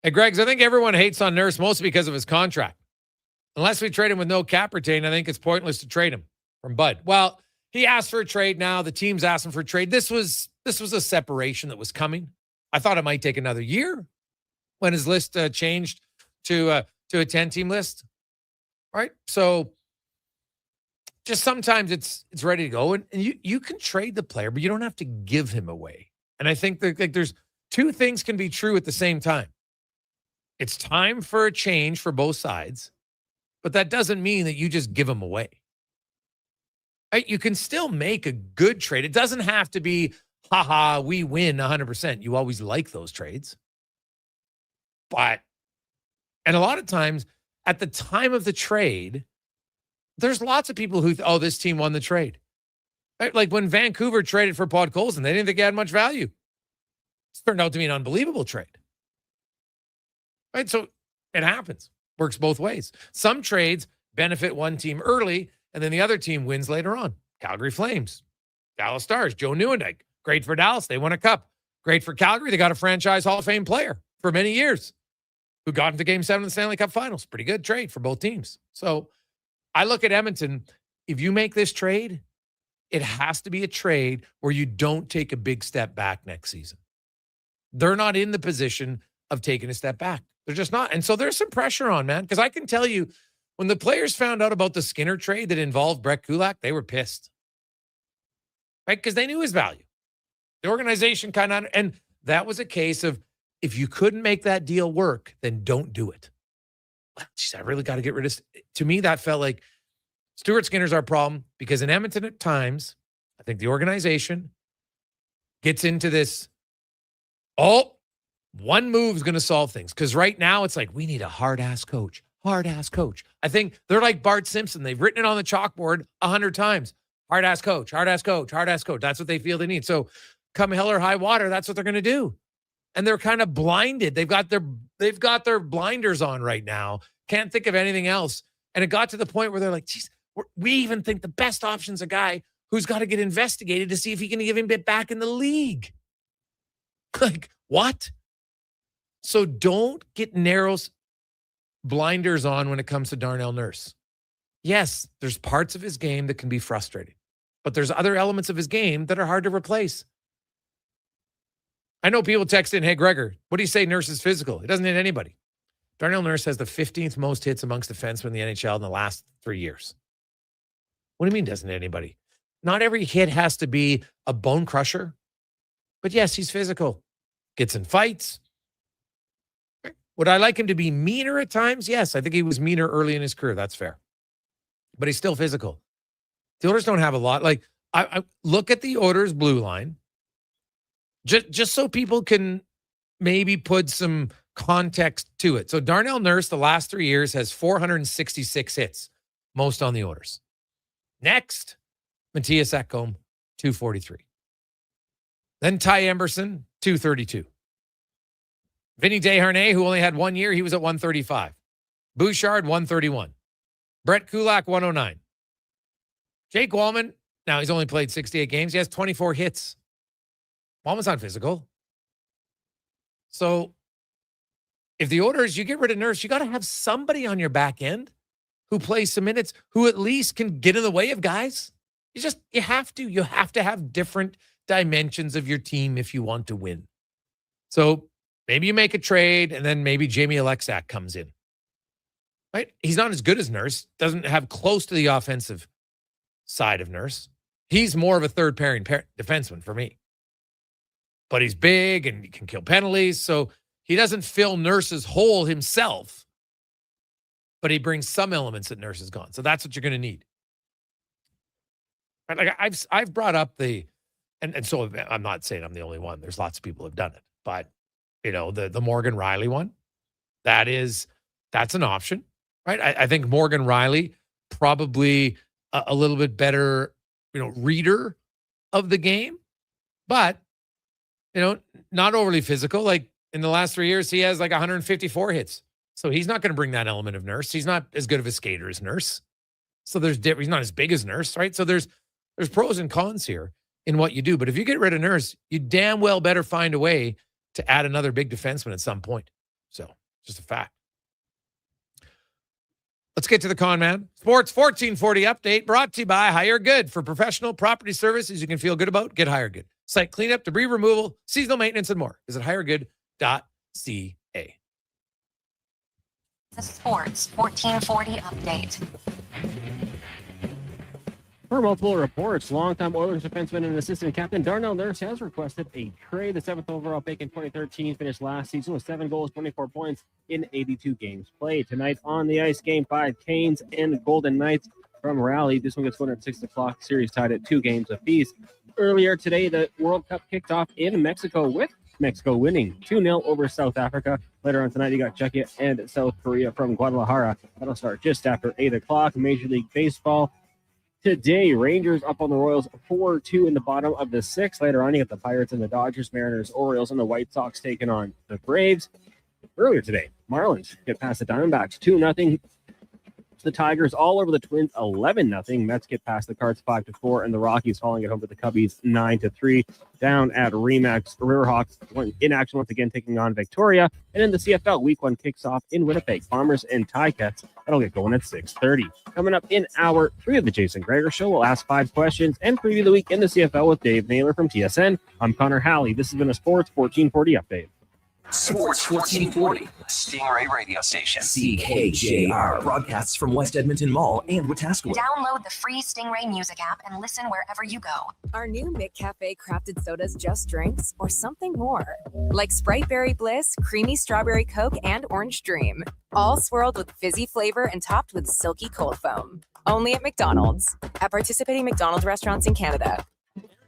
Hey, Greg's, I think everyone hates on Nurse mostly because of his contract. Unless we trade him with no cap retain, I think it's pointless to trade him from Bud. Well, he asked for a trade now. The team's asking for a trade. This was a separation that was coming. I thought it might take another year when his list changed to a 10-team list. Right? So just sometimes it's ready to go. And you can trade the player, but you don't have to give him away. And I think that there's two things can be true at the same time. It's time for a change for both sides, but that doesn't mean that you just give him away. Right? You can still make a good trade. It doesn't have to be, we win 100%. You always like those trades. And a lot of times, at the time of the trade, there's lots of people who, this team won the trade. Right? Like when Vancouver traded for Podkolzin, they didn't think he had much value. It turned out to be an unbelievable trade. Right? So it happens. Works both ways. Some trades benefit one team early, and then the other team wins later on. Calgary Flames, Dallas Stars, Joe Nieuwendyk. Great for Dallas. They won a cup. Great for Calgary. They got a franchise Hall of Fame player for many years who got into Game 7 of the Stanley Cup Finals. Pretty good trade for both teams. So I look at Edmonton. If you make this trade, it has to be a trade where you don't take a big step back next season. They're not in the position of taking a step back. They're just not. And so there's some pressure on, man, because I can tell you, when the players found out about the Skinner trade that involved Brett Kulak, they were pissed. Right? Because they knew his value. The organization and that was a case of, if you couldn't make that deal work, then don't do it. Well, geez, I really got to get rid of. To me, that felt like Stuart Skinner's our problem, because in Edmonton at times, I think the organization gets into this, one move is going to solve things. Because right now it's like, we need a hard-ass coach. Hard-ass coach. I think they're like Bart Simpson. They've written it on the chalkboard 100 times. Hard-ass coach, hard-ass coach, hard-ass coach. That's what they feel they need. So come hell or high water, that's what they're going to do. And they're kind of blinded. They've got their blinders on right now. Can't think of anything else. And it got to the point where they're like, geez, we even think the best option's a guy who's got to get investigated to see if he can give him back in the league. Like, what? So don't get blinders on when it comes to Darnell Nurse. Yes, there's parts of his game that can be frustrating, but there's other elements of his game that are hard to replace. I know people text in, hey, Gregor, what do you say Nurse is physical? He doesn't hit anybody. Darnell Nurse has the 15th most hits amongst defensemen in the NHL in the last 3 years. What do you mean doesn't hit anybody? Not every hit has to be a bone crusher, but yes, he's physical. Gets in fights. Would I like him to be meaner at times? Yes, I think he was meaner early in his career. That's fair. But he's still physical. The Oilers don't have a lot. Like, I look at the Oilers blue line, just so people can maybe put some context to it. So Darnell Nurse, the last 3 years, has 466 hits, most on the Oilers. Next, Matthias Ekholm, 243. Then Ty Emberson, 232. Vinny Desharnais, who only had 1 year, he was at 135. Bouchard, 131. Brett Kulak, 109. Jake Walman, now he's only played 68 games. He has 24 hits. Walman's not physical. So if the Oilers, you get rid of Nurse, you got to have somebody on your back end who plays some minutes, who at least can get in the way of guys. You have to have different dimensions of your team if you want to win. So maybe you make a trade and then maybe Jamie Alexak comes in. Right? He's not as good as Nurse, doesn't have close to the offensive side of Nurse. He's more of a third pairing defenseman for me. But he's big and he can kill penalties, so he doesn't fill Nurse's hole himself. But he brings some elements that Nurse has gone. So that's what you're going to need. Right? Like I've brought up and so I'm not saying I'm the only one. There's lots of people who have done it. But the Morgan Riley one, that's an option. Right? I think Morgan Riley probably a little bit better, reader of the game, but, not overly physical. Like in the last 3 years, he has like 154 hits. So he's not going to bring that element of Nurse. He's not as good of a skater as Nurse. So he's not as big as Nurse, right? So there's pros and cons here in what you do. But if you get rid of Nurse, you damn well better find a way to add another big defenseman at some point. So just a fact. Let's get to the Con Man. Sports 1440 update brought to you by Hire Good. For professional property services you can feel good about, get Hire Good. Site cleanup, debris removal, seasonal maintenance, and more. Visit hiregood.ca. The Sports 1440 update. For multiple reports, longtime Oilers defenseman and assistant captain Darnell Nurse has requested a trade. The 7th overall pick in 2013 finished last season with 7 goals, 24 points in 82 games played. Tonight on the ice, Game 5, Canes and Golden Knights from Raleigh. This one gets going at 6 o'clock. Series tied at 2 games apiece. Earlier today, the World Cup kicked off in Mexico with Mexico winning 2-0 over South Africa. Later on tonight, you got Czechia and South Korea from Guadalajara. That'll start just after 8 o'clock. Major League Baseball. Today, Rangers up on the Royals 4-2 in the bottom of the 6th. Later on, you got the Pirates and the Dodgers, Mariners, Orioles, and the White Sox taking on the Braves. Earlier today, Marlins get past the Diamondbacks 2-0. The Tigers all over the Twins 11-0. Mets get past the Cards 5-4, and the Rockies falling at home to the Cubbies 9-3. Down at Remax, Riverhawks in action once again, taking on Victoria. And then the CFL Week 1 kicks off in Winnipeg. Bombers and Ticats. That'll get going at 6:30. Coming up in hour 3 of the Jason Gregor Show, we'll ask 5 questions and preview the week in the CFL with Dave Naylor from TSN. I'm Connor Halley. This has been a Sports 1440 update. Sports 1440, Stingray radio station. CKJR broadcasts from West Edmonton Mall and Wetaskiwin. Download the free Stingray music app and listen wherever you go. Our new McCafe crafted sodas just drinks or something more? Like Sprite Berry Bliss, Creamy Strawberry Coke, and Orange Dream. All swirled with fizzy flavor and topped with silky cold foam. Only at McDonald's. At participating McDonald's restaurants in Canada.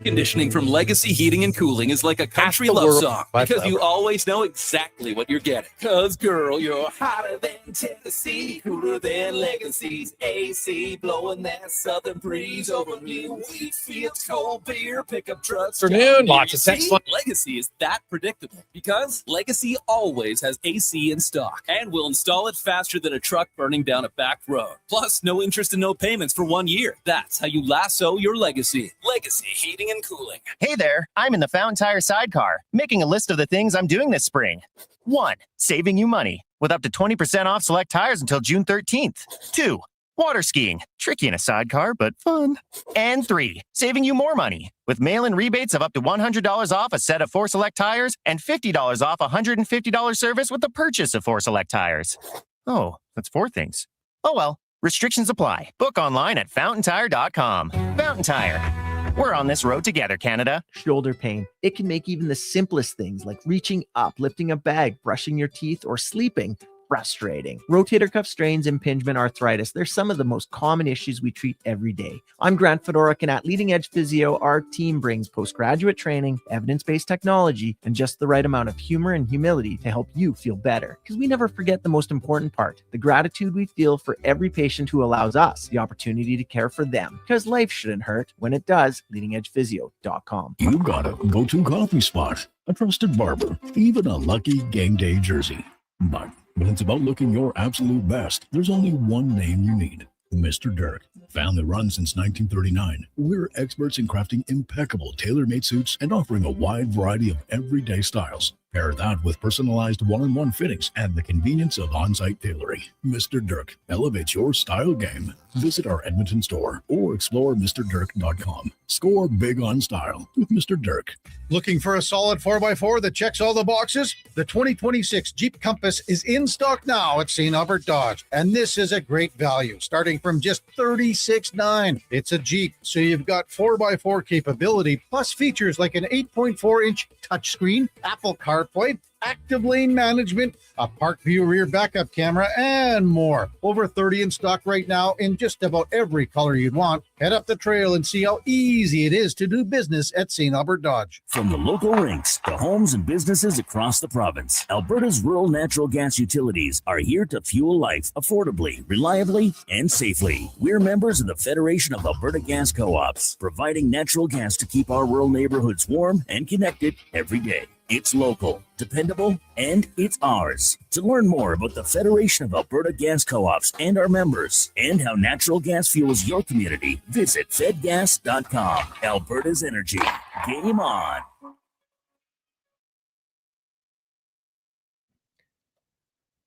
Conditioning from Legacy Heating and Cooling is like a country love song because you always know exactly what you're getting. Cause girl, you're hotter than Tennessee, cooler than Legacy's AC, blowing that southern breeze over me. Wheat fields, cold beer, pickup trucks. Afternoon, lots of text. Legacy is that predictable because Legacy always has AC in stock and will install it faster than a truck burning down a back road. Plus, no interest and no payments for 1 year. That's how you lasso your Legacy. Legacy Heating and Cooling. Hey there, I'm in the Fountain Tire sidecar, making a list of the things I'm doing this spring. 1. Saving you money, with up to 20% off select tires until June 13th. 2. Water skiing, tricky in a sidecar, but fun. And 3. Saving you more money, with mail-in rebates of up to $100 off a set of 4 select tires and $50 off a $150 service with the purchase of 4 select tires. Oh, that's 4 things. Oh well, restrictions apply. Book online at fountaintire.com. Fountain Tire. We're on this road together, Canada. Shoulder pain. It can make even the simplest things like reaching up, lifting a bag, brushing your teeth, or sleeping frustrating. Rotator cuff strains, impingement, arthritis, they're some of the most common issues we treat every day. I'm Grant Fedorik, and at Leading Edge Physio, our team brings postgraduate training, evidence-based technology, and just the right amount of humor and humility to help you feel better. Because we never forget the most important part, the gratitude we feel for every patient who allows us the opportunity to care for them. Because life shouldn't hurt. When it does, leadingedgephysio.com. You got a go-to coffee spot, a trusted barber, even a lucky game day jersey. But when it's about looking your absolute best, there's only one name you need. Mr. Dirk. Family run since 1939. We're experts in crafting impeccable tailor-made suits and offering a wide variety of everyday styles. Pair that with personalized one-on-one fittings and the convenience of on-site tailoring. Mr. Dirk elevates your style game. Visit our Edmonton store or explore MrDirk.com. Score big on style with Mr. Dirk. Looking for a solid 4x4 that checks all the boxes? The 2026 Jeep Compass is in stock now at St. Albert Dodge, and this is a great value, starting from just $36,900. It's a Jeep, so you've got 4x4 capability, plus features like an 8.4-inch touchscreen, Apple CarPlay, active lane management, a park view rear backup camera, and more. Over 30 in stock right now in just about every color you'd want. Head up the trail and see how easy it is to do business at St. Albert Dodge. From the local rinks to homes and businesses across the province, Alberta's rural natural gas utilities are here to fuel life affordably, reliably, and safely. We're members of the Federation of Alberta Gas Co-ops, providing natural gas to keep our rural neighborhoods warm and connected every day. It's local, dependable, and it's ours. To learn more about the Federation of Alberta Gas Co-ops and our members, and how natural gas fuels your community, visit fedgas.com. Alberta's energy. Game on.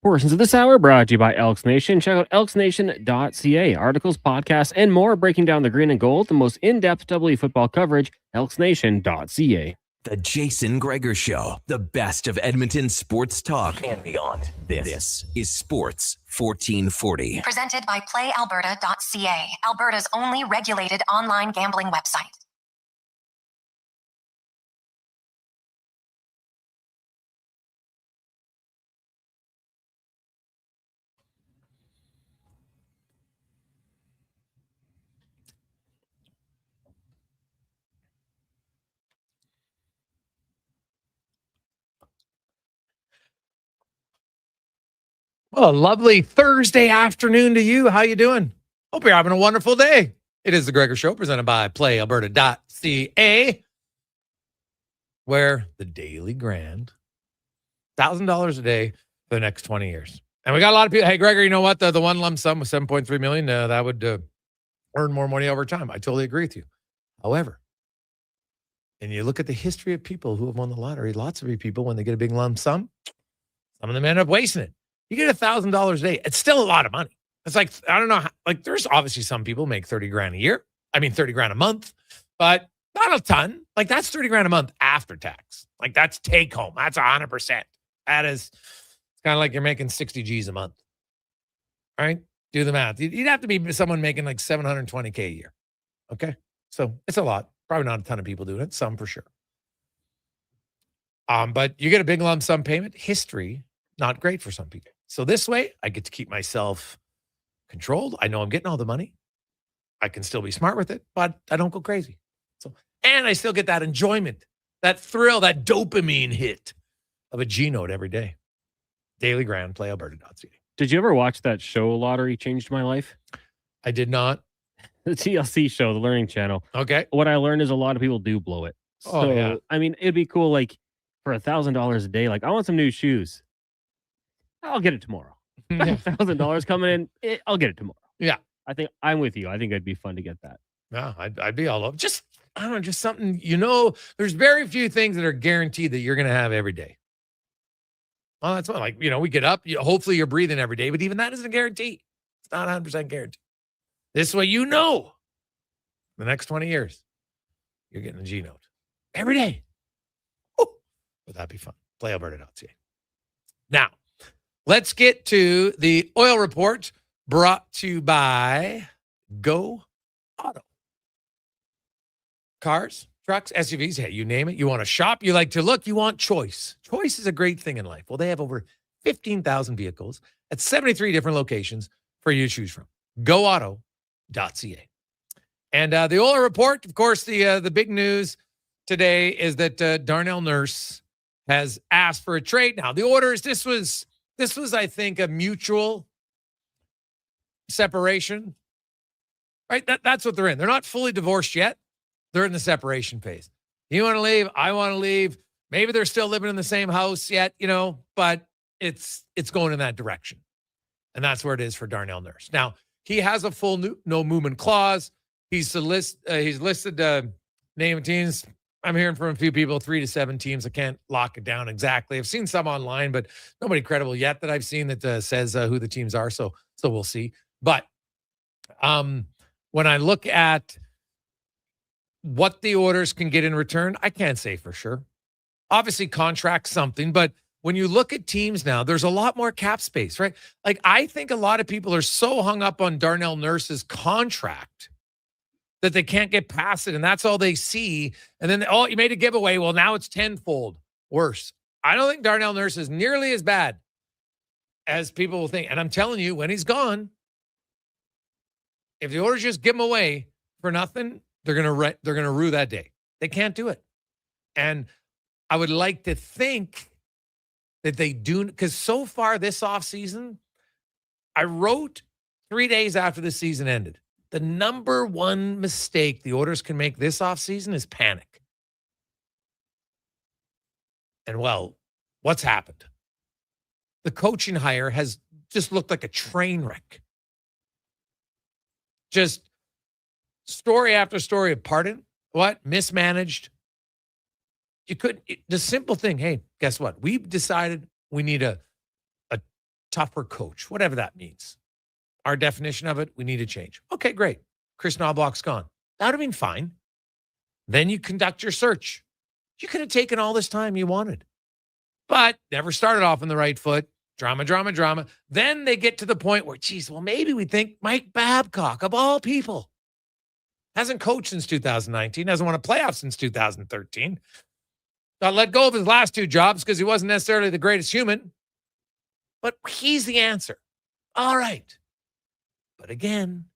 Portions of this hour brought to you by Elks Nation. Check out elksnation.ca. Articles, podcasts, and more breaking down the green and gold, the most in-depth WE football coverage, elksnation.ca. The Jason Gregor Show, the best of Edmonton sports talk and beyond. This is Sports 1440. Presented by PlayAlberta.ca, Alberta's only regulated online gambling website. Well, a lovely Thursday afternoon to you. How you doing? Hope you're having a wonderful day. It is the Gregor Show presented by PlayAlberta.ca, where the daily grand, $1,000 a day for the next 20 years. And we got a lot of people. Hey, Gregor, you know what? The one lump sum was $7.3 million. That would earn more money over time. I totally agree with you. However, and you look at the history of people who have won the lottery, lots of people, when they get a big lump sum, some of them end up wasting it. You get $1,000 a day. It's still a lot of money. It's like, I don't know. There's obviously some people make 30 grand a year. I mean, 30 grand a month, but not a ton. Like, that's 30 grand a month after tax. Like, that's take home. That's 100%. That is kind of like you're making 60 G's a month. All right. Do the math. You'd have to be someone making like $720K a year. Okay. So it's a lot. Probably not a ton of people doing it. Some for sure. But you get a big lump sum payment. History, not great for some people. So this way, I get to keep myself controlled. I know I'm getting all the money. I can still be smart with it, but I don't go crazy. And I still get that enjoyment, that thrill, that dopamine hit of a G note every day. Daily Grand, PlayAlberta.ca. Did you ever watch that show, Lottery Changed My Life? I did not. The TLC show, the Learning Channel. Okay. What I learned is a lot of people do blow it. So, yeah. I mean, it'd be cool, like, for $1,000 a day. Like, I want some new shoes. I'll get it tomorrow. $1,000 coming in. I'll get it tomorrow. Yeah. I think I'm with you. I think it'd be fun to get that. Yeah, I'd be all over. Just, I don't know, just something, there's very few things that are guaranteed that you're going to have every day. Well, that's what, like, we get up, hopefully you're breathing every day, but even that isn't a guarantee. It's not 100% guaranteed. This way, the next 20 years, you're getting a G note every day. Ooh, would that be fun? PlayAlberta.ca. Now, let's get to the oil report brought to you by Go Auto. Cars, trucks, SUVs, hey, you name it. You want to shop, you like to look, you want choice. Choice is a great thing in life. Well, they have over 15,000 vehicles at 73 different locations for you to choose from. GoAuto.ca. And the oil report, of course, the big news today is that Darnell Nurse has asked for a trade. Now, the orders, this was, I think, a mutual separation, right? That's what they're in. They're not fully divorced yet. They're in the separation phase. You want to leave? I want to leave. Maybe they're still living in the same house yet, but it's going in that direction. And that's where it is for Darnell Nurse. Now, he has a full no movement clause. He's listed name and teams. I'm hearing from a few people, 3 to 7 teams. I can't lock it down exactly. I've seen some online, but nobody credible yet that I've seen that says who the teams are. So we'll see. But when I look at what the Oilers can get in return, I can't say for sure. Obviously, contract something, but when you look at teams now, there's a lot more cap space, right? Like, I think a lot of people are so hung up on Darnell Nurse's contract that they can't get past it, and that's all they see. And then, oh, you made a giveaway. Well, now it's tenfold worse. I don't think Darnell Nurse is nearly as bad as people will think. And I'm telling you, when he's gone, if the Oilers just give him away for nothing, they're gonna rue that day. They can't do it. And I would like to think that they do, because so far this offseason, I wrote 3 days after the season ended, the number one mistake the Oilers can make this offseason is panic. And, well, what's happened? The coaching hire has just looked like a train wreck. Just story after story of mismanaged. You couldn't, the simple thing, hey, guess what? We've decided we need a tougher coach, whatever that means. Our definition of it, we need to change. Okay, great. Chris Knobloch's gone. That would have been fine. Then you conduct your search. You could have taken all this time you wanted, but never started off on the right foot. Drama. Then they get to the point where, geez, well, maybe we think Mike Babcock, of all people, hasn't coached since 2019, hasn't won a playoff since 2013. Got let go of his last 2 jobs because he wasn't necessarily the greatest human. But he's the answer. All right. But again,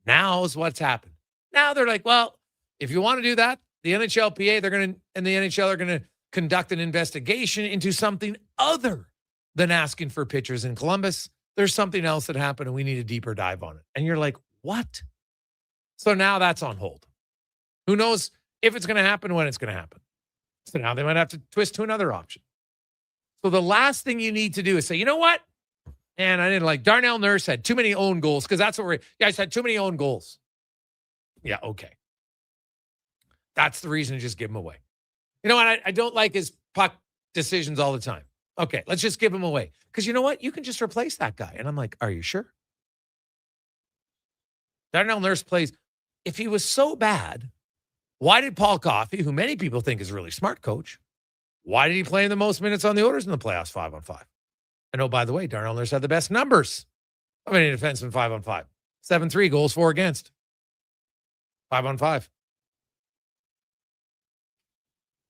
now's what's happened. Now they're like, well, if you want to do that, the NHLPA, and the NHL are going to conduct an investigation into something other than asking for pitchers in Columbus. There's something else that happened, and we need a deeper dive on it. And you're like, what? So now that's on hold. Who knows if it's going to happen, when it's going to happen. So now they might have to twist to another option. So the last thing you need to do is say, you know what? And I didn't like Darnell Nurse had too many own goals, because that's what guys had too many own goals. Yeah, okay. That's the reason to just give him away. You know what? I don't like his puck decisions all the time. Okay, let's just give him away. Because you know what? You can just replace that guy. And I'm like, are you sure? Darnell Nurse plays. If he was so bad, why did Paul Coffey, who many people think is a really smart coach, why did he play the most minutes on the Oilers in the playoffs 5-on-5? And oh, by the way, Darnell Nurse had the best numbers of any defenseman 5-on-5. 7-3 goals, 4 against. 5-on-5.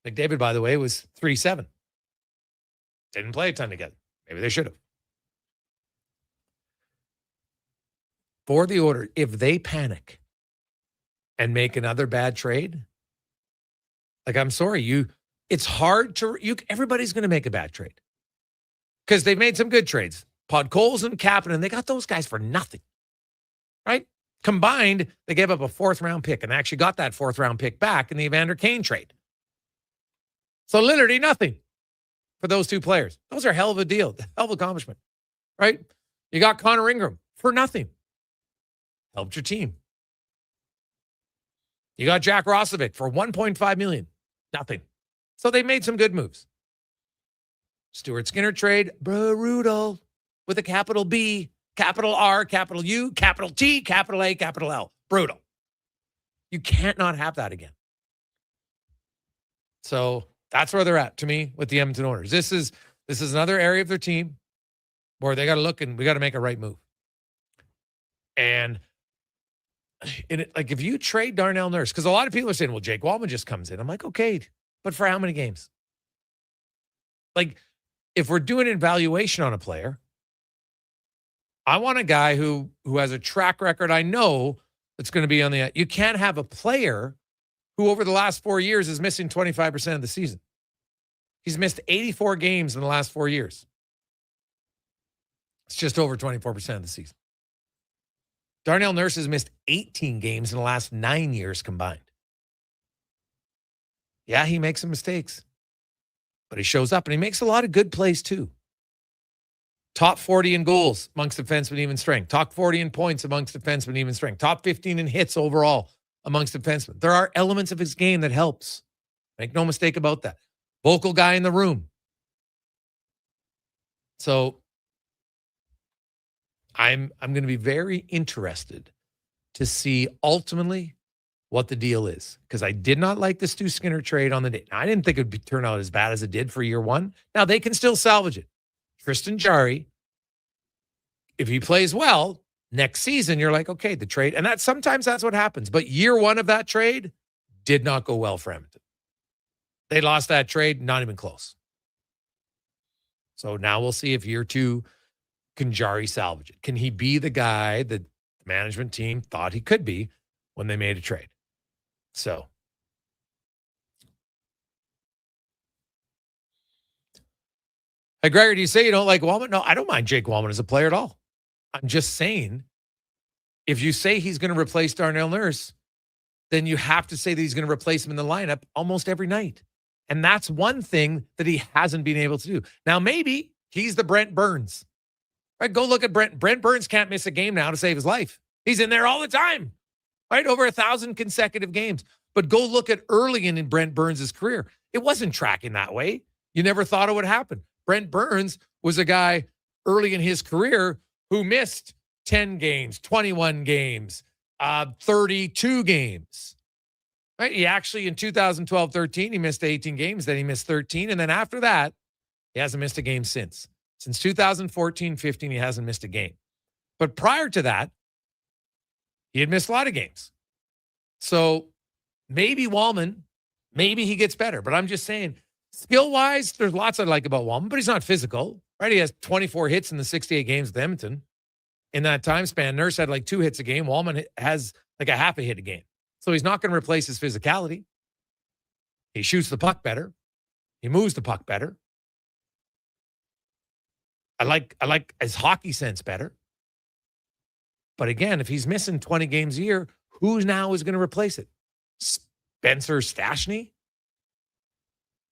McDavid, by the way, was 3-7. Didn't play a ton together. Maybe they should have. For the Oilers, if they panic and make another bad trade, like, I'm sorry, it's hard to, everybody's going to make a bad trade. Because they've made some good trades. Podkolzin and Kapanen, they got those guys for nothing. Right? Combined, they gave up a 4th-round pick and actually got that 4th-round pick back in the Evander Kane trade. So literally nothing for those 2 players. Those are hell of a deal, hell of an accomplishment. Right? You got Connor Ingram for nothing. Helped your team. You got Jack Roslovic for $1.5 million. Nothing. So they made some good moves. Stuart Skinner trade, brutal, with a capital B, capital R, capital U, capital T, capital A, capital L. Brutal. You can't not have that again. So that's where they're at, to me, with the Edmonton Oilers. This is another area of their team where they got to look, and we got to make a right move. And if you trade Darnell Nurse, because a lot of people are saying, well, Jake Wallman just comes in. I'm like, okay, but for how many games? Like, if we're doing an evaluation on a player, I want a guy who has a track record I know that's going to be on the... You can't have a player who over the last 4 years is missing 25% of the season. He's missed 84 games in the last 4 years. It's just over 24% of the season. Darnell Nurse has missed 18 games in the last 9 years combined. Yeah, he makes some mistakes, but he shows up and he makes a lot of good plays too. Top 40 in goals amongst defensemen, even strength. Top 40 in points amongst defensemen, even strength. Top 15 in hits overall amongst defensemen. There are elements of his game that helps. Make no mistake about that. Vocal guy in the room. So I'm going to be very interested to see ultimately what the deal is, because I did not like the Stu Skinner trade on the day. Now, I didn't think it would turn out as bad as it did for year one. Now, they can still salvage it. Tristan Jarry, if he plays well next season, you're like, okay, the trade. And sometimes that's what happens. But year one of that trade did not go well for Edmonton. They lost that trade, not even close. So now we'll see if year two, can Jarry salvage it? Can he be the guy that the management team thought he could be when they made a trade? So hey, Gregor, do you say you don't like Walman? No, I don't mind Jake Walman as a player at all. I'm just saying, if you say he's going to replace Darnell Nurse, then you have to say that he's going to replace him in the lineup almost every night. And that's one thing that he hasn't been able to do. Now, maybe he's the Brent Burns. Right? Go look at Brent. Brent Burns can't miss a game now to save his life. He's in there all the time. Right? Over 1,000 consecutive games. But go look at early in Brent Burns' career. It wasn't tracking that way. You never thought it would happen. Brent Burns was a guy early in his career who missed 10 games, 21 games, 32 games. Right? He actually, in 2012-13, he missed 18 games. Then he missed 13. And then after that, he hasn't missed a game since. Since 2014-15, he hasn't missed a game. But prior to that, he had missed a lot of games. So maybe Walman, maybe he gets better. But I'm just saying, skill-wise, there's lots I like about Walman, but he's not physical. Right? He has 24 hits in the 68 games with Edmonton. In that time span, Nurse had like 2 hits a game. Walman has like a half a hit a game. So he's not going to replace his physicality. He shoots the puck better. He moves the puck better. I like his hockey sense better. But again, if he's missing 20 games a year, who now is going to replace it? Spencer Stastny?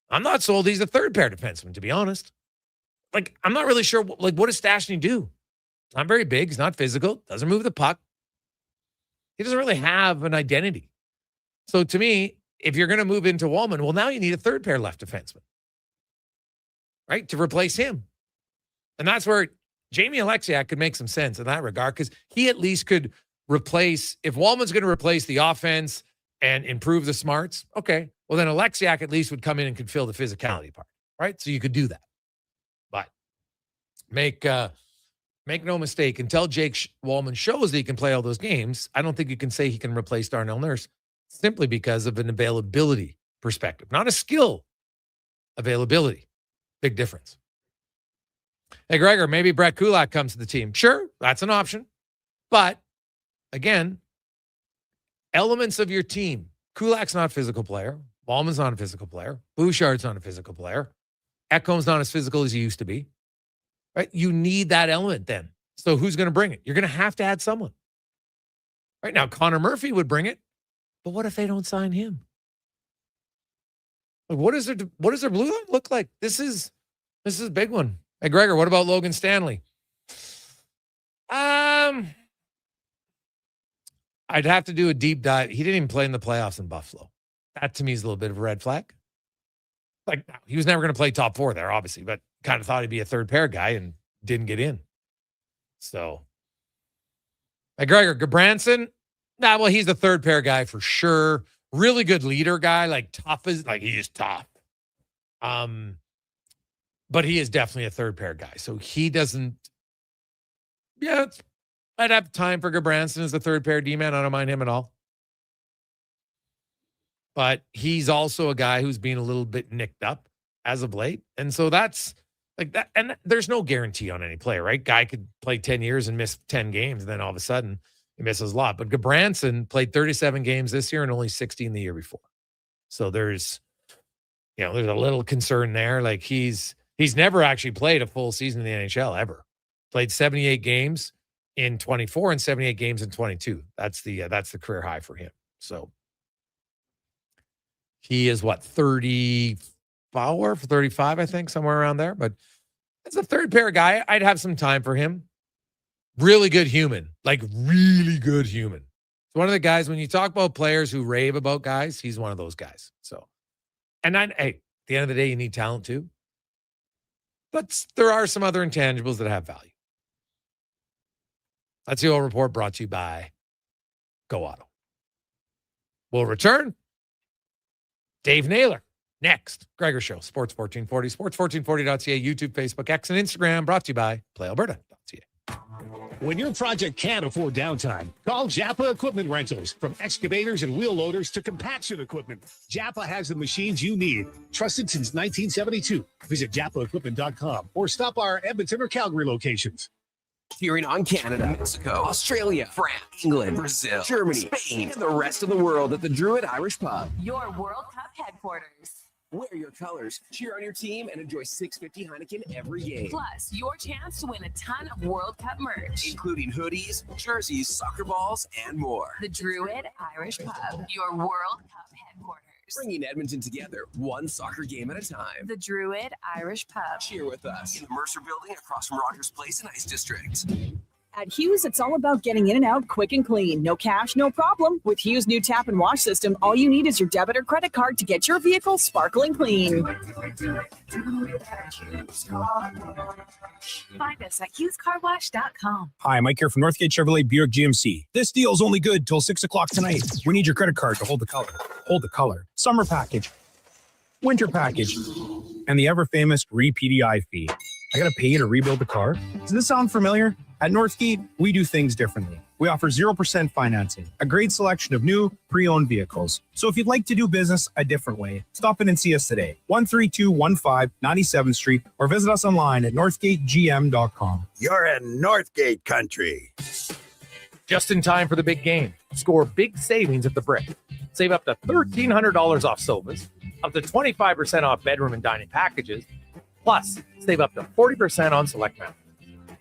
I'm not sold he's a third pair defenseman, to be honest. Like, I'm not really sure, like, what does Stastny do? Not very big. He's not physical. Doesn't move the puck. He doesn't really have an identity. So to me, if you're going to move into Walman, well, now you need a third pair left defenseman, right, to replace him. And that's where Jamie Alexiak could make some sense in that regard, because he at least could replace, if Walman's going to replace the offense and improve the smarts, okay, well, then Alexiak at least would come in and could fill the physicality part, right? So you could do that. But make no mistake, until Jake Walman shows that he can play all those games, I don't think you can say he can replace Darnell Nurse, simply because of an availability perspective, not a skill availability. Big difference. Hey, Gregor, maybe Brett Kulak comes to the team. Sure, that's an option. But again, elements of your team. Kulak's not a physical player. Walman's not a physical player. Bouchard's not a physical player. Ekholm's not as physical as he used to be. Right? You need that element then. So who's going to bring it? You're going to have to add someone. Right now, Connor Murphy would bring it. But what if they don't sign him? Like, what does their blue line look like? This is a big one. Hey, Gregor, what about Logan Stanley? I'd have to do a deep dive. He didn't even play in the playoffs in Buffalo. That to me is a little bit of a red flag. Like, he was never going to play top 4 there, obviously, but kind of thought he'd be a third pair guy and didn't get in. So, hey, Gregor, Gabranson, well, he's the third pair guy for sure. Really good leader guy, like he is tough. But he is definitely a third pair guy. So he doesn't, I'd have time for Gabranson as the third pair D-man. I don't mind him at all. But he's also a guy who's been a little bit nicked up as of late. And so that's like that. And there's no guarantee on any player, right? Guy could play 10 years and miss 10 games. And then all of a sudden he misses a lot. But Gabranson played 37 games this year and only 16 the year before. So there's a little concern there. Like he's never actually played a full season in the NHL ever. Played 78 games in 24 and 78 games in 22. That's the career high for him. So he is 34, 35, I think, somewhere around there. But as a third pair guy, I'd have some time for him. Really good human, like really good human. It's one of the guys, when you talk about players who rave about guys, he's one of those guys. So And at the end of the day, you need talent too. But there are some other intangibles that have value. That's the Oil Report brought to you by Go Auto. We'll return. Dave Naylor. Next, Gregor Show, Sports 1440, sports1440.ca, YouTube, Facebook, X, and Instagram, brought to you by PlayAlberta.ca. When your project can't afford downtime, call Japa Equipment Rentals. From excavators and wheel loaders to compaction equipment, Japa has the machines you need. Trusted since 1972. Visit japaequipment.com or stop our Edmonton or Calgary locations. Cheering on Canada, Mexico, Australia, France, England, Brazil, Germany, Spain, and the rest of the world at the Druid Irish Pub. Your World Cup headquarters. Wear your colors, cheer on your team, and enjoy $6.50 Heineken every game. Plus, your chance to win a ton of World Cup merch, including hoodies, jerseys, soccer balls, and more. The Druid Irish Pub, your World Cup headquarters. Bringing Edmonton together, one soccer game at a time. The Druid Irish Pub. Cheer with us in the Mercer Building across from Rogers Place in Ice District. At Hughes, it's all about getting in and out quick and clean. No cash, no problem. With Hughes' new tap and wash system, all you need is your debit or credit card to get your vehicle sparkling clean. Find us at HughesCarWash.com. Hi, Mike here from Northgate Chevrolet Buick GMC. This deal's only good till 6 o'clock tonight. We need your credit card to hold the color. Hold the color. Summer package. Winter package. And the ever-famous re-PDI fee. I gotta pay you to rebuild the car? Does this sound familiar? At Northgate, we do things differently. We offer 0% financing, a great selection of new, pre-owned vehicles. So if you'd like to do business a different way, stop in and see us today, 13215 97th Street, or visit us online at northgategm.com. You're in Northgate country. Just in time for the big game. Score big savings at the Brick. Save up to $1,300 off sofas, up to 25% off bedroom and dining packages, plus save up to 40% on select mattresses.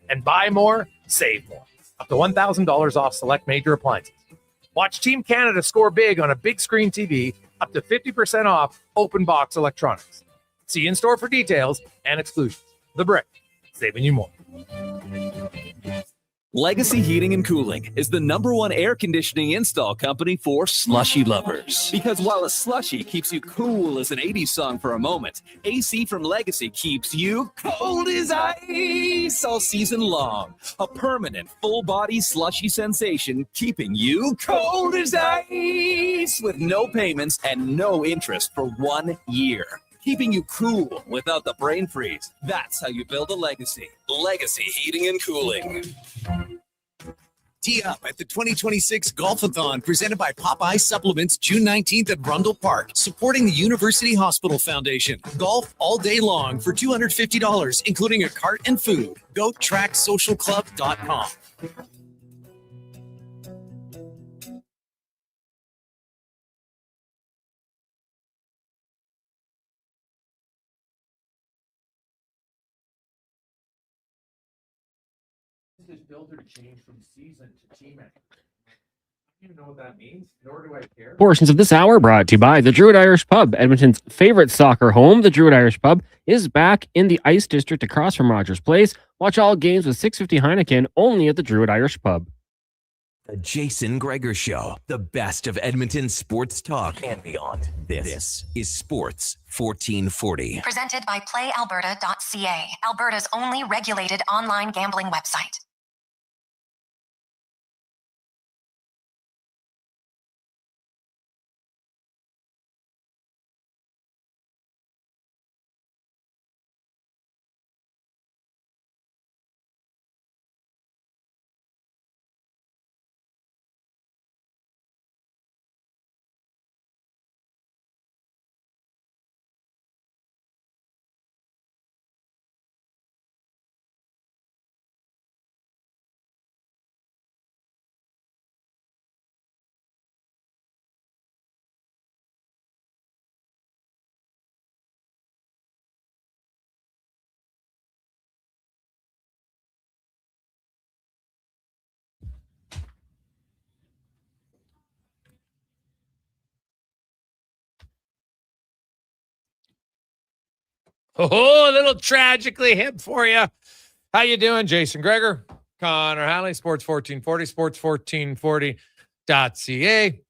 And buy more, save more. Up to $1,000 off select major appliances. Watch Team Canada score big on a big screen TV, up to 50% off open box electronics. See in-store for details and exclusions. The Brick, saving you more. Legacy Heating and Cooling is the #1 air conditioning install company for slushy lovers. Because while a slushy keeps you cool as an 80s song for a moment, AC from Legacy keeps you cold as ice all season long. A permanent full-body slushy sensation keeping you cold as ice with no payments and no interest for 1 year. Keeping you cool without the brain freeze. That's how you build a legacy. Legacy Heating and Cooling. Tee up at the 2026 Golfathon presented by Popeye Supplements June 19th at Rundle Park, supporting the University Hospital Foundation. Golf all day long for $250, including a cart and food. Go tracksocialclub.com. This filter to change from season to team. I don't even know what that means, nor do I care. Portions of this hour brought to you by the Druid Irish Pub, Edmonton's favorite soccer home. The Druid Irish Pub is back in the Ice District across from Rogers Place. Watch all games with $6.50 Heineken only at the Druid Irish Pub. The Jason Gregor Show, the best of Edmonton sports talk and beyond. This is Sports 1440. Presented by PlayAlberta.ca, Alberta's only regulated online gambling website. Oh, a little tragically hip for you. How you doing, Jason Gregor? Connor Halley, Sports 1440, sports1440.ca.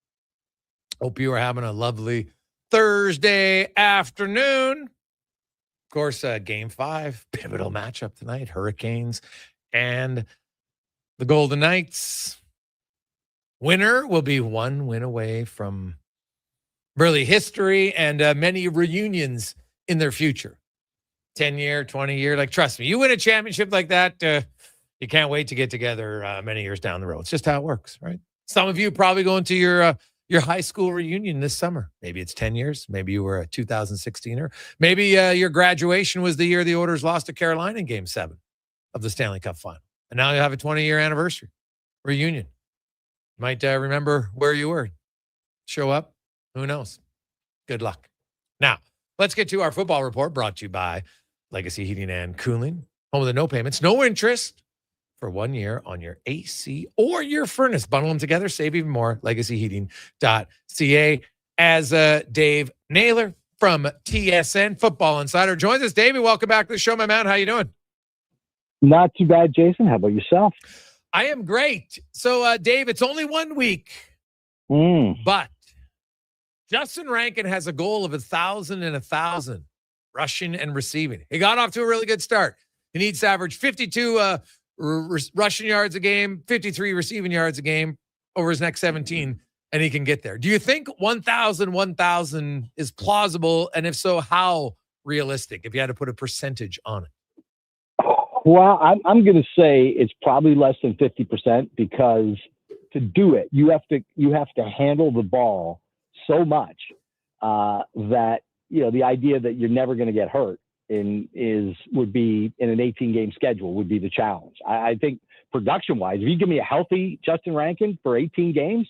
Hope you are having a lovely Thursday afternoon. Of course, Game 5, pivotal matchup tonight. Hurricanes and the Golden Knights. Winner will be one win away from really history and many reunions in their future. 10-year, 20-year. Like, trust me, you win a championship like that, you can't wait to get together many years down the road. It's just how it works, right? Some of you probably going to your high school reunion this summer. Maybe it's 10 years. Maybe you were a 2016er. Maybe your graduation was the year the Oilers lost to Carolina in Game 7 of the Stanley Cup Final. And now you have a 20-year anniversary reunion. Might remember where you were. Show up. Who knows? Good luck. Now, let's get to our football report brought to you by Legacy Heating and Cooling. Home of the no payments, no interest for 1 year on your AC or your furnace. Bundle them together, save even more. LegacyHeating.ca. As Dave Naylor from TSN Football Insider joins us. Davey, welcome back to the show, my man. How you doing? Not too bad, Jason. How about yourself? I am great. So, Dave, it's only 1 week, but Justin Rankin has a goal of 1,000 and 1,000 rushing and receiving. He got off to a really good start. He needs to average 52 rushing yards a game, 53 receiving yards a game over his next 17, and he can get there. Do you think 1,000 is plausible? And if so, how realistic, if you had to put a percentage on it? Well, I'm going to say it's probably less than 50% because to do it, you have to handle the ball so much that, you know, the idea that you're never going to get hurt would be in an 18-game schedule would be the challenge. I think production-wise, if you give me a healthy Justin Rankin for 18 games,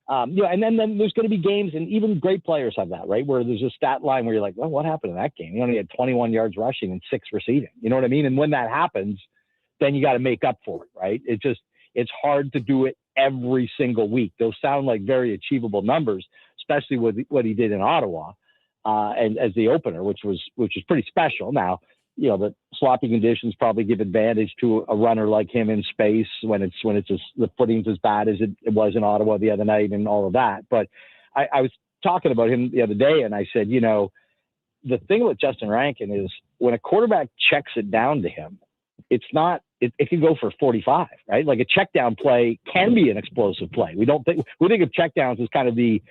you know, and then there's going to be games, and even great players have that, right? Where there's a stat line where you're like, well, what happened in that game? He only had 21 yards rushing and 6 receiving. You know what I mean? And when that happens, then you got to make up for it, right? It's hard to do it every single week. Those sound like very achievable numbers, especially with what he did in Ottawa, and as the opener, which was pretty special. Now, you know, the sloppy conditions probably give advantage to a runner like him in space when the footing's as bad as it was in Ottawa the other night and all of that. But I was talking about him the other day, and I said, you know, the thing with Justin Rankin is when a quarterback checks it down to him, it can go for 45, right? Like a check down play can be an explosive play. We think of check downs as kind of the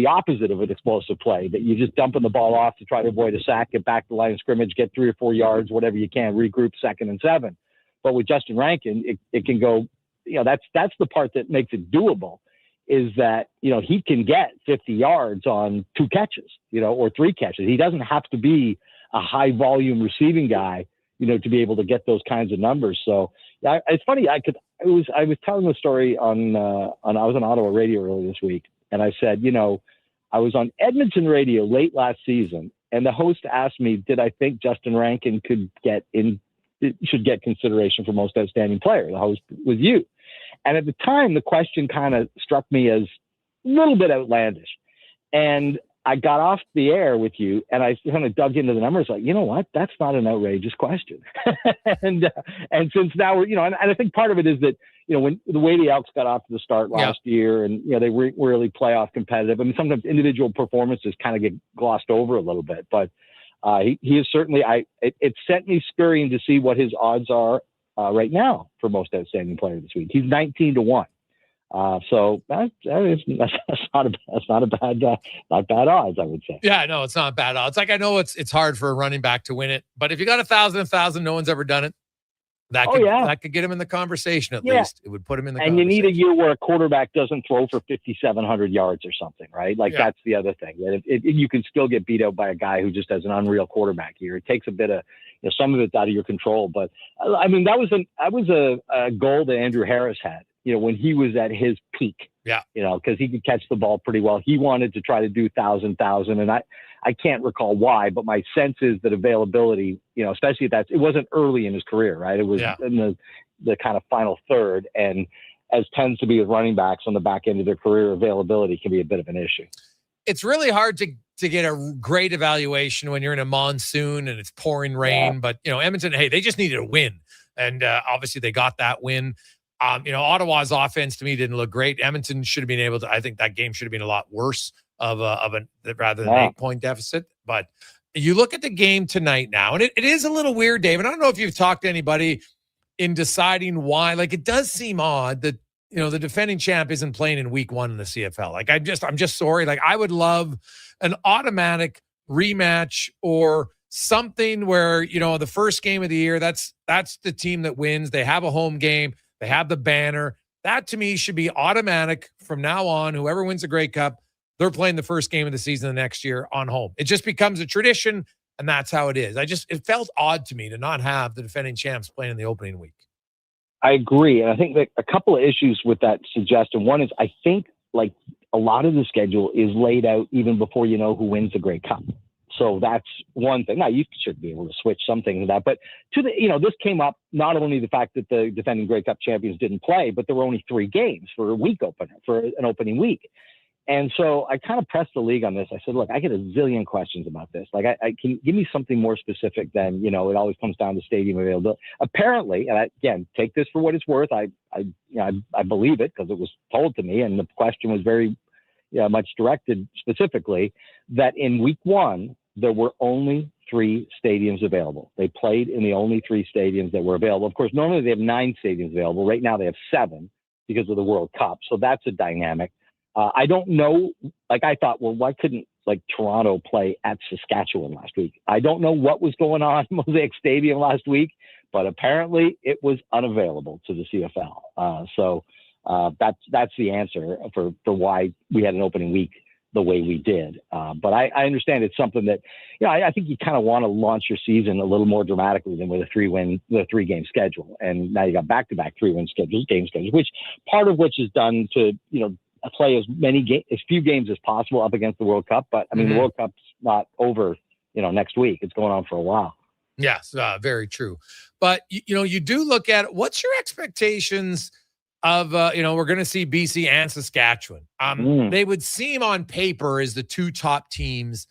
opposite of an explosive play, that you're just dumping the ball off to try to avoid a sack, get back to the line of scrimmage, get 3 or 4 yards, whatever you can, regroup 2nd and 7. But with Justin Rankin, it can go, you know, that's the part that makes it doable, is that, you know, he can get 50 yards on 2 catches, you know, or 3 catches. He doesn't have to be a high volume receiving guy, you know, to be able to get those kinds of numbers. So it's funny. I was telling the story I was on Ottawa radio earlier this week. And I said, you know, I was on Edmonton radio late last season, and the host asked me, did I think Justin Rankin should get consideration for most outstanding player? The host was you. And at the time, the question kind of struck me as a little bit outlandish. And I got off the air with you, and I kind of dug into the numbers, like, you know what, that's not an outrageous question. and since now we're, you know, and I think part of it is that, you know, when the way the Elks got off to the start last year, and, you know, they were really playoff competitive. I mean, sometimes individual performances kind of get glossed over a little bit, but he is certainly, it sent me scurrying to see what his odds are right now for most outstanding player this week. He's 19-1. So that's not bad odds, I would say. Yeah, no, it's not bad odds. Like, I know it's hard for a running back to win it, but if you got 1,000, no one's ever done it. That could get him in the conversation at least. It would put him in the conversation. And you need a year where a quarterback doesn't throw for 5,700 yards or something, right? Like that's the other thing. You can still get beat out by a guy who just has an unreal quarterback year. It takes a bit of, you know, some of it's out of your control. But I mean, that was a goal that Andrew Harris had, you know, when he was at his peak. Yeah. You know, because he could catch the ball pretty well. He wanted to try to do 1,000, and I can't recall why, but my sense is that availability, you know, especially if it wasn't early in his career, right? It was in the kind of final third, and as tends to be with running backs on the back end of their career, availability can be a bit of an issue. It's really hard to get a great evaluation when you're in a monsoon and it's pouring rain. Yeah. But, you know, Edmonton, hey, they just needed a win, and obviously they got that win. You know, Ottawa's offense to me didn't look great. Edmonton should have been able to, I think that game should have been a lot worse. rather than an 8-point deficit. But you look at the game tonight now, and it is a little weird, David. I don't know if you've talked to anybody in deciding why. Like, it does seem odd that, the defending champ isn't playing in week 1 in the CFL. Like, I'm just sorry. Like, I would love an automatic rematch or something where, the first game of the year, that's the team that wins. They have a home game. They have the banner. That, to me, should be automatic from now on. Whoever wins the Grey Cup, they're playing the first game of the season the next year on home. It just becomes a tradition, and that's how it is. It felt odd to me to not have the defending champs playing in the opening week. I agree. And I think that a couple of issues with that suggestion. One is, I think, like, a lot of the schedule is laid out even before you know who wins the Grey Cup. So that's one thing. Now, you should be able to switch something to that. But this came up, not only the fact that the defending Grey Cup champions didn't play, but there were only 3 games for an opening week. And so I kind of pressed the league on this. I said, look, I get a zillion questions about this. Like, I can give me something more specific than, it always comes down to stadium availability. Apparently, and again, take this for what it's worth. I believe it because it was told to me, and the question was very much directed specifically, that in week 1, there were only 3 stadiums available. They played in the only 3 stadiums that were available. Of course, normally they have 9 stadiums available. Right now they have 7 because of the World Cup. So that's a dynamic. I don't know. Like, I thought, well, why couldn't Toronto play at Saskatchewan last week? I don't know what was going on in Mosaic Stadium last week, but apparently it was unavailable to the CFL. So that's the answer for why we had an opening week the way we did. But I understand it's something that, I think you kind of want to launch your season a little more dramatically than with a 3-game schedule. And now you got back-to-back 3-win game schedules, which part of which is done to, play as few games as possible up against the World Cup. But I mean, the World Cup's not over, next week. It's going on for a while. Yes, very true. But, you do look at it. What's your expectations of, we're going to see BC and Saskatchewan. They would seem on paper as the 2 top teams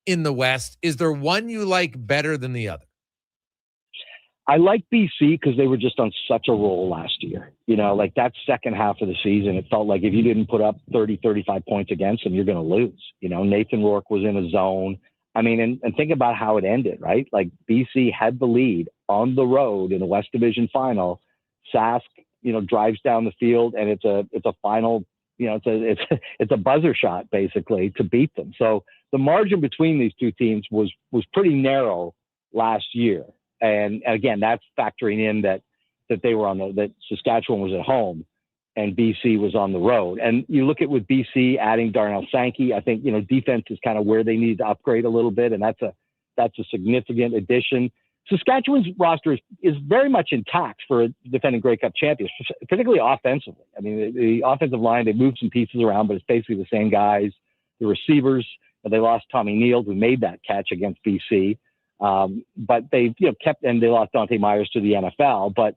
in the West. Is there one you like better than the other? I like BC because they were just on such a roll last year. Like that second half of the season, it felt like if you didn't put up 30, 35 points against them, you're going to lose. Nathan Rourke was in a zone. I mean, and think about how it ended, right? Like, BC had the lead on the road in the West Division final. Sask, drives down the field, and it's a final, it's a buzzer shot basically to beat them. So the margin between these 2 teams was pretty narrow last year. And again, that's factoring in that they were that Saskatchewan was at home and BC was on the road. And you look at with BC adding Darnell Sankey, I think, defense is kind of where they need to upgrade a little bit. And that's a significant addition. Saskatchewan's roster is very much intact for defending Grey Cup champions, particularly offensively. I mean, the offensive line, they moved some pieces around, but it's basically the same guys. The receivers, they lost Tommy Neal, who made that catch against BC. But they kept, and they lost Dante Myers to the NFL. But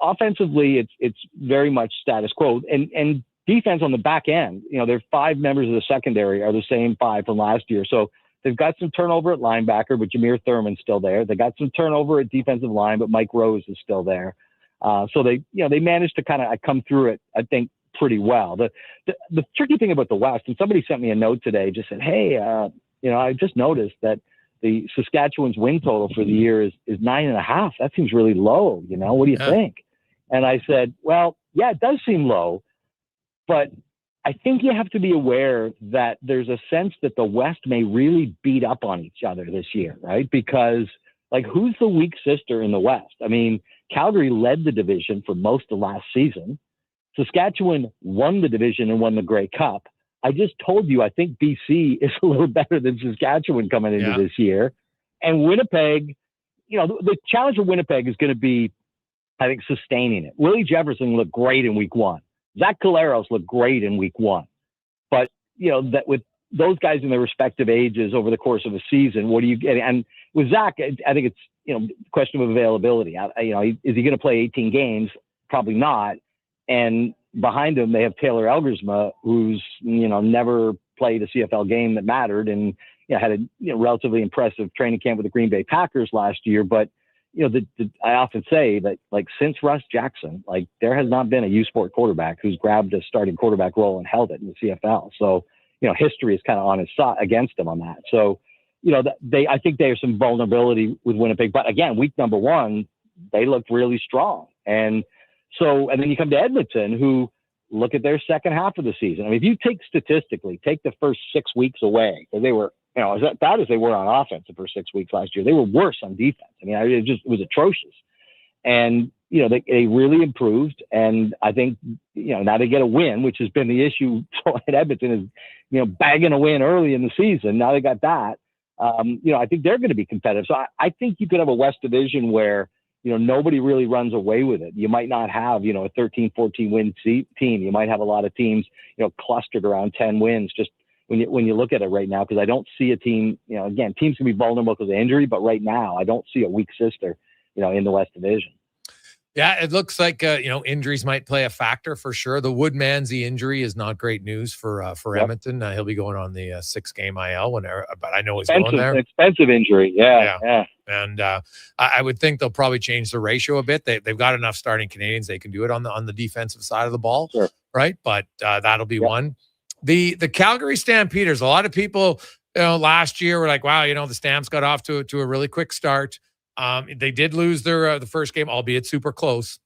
offensively, it's very much status quo. And defense on the back end, their 5 members of the secondary are the same 5 from last year. So they've got some turnover at linebacker, but Jameer Thurman's still there. They got some turnover at defensive line, but Mike Rose is still there. So they managed to kind of come through it, I think, pretty well. The tricky thing about the West, and somebody sent me a note today, just said, hey, I just noticed that the Saskatchewan's win total for the year is 9.5. That seems really low. What do you think? And I said, well, yeah, it does seem low, but I think you have to be aware that there's a sense that the West may really beat up on each other this year, right? Because, like, who's the weak sister in the West? I mean, Calgary led the division for most of last season. Saskatchewan won the division and won the Grey Cup. I just told you, I think BC is a little better than Saskatchewan coming into this year. And Winnipeg, the challenge for Winnipeg is going to be, I think, sustaining it. Willie Jefferson looked great in week 1. Zach Caleros looked great in week 1. But, that with those guys in their respective ages over the course of a season, what do you get? And with Zach, I think it's, question of availability. Is he going to play 18 games? Probably not. And behind him, they have Taylor Elgersma, who's, never played a CFL game that mattered and had a relatively impressive training camp with the Green Bay Packers last year. But, I often say that, like, since Russ Jackson, like, there has not been a U Sport quarterback who's grabbed a starting quarterback role and held it in the CFL. So, history is kind of on his side against him on that. So, I think there's some vulnerability with Winnipeg. But again, week number one, they looked really strong. And then you come to Edmonton, who look at their second half of the season. I mean, if you take the first 6 weeks away, because they were, as bad as they were on offense the first 6 weeks last year, they were worse on defense. I mean, it was atrocious. And, they really improved. And I think, now they get a win, which has been the issue at Edmonton is, bagging a win early in the season. Now they got that. I think they're going to be competitive. So I think you could have a West Division where, nobody really runs away with it. You might not have, a 13, 14 win team. You might have a lot of teams, clustered around 10 wins. Just when you look at it right now, because I don't see a team, again, teams can be vulnerable because of injury, but right now I don't see a weak sister, in the West Division. Yeah, it looks like injuries might play a factor for sure. The Woodmansey injury is not great news for Edmonton. He'll be going on the 6-game IL but I know he's going there. Expensive injury, yeah. And I would think they'll probably change the ratio a bit. They've got enough starting Canadians; they can do it on the defensive side of the ball, sure. Right? But that'll be one. The Calgary Stampeders. A lot of people, last year were like, "Wow, the Stamps got off to a really quick start." They did lose their the first game, albeit super close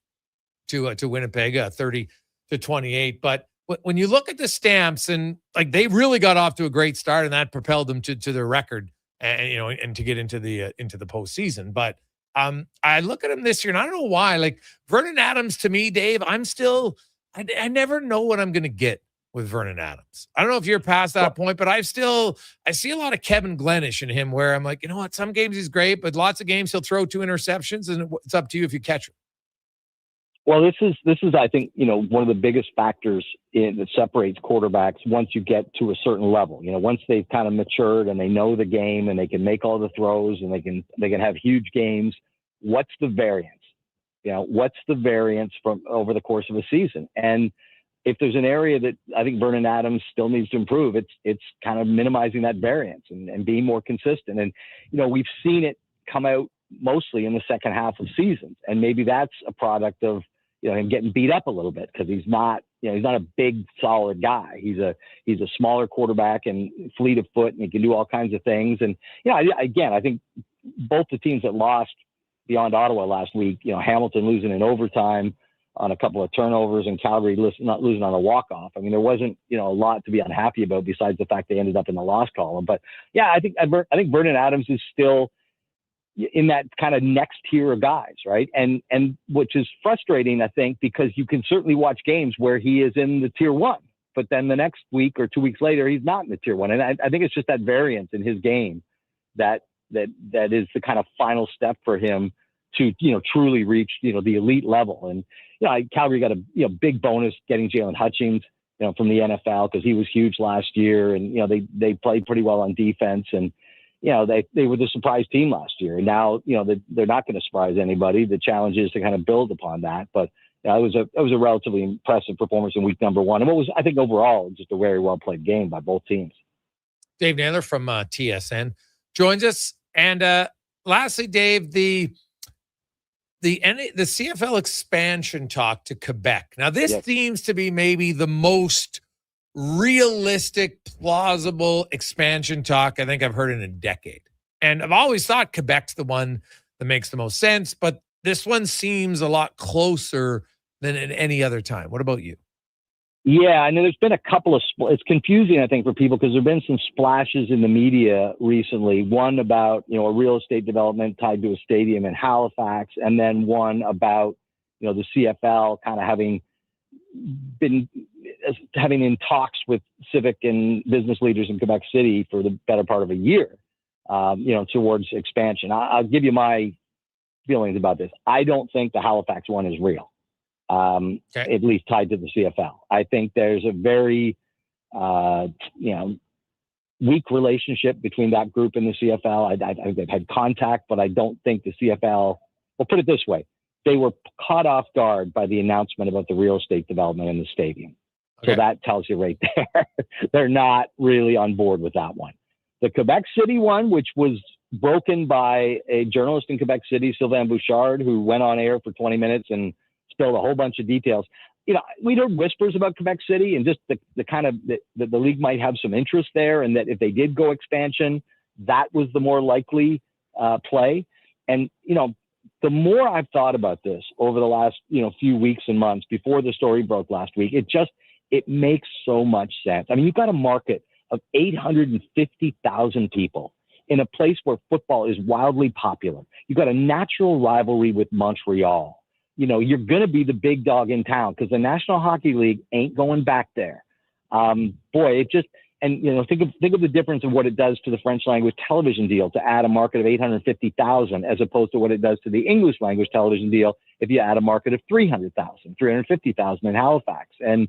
to Winnipeg, 30-28. But when you look at the Stamps, and like they really got off to a great start, and that propelled them to their record, and to get into the postseason. But I look at them this year, and I don't know why. Like Vernon Adams, to me, Dave, I never know what I'm going to get with Vernon Adams. I don't know if you're past that point, but I see a lot of Kevin Glenish in him where I'm like, what? Some games he's great, but lots of games he'll throw 2 interceptions, and it's up to you if you catch him. Well, this is I think, one of the biggest factors that separates quarterbacks once you get to a certain level. Once they've kind of matured and they know the game and they can make all the throws and they can have huge games. What's the variance? What's the variance from over the course of a season? And if there's an area that I think Vernon Adams still needs to improve, it's kind of minimizing that variance and being more consistent. And, we've seen it come out mostly in the second half of seasons. And maybe that's a product of, him getting beat up a little bit because he's not a big, solid guy. He's a smaller quarterback and fleet of foot, and he can do all kinds of things. And, I think both the teams that lost beyond Ottawa last week, Hamilton losing in overtime on a couple of turnovers, and Calgary not losing on a walk-off. I mean, there wasn't, a lot to be unhappy about besides the fact they ended up in the loss column. But yeah, I think Vernon Adams is still in that kind of next tier of guys, right? And which is frustrating, I think, because you can certainly watch games where he is in the tier 1, but then the next week or 2 weeks later, he's not in the tier 1. And I think it's just that variance in his game that is the kind of final step for him to, truly reach, the elite level. And, Calgary got a big bonus getting Jalen Hutchings, from the NFL, because he was huge last year, and, they played pretty well on defense, and, they were the surprise team last year. And now, they're not going to surprise anybody. The challenge is to kind of build upon that. But it was a relatively impressive performance in week number 1. And what was, I think, overall, just a very well played game by both teams. Dave Naylor from TSN joins us. And lastly, Dave, the CFL expansion talk to Quebec. Now, this seems to be maybe the most realistic, plausible expansion talk I think I've heard in a decade. And I've always thought Quebec's the one that makes the most sense, but this one seems a lot closer than at any other time. What about you? Yeah, I know there's been a couple of, it's confusing, I think, for people because there've been some splashes in the media recently. One about, a real estate development tied to a stadium in Halifax, and then one about, the CFL kind of having been in talks with civic and business leaders in Quebec City for the better part of a year, towards expansion. I'll give you my feelings about this. I don't think the Halifax one is real. At least tied to the CFL. I think there's a very, weak relationship between that group and the CFL. I think they've had contact, but I don't think the CFL, well, put it this way. They were caught off guard by the announcement about the real estate development in the stadium. Okay. So that tells you right there, they're not really on board with that one. The Quebec City one, which was broken by a journalist in Quebec City, Sylvain Bouchard, who went on air for 20 minutes and spilled a whole bunch of details. we heard whispers about Quebec City and just the kind of that the league might have some interest there, and that if they did go expansion, that was the more likely play. And, the more I've thought about this over the last, few weeks and months before the story broke last week, it makes so much sense. I mean, you've got a market of 850,000 people in a place where football is wildly popular. You've got a natural rivalry with Montreal. You're going to be the big dog in town because the National Hockey League ain't going back there. Think of the difference of what it does to the French language television deal to add a market of 850,000 as opposed to what it does to the English language television deal if you add a market of 350,000 in Halifax. And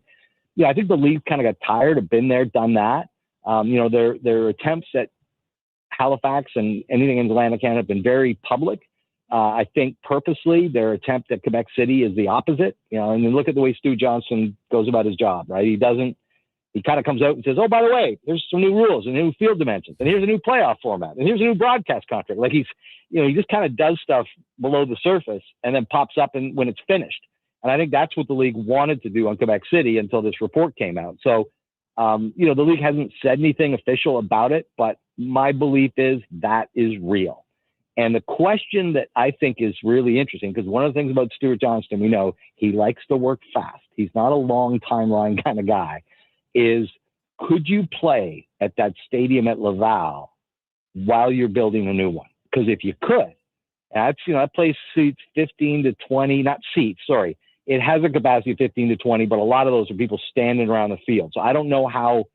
I think the league kind of got tired of been there, done that. Their attempts at Halifax and anything in Atlantic Canada have been very public. I think purposely their attempt at Quebec City is the opposite. And you look at the way Stu Johnson goes about his job, right? He kind of comes out and says, oh, by the way, there's some new rules and new field dimensions, and here's a new playoff format, and here's a new broadcast contract. Like he just kind of does stuff below the surface and then pops up when it's finished. And I think that's what the league wanted to do on Quebec City until this report came out. So, the league hasn't said anything official about it, but my belief is that is real. And the question that I think is really interesting, because one of the things about Stuart Johnston, we know he likes to work fast. He's not a long timeline kind of guy. Is could you play at that stadium at Laval while you're building a new one? Because if you could, that place seats 15 to 20, not seats, sorry. It has a capacity of 15 to 20, but a lot of those are people standing around the field. So I don't know how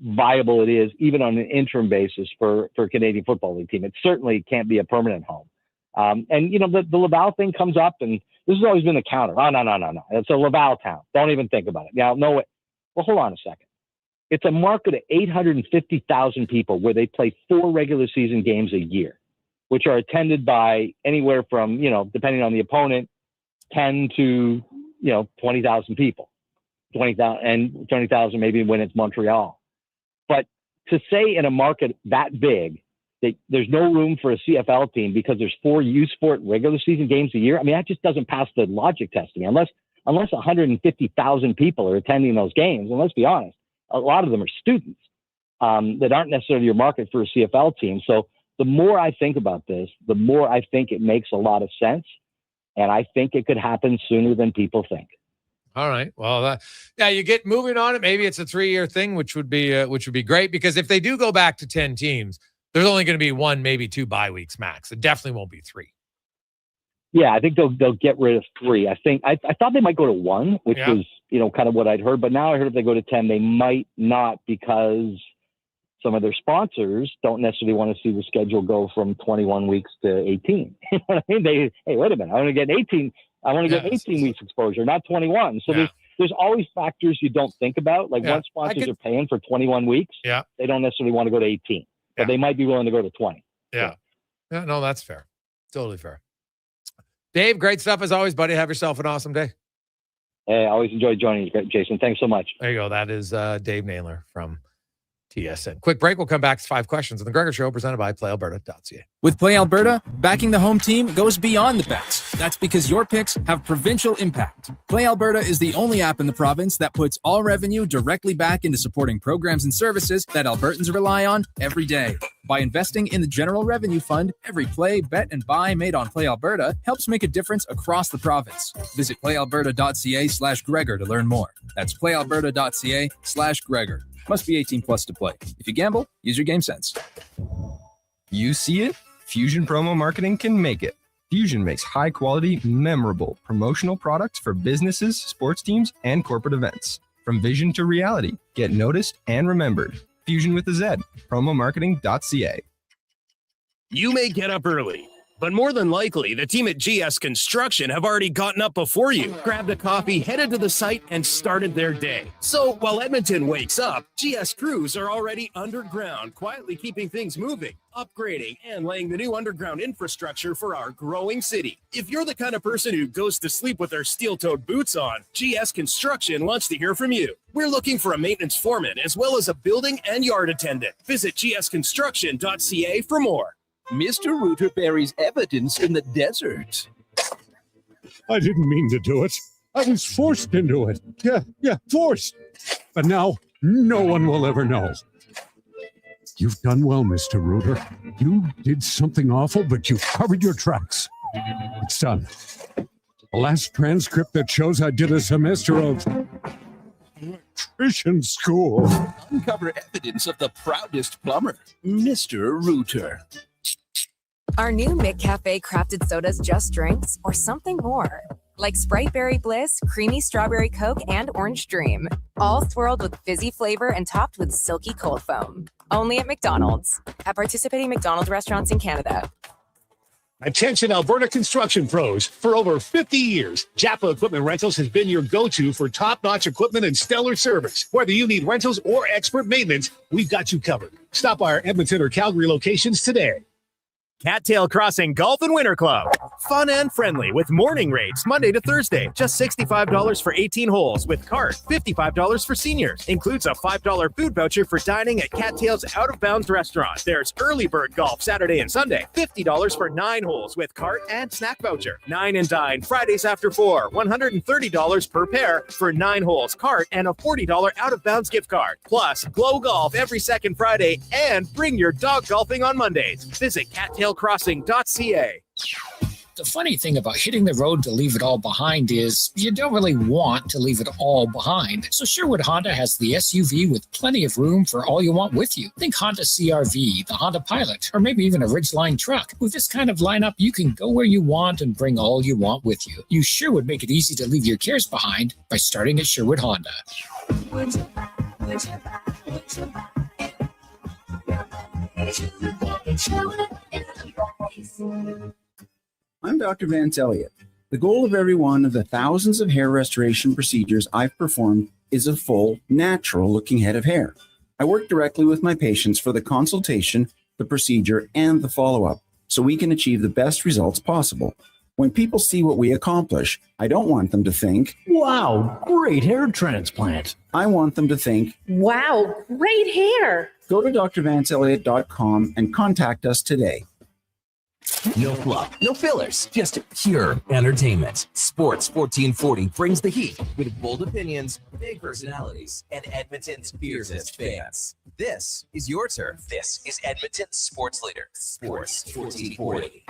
viable it is, even on an interim basis for a Canadian Football League team. It certainly can't be a permanent home. The Laval thing comes up, and this has always been the counter. Oh, no. It's a Laval town. Don't even think about it. Now, no, well, hold on a second. It's a market of 850,000 people where they play 4 regular season games a year, which are attended by anywhere from, depending on the opponent, 10 to, 20,000 people, 20,000 maybe when it's Montreal. But to say in a market that big that there's no room for a CFL team because there's 4 U Sport regular season games a year, I mean, that just doesn't pass the logic test to me. Unless 150,000 people are attending those games, and let's be honest, a lot of them are students that aren't necessarily your market for a CFL team. So the more I think about this, the more I think it makes a lot of sense. And I think it could happen sooner than people think. All right. Well, you get moving on it. Maybe it's a 3-year thing, which would be great, because if they do go back to 10 teams, there's only going to be 1, maybe 2 bye weeks max. It definitely won't be 3. Yeah, I think they'll get rid of 3. I think I thought they might go to 1, which was kind of what I'd heard. But now I heard if they go to 10, they might not, because some of their sponsors don't necessarily want to see the schedule go from 21 weeks to 18. You know what I mean? Hey, wait a minute, I want to get 18. I want to get 18 weeks exposure, not 21. So there's always factors you don't think about. Like once sponsors are paying for 21 weeks, they don't necessarily want to go to 18, but they might be willing to go to 20. Yeah. Yeah. No, that's fair. Totally fair. Dave, great stuff as always, buddy. Have yourself an awesome day. Hey, I always enjoy joining you, Jason. Thanks so much. There you go. That is Dave Naylor from TSN. Quick break. We'll come back to 5 questions on the Gregor Show, presented by PlayAlberta.ca. With Play Alberta, backing the home team goes beyond the bets. That's because your picks have provincial impact. Play Alberta is the only app in the province that puts all revenue directly back into supporting programs and services that Albertans rely on every day. By investing in the General Revenue Fund, every play, bet, and buy made on Play Alberta helps make a difference across the province. Visit playalberta.ca/Gregor to learn more. That's playalberta.ca/Gregor. Must be 18 plus to play. If you gamble, use your game sense. You see it? Fusion Promo Marketing can make it. Fusion makes high-quality, memorable promotional products for businesses, sports teams, and corporate events. From vision to reality, get noticed and remembered. Fusion with a Z. Promomarketing.ca. You may get up early, but more than likely, the team at GS Construction have already gotten up before you, grabbed a coffee, headed to the site, and started their day. So while Edmonton wakes up, GS crews are already underground, quietly keeping things moving, upgrading, and laying the new underground infrastructure for our growing city. If you're the kind of person who goes to sleep with their steel-toed boots on, GS Construction wants to hear from you. We're looking for a maintenance foreman as well as a building and yard attendant. Visit gsconstruction.ca for more. Mr. Rooter buries evidence in the desert. I didn't mean to do it. I was forced into it. Yeah, forced. But now, no one will ever know. You've done well, Mr. Reuter. You did something awful, but you covered your tracks. It's done. The last transcript that shows I did a semester of electrician school. Uncover evidence of the proudest plumber, Mr. Reuter. Are new McCafe crafted sodas just drinks or something more? Like Sprite Berry Bliss, Creamy Strawberry Coke, and Orange Dream. All swirled with fizzy flavor and topped with silky cold foam. Only at McDonald's. At participating McDonald's restaurants in Canada. Attention Alberta construction pros. For over 50 years, Japa Equipment Rentals has been your go-to for top-notch equipment and stellar service. Whether you need rentals or expert maintenance, we've got you covered. Stop by our Edmonton or Calgary locations today. Cattail Crossing Golf and Winter Club. Fun and friendly with morning rates Monday to Thursday. Just $65 for 18 holes with cart. $55 for seniors. Includes a $5 food voucher for dining at Cattail's Out of Bounds restaurant. There's early bird golf Saturday and Sunday. $50 for 9 holes with cart and snack voucher. 9 and dine Fridays after 4. $130 per pair for 9 holes, cart, and a $40 Out of Bounds gift card. Plus, Glow Golf every second Friday and bring your dog golfing on Mondays. Visit cattailcrossing.ca. The funny thing about hitting the road to leave it all behind is you don't really want to leave it all behind. So Sherwood Honda has the SUV with plenty of room for all you want with you. Think Honda CR-V, the Honda Pilot, or maybe even a Ridgeline truck. With this kind of lineup, you can go where you want and bring all you want with you. You sure would make it easy to leave your cares behind by starting at Sherwood Honda. I'm Dr. Vance Elliott. The goal of every one of the thousands of hair restoration procedures I've performed is a full, natural-looking head of hair. I work directly with my patients for the consultation, the procedure, and the follow-up, so we can achieve the best results possible. When people see what we accomplish, I don't want them to think, "Wow, great hair transplant." I want them to think, "Wow, great hair." Go to drvanceelliott.com and contact us today. No fluff, no fillers, just pure entertainment. Sports 1440 brings the heat with bold opinions, big personalities, and Edmonton's fiercest fans. This is your turf. This is Edmonton's sports leader, Sports 1440.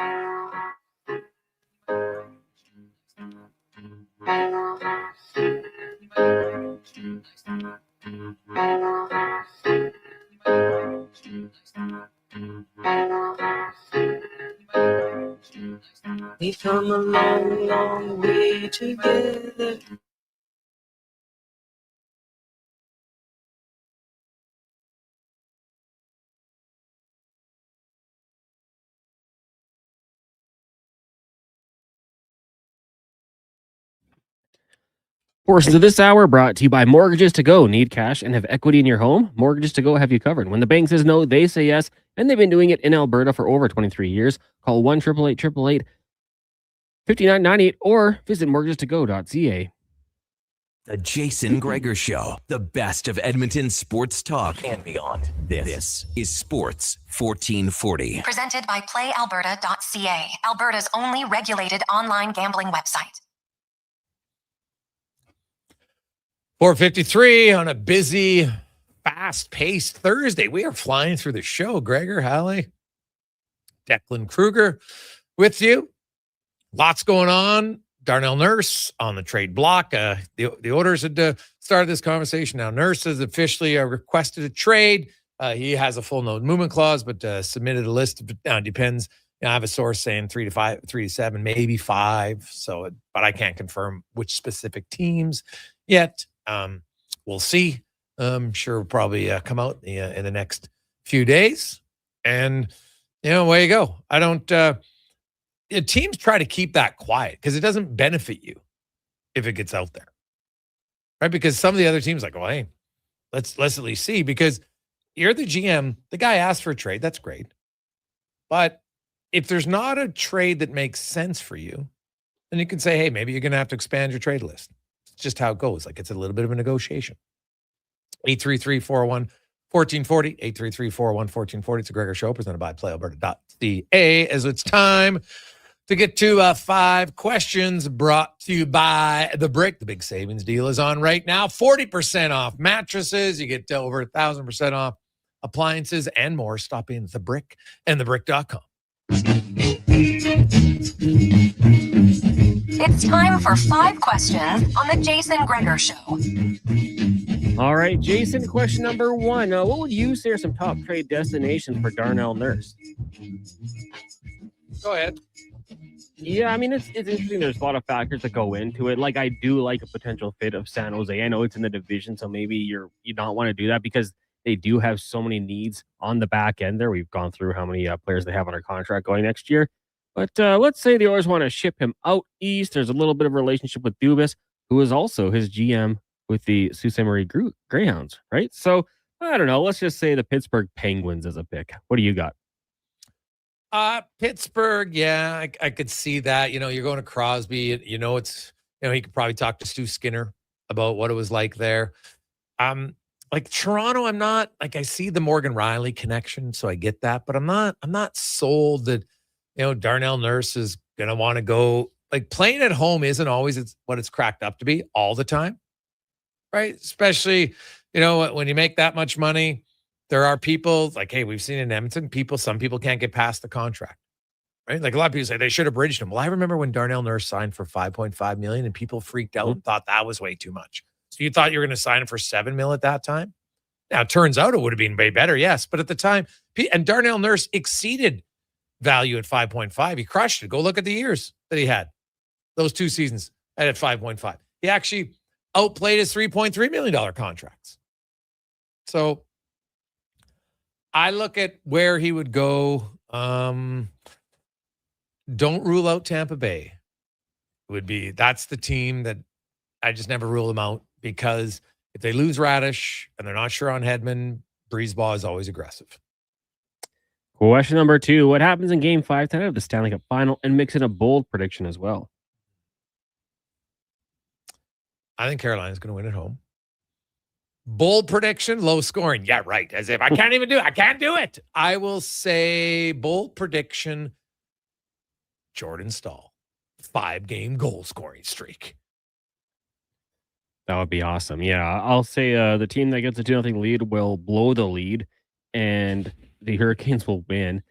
We've come a long, long way together. Portions of this hour brought to you by Mortgages to Go. Need cash and have equity in your home? Mortgages to Go have you covered. When the bank says no, they say yes, and they've been doing it in Alberta for over 23 years. Call 1-888-888-5998 or visit mortgagetogo.ca. The Jason Gregor Show, the best of Edmonton sports talk and beyond. This is Sports 1440. Presented by PlayAlberta.ca, Alberta's only regulated online gambling website. 4:53 on a busy, fast-paced Thursday. We are flying through the show. Gregor, Hallie, Declan Kruger with you. Lots going on. Darnell Nurse on the trade block. The Oilers had started this conversation. Now Nurse has officially requested a trade. He has a full no movement clause, but submitted a list. Depends. I have a source saying 3 to 7, maybe 5. So, but I can't confirm which specific teams yet. We'll see. I'm sure it'll probably come out in the next few days. And, away you go. I don't, teams try to keep that quiet because it doesn't benefit you if it gets out there. Right? Because some of the other teams like, well, hey, let's at least see, because you're the GM. The guy asked for a trade. That's great. But if there's not a trade that makes sense for you, then you can say, hey, maybe you're going to have to expand your trade list. Just how it goes. Like, it's a little bit of a negotiation. 833-401-1440, 833-401-1440. It's a Gregor Show presented by PlayAlberta.ca as it's time To get to 5 questions brought to you by The Brick. The big savings deal is on right now. 40% off mattresses. You get over 1,000% off appliances and more. Stop in The Brick and thebrick.com. It's time for 5 questions on the Jason Gregor Show. All right, Jason, question number 1. What would you say are some top trade destinations for Darnell Nurse? Go ahead. Yeah, I mean, it's interesting. There's a lot of factors that go into it. Like, I do like a potential fit of San Jose. I know it's in the division, so maybe you don't want to do that because they do have so many needs on the back end there. We've gone through how many players they have on their contract going next year. But let's say the Oilers want to ship him out east. There's a little bit of a relationship with Dubas, who is also his GM with the Sault Ste. Marie Greyhounds, right? So, I don't know. Let's just say the Pittsburgh Penguins as a pick. What do you got? Pittsburgh, yeah, I could see that. You're going to Crosby. He could probably talk to Stu Skinner about what it was like there. Like Toronto, I'm not like, I see the Morgan Riley connection, so I get that, but I'm not sold that, Darnell Nurse is going to want to go. Like, playing at home isn't always what it's cracked up to be all the time, right? Especially, when you make that much money. There are people like, hey, we've seen in Edmonton, some people can't get past the contract, right? Like, a lot of people say they should have bridged him. Well, I remember when Darnell Nurse signed for $5.5 million and people freaked out and thought that was way too much. So you thought you were going to sign him for $7 million at that time? Now, it turns out it would have been way better, yes. But at the time, and Darnell Nurse exceeded value at 5.5. He crushed it. Go look at the years that he had. Those 2 seasons at 5.5. He actually outplayed his $3.3 million contracts. So I look at where he would go. Don't rule out Tampa Bay. That's the team that I just never rule them out, because if they lose Radish and they're not sure on Hedman, Breezeball is always aggressive. Question number 2. What happens in Game 5 tonight of the Stanley Cup Final, and mix in a bold prediction as well? I think Carolina's going to win at home. Bold prediction, low scoring. Yeah, right. As if I can't even do it. I can't do it. I will say bold prediction, Jordan Staal, 5-game goal scoring streak. That would be awesome. Yeah, I'll say the team that gets a 2-0 lead will blow the lead, and the Hurricanes will win.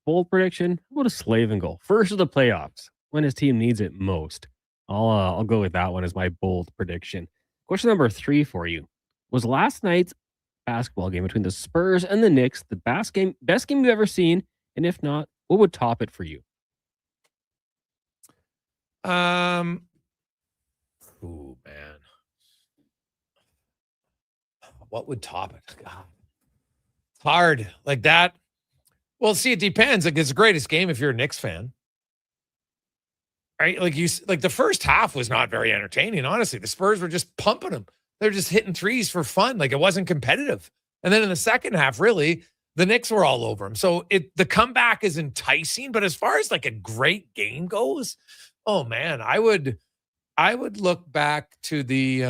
Bold prediction, what a Slavin goal. First of the playoffs, when his team needs it most. I'll go with that one as my bold prediction. Question number 3 for you. Was last night's basketball game between the Spurs and the Knicks the best game you've ever seen? And if not, what would top it for you? Oh, man. What would top it? God. It's hard. Like that. Well, see, it depends. Like, it's the greatest game if you're a Knicks fan. Right? Like the first half was not very entertaining, honestly. The Spurs were just pumping them. They're just hitting threes for fun. Like, it wasn't competitive. And then in the second half, really, the Knicks were all over them. So the comeback is enticing. But as far as like a great game goes, oh man, I would look back to the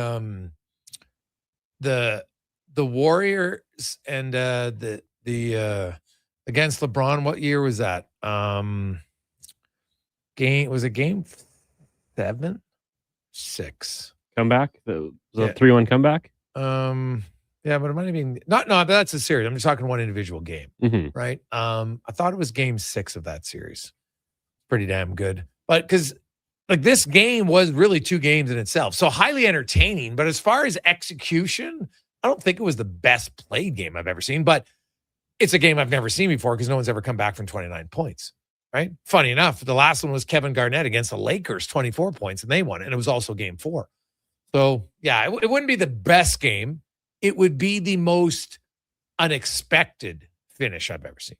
Warriors and the against LeBron. What year was that? Was it game 7? 6. Comeback? The 3-1 comeback? Yeah, but it might have been but that's a series. I'm just talking one individual game, right? I thought it was game 6 of that series. Pretty damn good. But because like this game was really 2 games in itself. So highly entertaining. But as far as execution, I don't think it was the best played game I've ever seen. But it's a game I've never seen before because no one's ever come back from 29 points. Right? Funny enough, the last one was Kevin Garnett against the Lakers, 24 points, and they won. And it was also game 4. So, yeah, it wouldn't be the best game. It would be the most unexpected finish I've ever seen.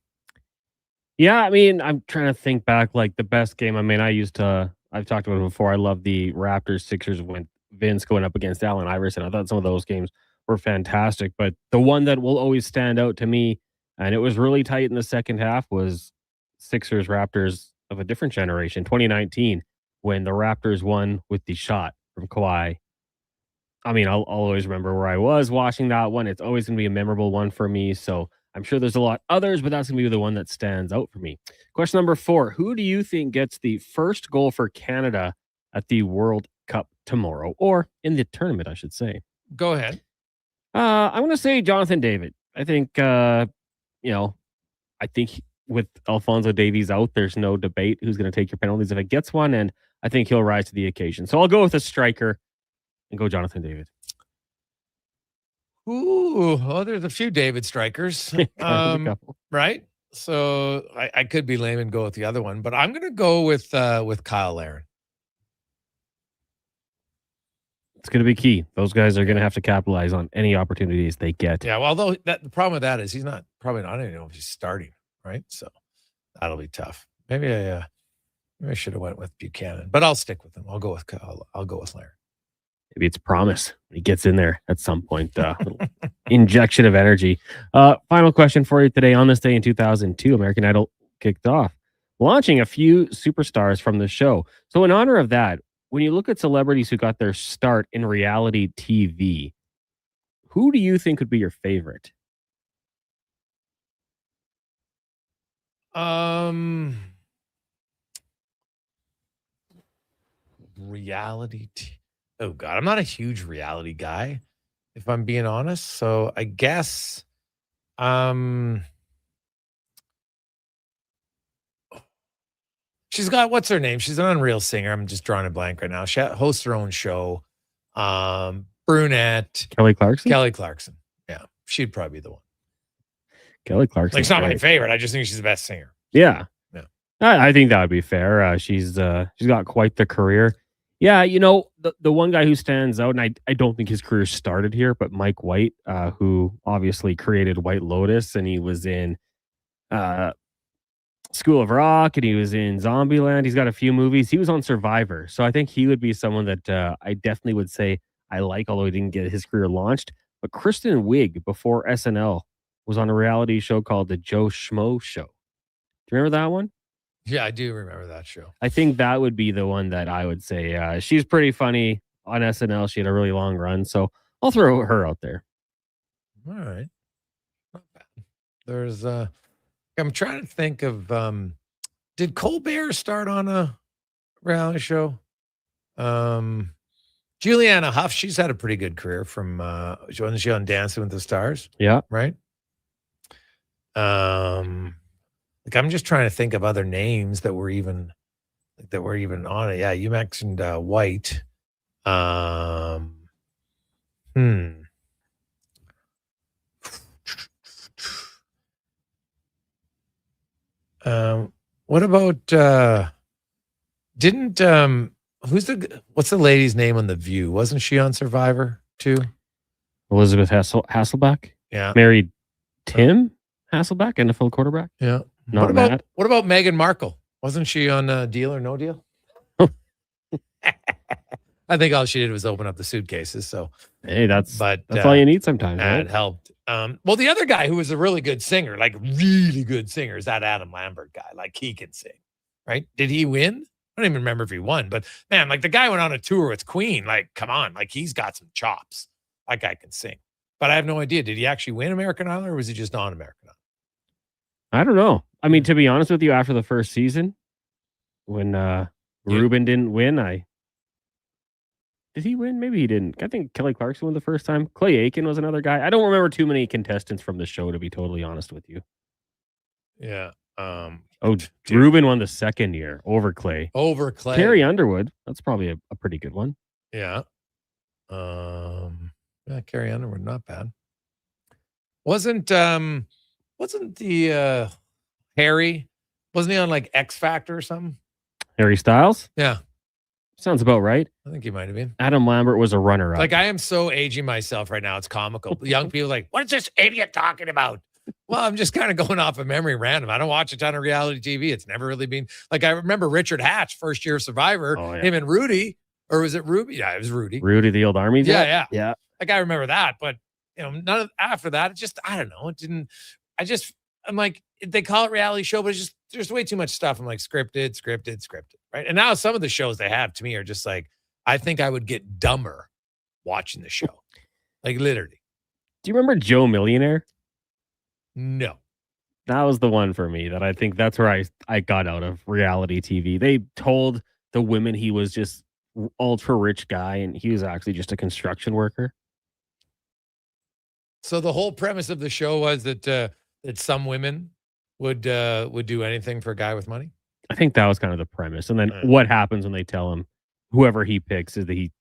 Yeah, I mean, I'm trying to think back, like the best game. I mean, I've talked about it before. I love the Raptors-Sixers when Vince going up against Allen Iverson. I thought some of those games were fantastic. But the one that will always stand out to me, and it was really tight in the second half, was Sixers Raptors of a different generation, 2019, when the Raptors won with the shot from Kawhi. I mean, I'll always remember where I was watching that one. It's always going to be a memorable one for me. So I'm sure there's a lot others, but that's going to be the one that stands out for me. Question number 4. Who do you think gets the first goal for Canada at the World Cup tomorrow, or in the tournament, I should say? Go ahead. I'm going to say Jonathan David. I think, with Alphonso Davies out, there's no debate who's going to take your penalties if it gets one, and I think he'll rise to the occasion. So I'll go with a striker and go Jonathan David. Ooh, well, there's a few David strikers, right? So I could be lame and go with the other one, but I'm going to go with Kyle Larin. It's going to be key. Those guys are going to have to capitalize on any opportunities they get. Yeah, well, although the problem with that is he's probably not. I don't even know if he's starting, right? So that'll be tough. Maybe I should have went with Buchanan, but I'll stick with him. I'll go with Kyle. I'll go with Larin. Maybe it's promise. He gets in there at some point. Little injection of energy. Final question for you today. On this day in 2002, American Idol kicked off, launching a few superstars from the show. So in honor of that, when you look at celebrities who got their start in reality TV, who do you think would be your favorite? Reality Oh God, I'm not a huge reality guy, if I'm being honest. So I guess she's got, what's her name? She's an unreal singer. I'm just drawing a blank right now. She hosts her own show. Brunette. Kelly Clarkson? Kelly Clarkson. Yeah. She'd probably be the one. Kelly Clarkson. Like, it's not my favorite. I just think she's the best singer. Yeah. Yeah. I think that would be fair. She's got quite the career. Yeah, the one guy who stands out, and I don't think his career started here, but Mike White, who obviously created White Lotus, and he was in School of Rock, and he was in Zombieland. He's got a few movies. He was on Survivor. So I think he would be someone that I definitely would say I like, although he didn't get his career launched. But Kristen Wiig, before SNL, was on a reality show called The Joe Schmo Show. Do you remember that one? Yeah, I do remember that show. I think that would be the one that I would say. She's pretty funny on SNL. She had a really long run, so I'll throw her out there. All right. Not bad. There's I'm trying to think of did Colbert start on a reality show? Juliana Hough, she's had a pretty good career from wasn't she on Dancing with the Stars? Yeah. Right? I'm just trying to think of other names that were even on it. Yeah, you mentioned White. What about what's the lady's name on The View? Wasn't she on Survivor too? Elizabeth Hasselbeck? Yeah. Married Tim Hasselbeck, NFL quarterback? Yeah. Not what about Meghan Markle? Wasn't she on Deal or No Deal? I think all she did was open up the suitcases. So hey, that's all you need sometimes. Right? It helped. Well, the other guy who was a really good singer, like really good singer, is that Adam Lambert guy. Like, he can sing, right? Did he win? I don't even remember if he won, but man, like, the guy went on a tour with Queen. Like, come on, like, he's got some chops. That guy can sing. But I have no idea. Did he actually win American Idol, or was he just on American Idol? I don't know. I mean, to be honest with you, after the first season, when Ruben didn't win, did he win? Maybe he didn't. I think Kelly Clarkson won the first time. Clay Aiken was another guy. I don't remember too many contestants from the show, to be totally honest with you. Yeah. Ruben won the second year over Clay. Over Clay. Carrie Underwood. That's probably a pretty good one. Yeah. Carrie Underwood, not bad. Wasn't the Harry? Wasn't he on like X Factor or something? Harry Styles? Yeah. Sounds about right. I think he might have been. Adam Lambert was a runner-up. Like, I am so aging myself right now. It's comical. Young people are like, what is this idiot talking about? Well, I'm just kind of going off of memory random. I don't watch a ton of reality TV. It's never really been like, I remember Richard Hatch, first year Survivor, him and Rudy, or was it Ruby? Yeah, it was Rudy. Rudy, the old Army vet? Yeah. Like, I remember that, but none of after that, it just, I don't know. It didn't, I'm like, they call it reality show, but it's just, there's way too much stuff. I'm like, scripted, right? And now some of the shows they have to me are just like, I think I would get dumber watching the show. Like, literally. Do you remember Joe Millionaire? No. That was the one for me that I think that's where I got out of reality TV. They told the women he was just ultra rich guy and he was actually just a construction worker. So the whole premise of the show was that some women would do anything for a guy with money. I think that was kind of the premise. And then what happens when they tell him whoever he picks is that he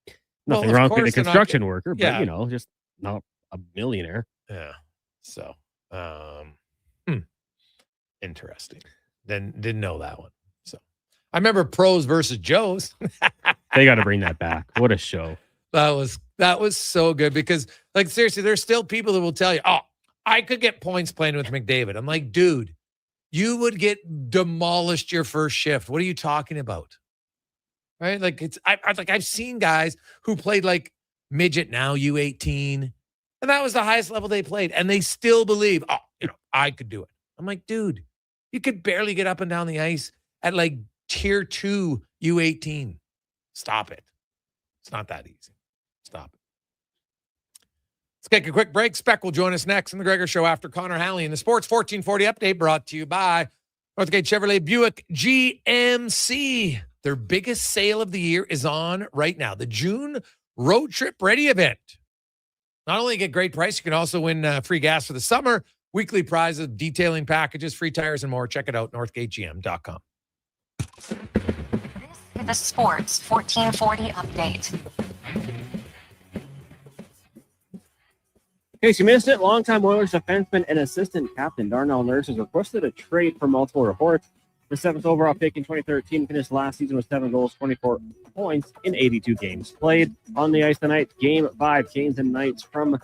nothing wrong with being a construction worker, but just not a millionaire. Yeah. So interesting. Then didn't know that one. So I remember Pros versus Joes. They got to bring that back. What a show. That was so good because, like, seriously, there's still people that will tell you, oh, I could get points playing with McDavid. I'm like, dude, you would get demolished your first shift. What are you talking about? Right? Like, I've seen guys who played like midget now, U18, and that was the highest level they played, and they still believe, oh, I could do it. I'm like, dude, you could barely get up and down the ice at like tier 2 U18. Stop it. It's not that easy. Stop it. Let's take a quick break. Spec will join us next in the Gregor Show after Connor Halley in the Sports 1440 update brought to you by Northgate Chevrolet Buick GMC. Their biggest sale of the year is on right now. The June Road Trip Ready event. Not only get great price, you can also win free gas for the summer, weekly prizes, detailing packages, free tires, and more. Check it out, northgategm.com. This is the Sports 1440 update. In case you missed it, longtime Oilers defenseman and assistant captain Darnell Nurse has requested a trade for multiple reports. The 7th overall pick in 2013 finished last season with 7 goals, 24 points in 82 games played. On the ice tonight, Game 5, Canes and Knights from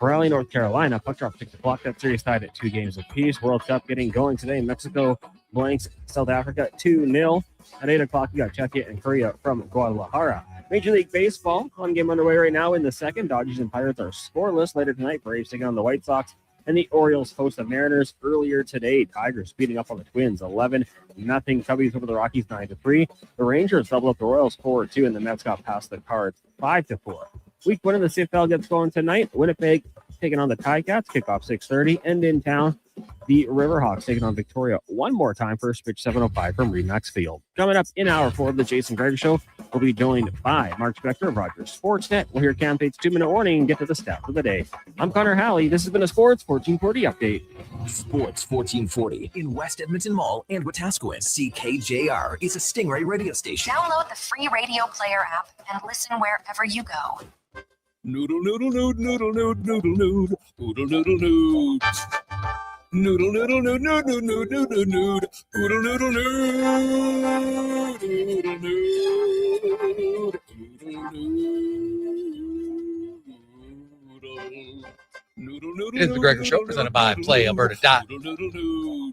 Raleigh, North Carolina. Puck drop 6 o'clock. That series tied at 2 games apiece. World Cup getting going today. Mexico blanks South Africa 2-0. At 8 o'clock, we got Czechia and Korea from Guadalajara. Major League Baseball, one game underway right now in the second. Dodgers and Pirates are scoreless. Later tonight, Braves taking on the White Sox. And the Orioles host the Mariners earlier today. Tigers beating up on the Twins 11-0. Cubbies over the Rockies 9-3. The Rangers doubled up the Royals 4-2, and the Mets got past the Cards 5-4. Week 1 of the CFL gets going tonight. Winnipeg taking on the Ticats. Kickoff 6:30. And in town, the Riverhawks taking on Victoria one more time. First pitch 7:05 from Remax Field. Coming up in hour 4 of the Jason Gregor Show, we'll be joined by Mark Spector of Rogers Sportsnet. We'll hear CanTorque's 2-minute warning and get to the stats of the day. I'm Connor Halley. This has been a Sports 1440 update. Sports 1440 in West Edmonton Mall and Wetaskiwin. CKJR is a Stingray radio station. Download the free radio player app and listen wherever you go. Noodle, noodle, noodle, noodle, noodle, noodle, noodle, noodle, noodle, noodle. Noodle, noodle, noodle, noodle, noodle, noodle, noodle, noodle, noodle, noodle. It is the Gregor Show presented by PlayAlberta.com.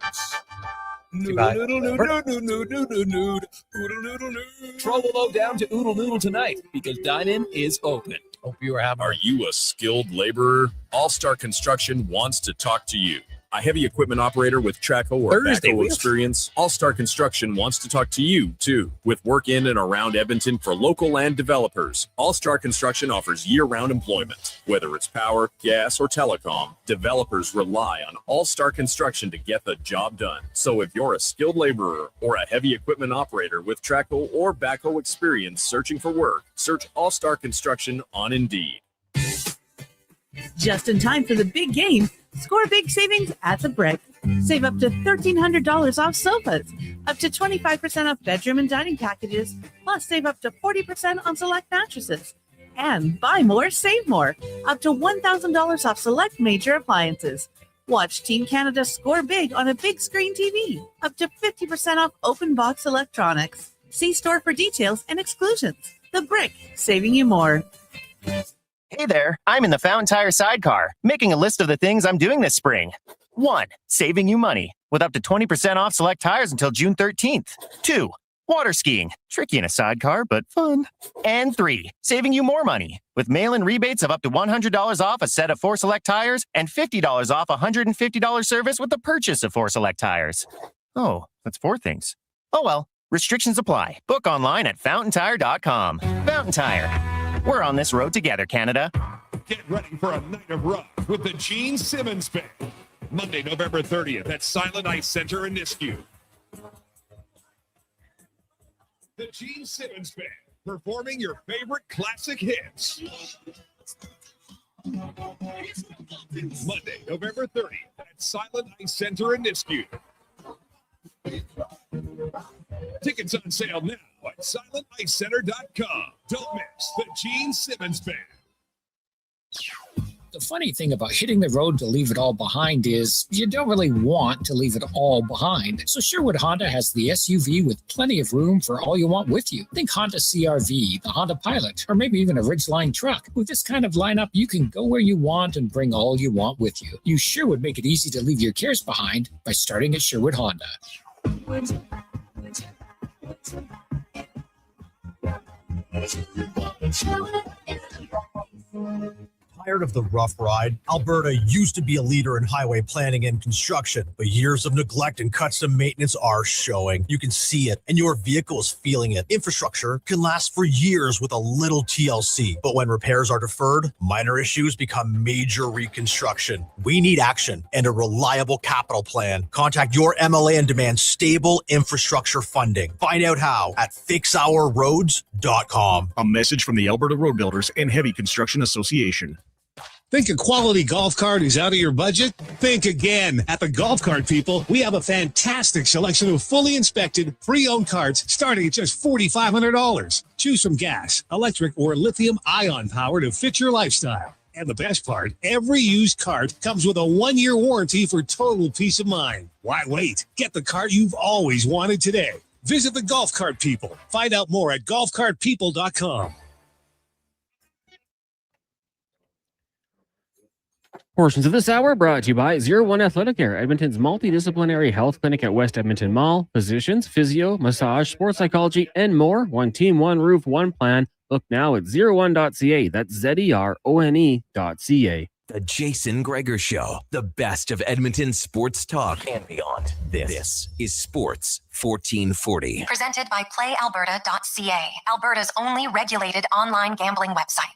Trouble low down to Oodle Noodle tonight because dine-in is open. Hope you are having. Are you a skilled laborer? All-Star Construction wants to talk to you. A heavy equipment operator with Traco or Thursday, backhoe experience, All-Star Construction wants to talk to you, too. With work in and around Edmonton for local land developers, All-Star Construction offers year-round employment. Whether it's power, gas, or telecom, developers rely on All-Star Construction to get the job done. So if you're a skilled laborer or a heavy equipment operator with Traco or backhoe experience searching for work, search All-Star Construction on Indeed. Just in time for the big game, score big savings at the Brick. Save up to $1,300 off sofas, up to 25% off bedroom and dining packages, plus save up to 40% on select mattresses. And buy more, save more, up to $1,000 off select major appliances. Watch Team Canada score big on a big screen TV, up to 50% off open box electronics. See store for details and exclusions. The Brick, saving you more. Hey there, I'm in the Fountain Tire sidecar, making a list of the things I'm doing this spring. 1. Saving you money, with up to 20% off select tires until June 13th. 2. Water skiing, tricky in a sidecar, but fun. And 3. Saving you more money, with mail-in rebates of up to $100 off a set of 4 select tires and $50 off a $150 service with the purchase of 4 select tires. Oh, that's 4 things. Oh well, restrictions apply. Book online at fountaintire.com. Fountain Tire. We're on this road together, Canada. Get ready for a night of rock with the Gene Simmons Band. Monday, November 30th at Silent Ice Center in Nisku. The Gene Simmons Band, performing your favorite classic hits. Monday, November 30th at Silent Ice Center in Nisku. Tickets on sale now at silenticecenter.com. Don't miss the Gene Simmons Band. The funny thing about hitting the road to leave it all behind is you don't really want to leave it all behind. So Sherwood Honda has the SUV with plenty of room for all you want with you. Think Honda CR-V, the Honda Pilot, or maybe even a Ridgeline truck. With this kind of lineup, you can go where you want and bring all you want with you. You sure would make it easy to leave your cares behind by starting at Sherwood Honda. Tired of the rough ride? Alberta used to be a leader in highway planning and construction, but years of neglect and custom maintenance are showing. You can see it, and your vehicle is feeling it. Infrastructure can last for years with a little TLC, but when repairs are deferred, minor issues become major reconstruction. We need action and a reliable capital plan. Contact your MLA and demand stable infrastructure funding. Find out how at fixourroads.com. A message from the Alberta Road Builders and Heavy Construction Association. Think a quality golf cart is out of your budget? Think again. At the Golf Cart People, we have a fantastic selection of fully inspected, pre-owned carts starting at just $4,500. Choose from gas, electric, or lithium-ion power to fit your lifestyle. And the best part, every used cart comes with a 1-year warranty for total peace of mind. Why wait? Get the cart you've always wanted today. Visit the Golf Cart People. Find out more at golfcartpeople.com. Portions of this hour brought to you by 01 Athletic Care, Edmonton's multidisciplinary health clinic at West Edmonton Mall. Physicians, physio, massage, sports psychology, and more. One team, one roof, one plan. Look now at 01.ca. That's ZERONE.ca. The Jason Gregor Show, the best of Edmonton sports talk and beyond. This is Sports 1440. Presented by PlayAlberta.ca, Alberta's only regulated online gambling website.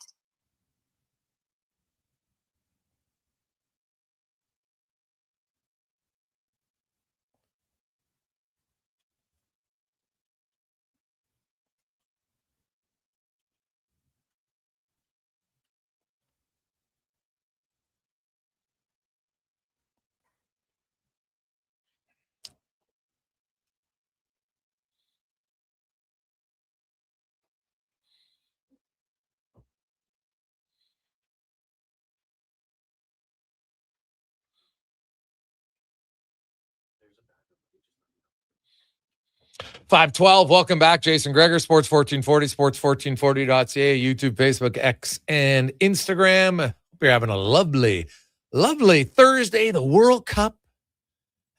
.512, welcome back. Jason Gregor, Sports 1440, sports1440.ca, YouTube, Facebook, X, and Instagram. Hope you're having a lovely, lovely Thursday. The World Cup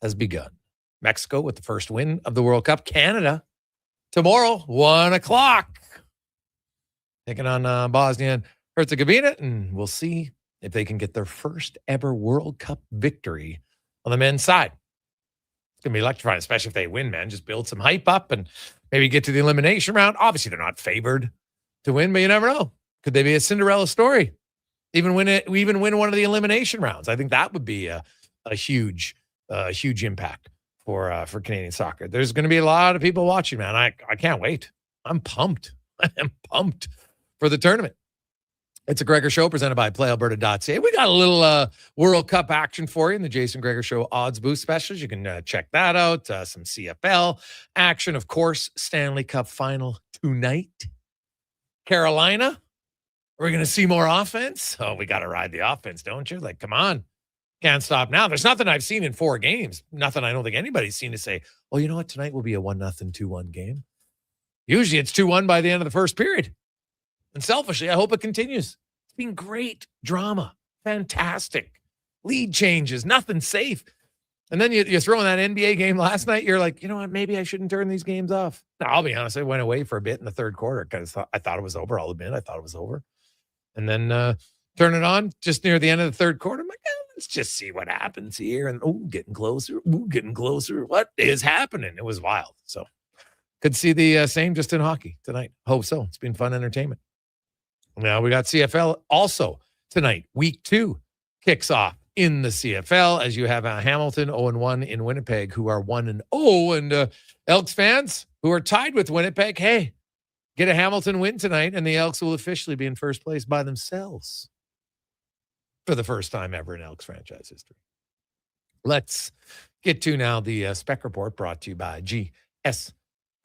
has begun. Mexico with the first win of the World Cup. Canada tomorrow, 1 o'clock. Taking on Bosnia and Herzegovina, and we'll see if they can get their first ever World Cup victory on the men's side. It's going to be electrifying, especially if they win, man. Just build some hype up and maybe get to the elimination round. Obviously, they're not favored to win, but you never know. Could they be a Cinderella story? Even win one of the elimination rounds. I think that would be a huge impact for Canadian soccer. There's going to be a lot of people watching, man. I can't wait. I'm pumped. I am pumped for the tournament. It's a Gregor Show presented by PlayAlberta.ca. We got a little World Cup action for you in the Jason Gregor Show odds boost specials. You can check that out. Some CFL action, of course. Stanley Cup Final tonight. Carolina. Are we going to see more offense? Oh, we got to ride the offense, don't you? Like, come on. Can't stop now. There's nothing I've seen in 4 games. Nothing I don't think anybody's seen to say, oh, you know what? Tonight will be a 1-0, 2-1 game. Usually it's 2-1 by the end of the first period. And selfishly, I hope it continues. It's been great drama. Fantastic. Lead changes. Nothing safe. And then you throw in that NBA game last night. You're like, you know what? Maybe I shouldn't turn these games off. Now, I'll be honest. I went away for a bit in the third quarter because I thought it was over. I'll admit I thought it was over. And then turn it on just near the end of the third quarter. I'm like, let's just see what happens here. And getting closer. Getting closer. What is happening? It was wild. So could see the same just in hockey tonight. Hope so. It's been fun entertainment. Now we got CFL also tonight. Week 2 kicks off in the CFL, as you have Hamilton 0-1 in Winnipeg, who are 1-0, and Elks fans who are tied with Winnipeg, hey, get a Hamilton win tonight, and the Elks will officially be in first place by themselves for the first time ever in Elks franchise history. Let's get to now the Spec Report, brought to you by GS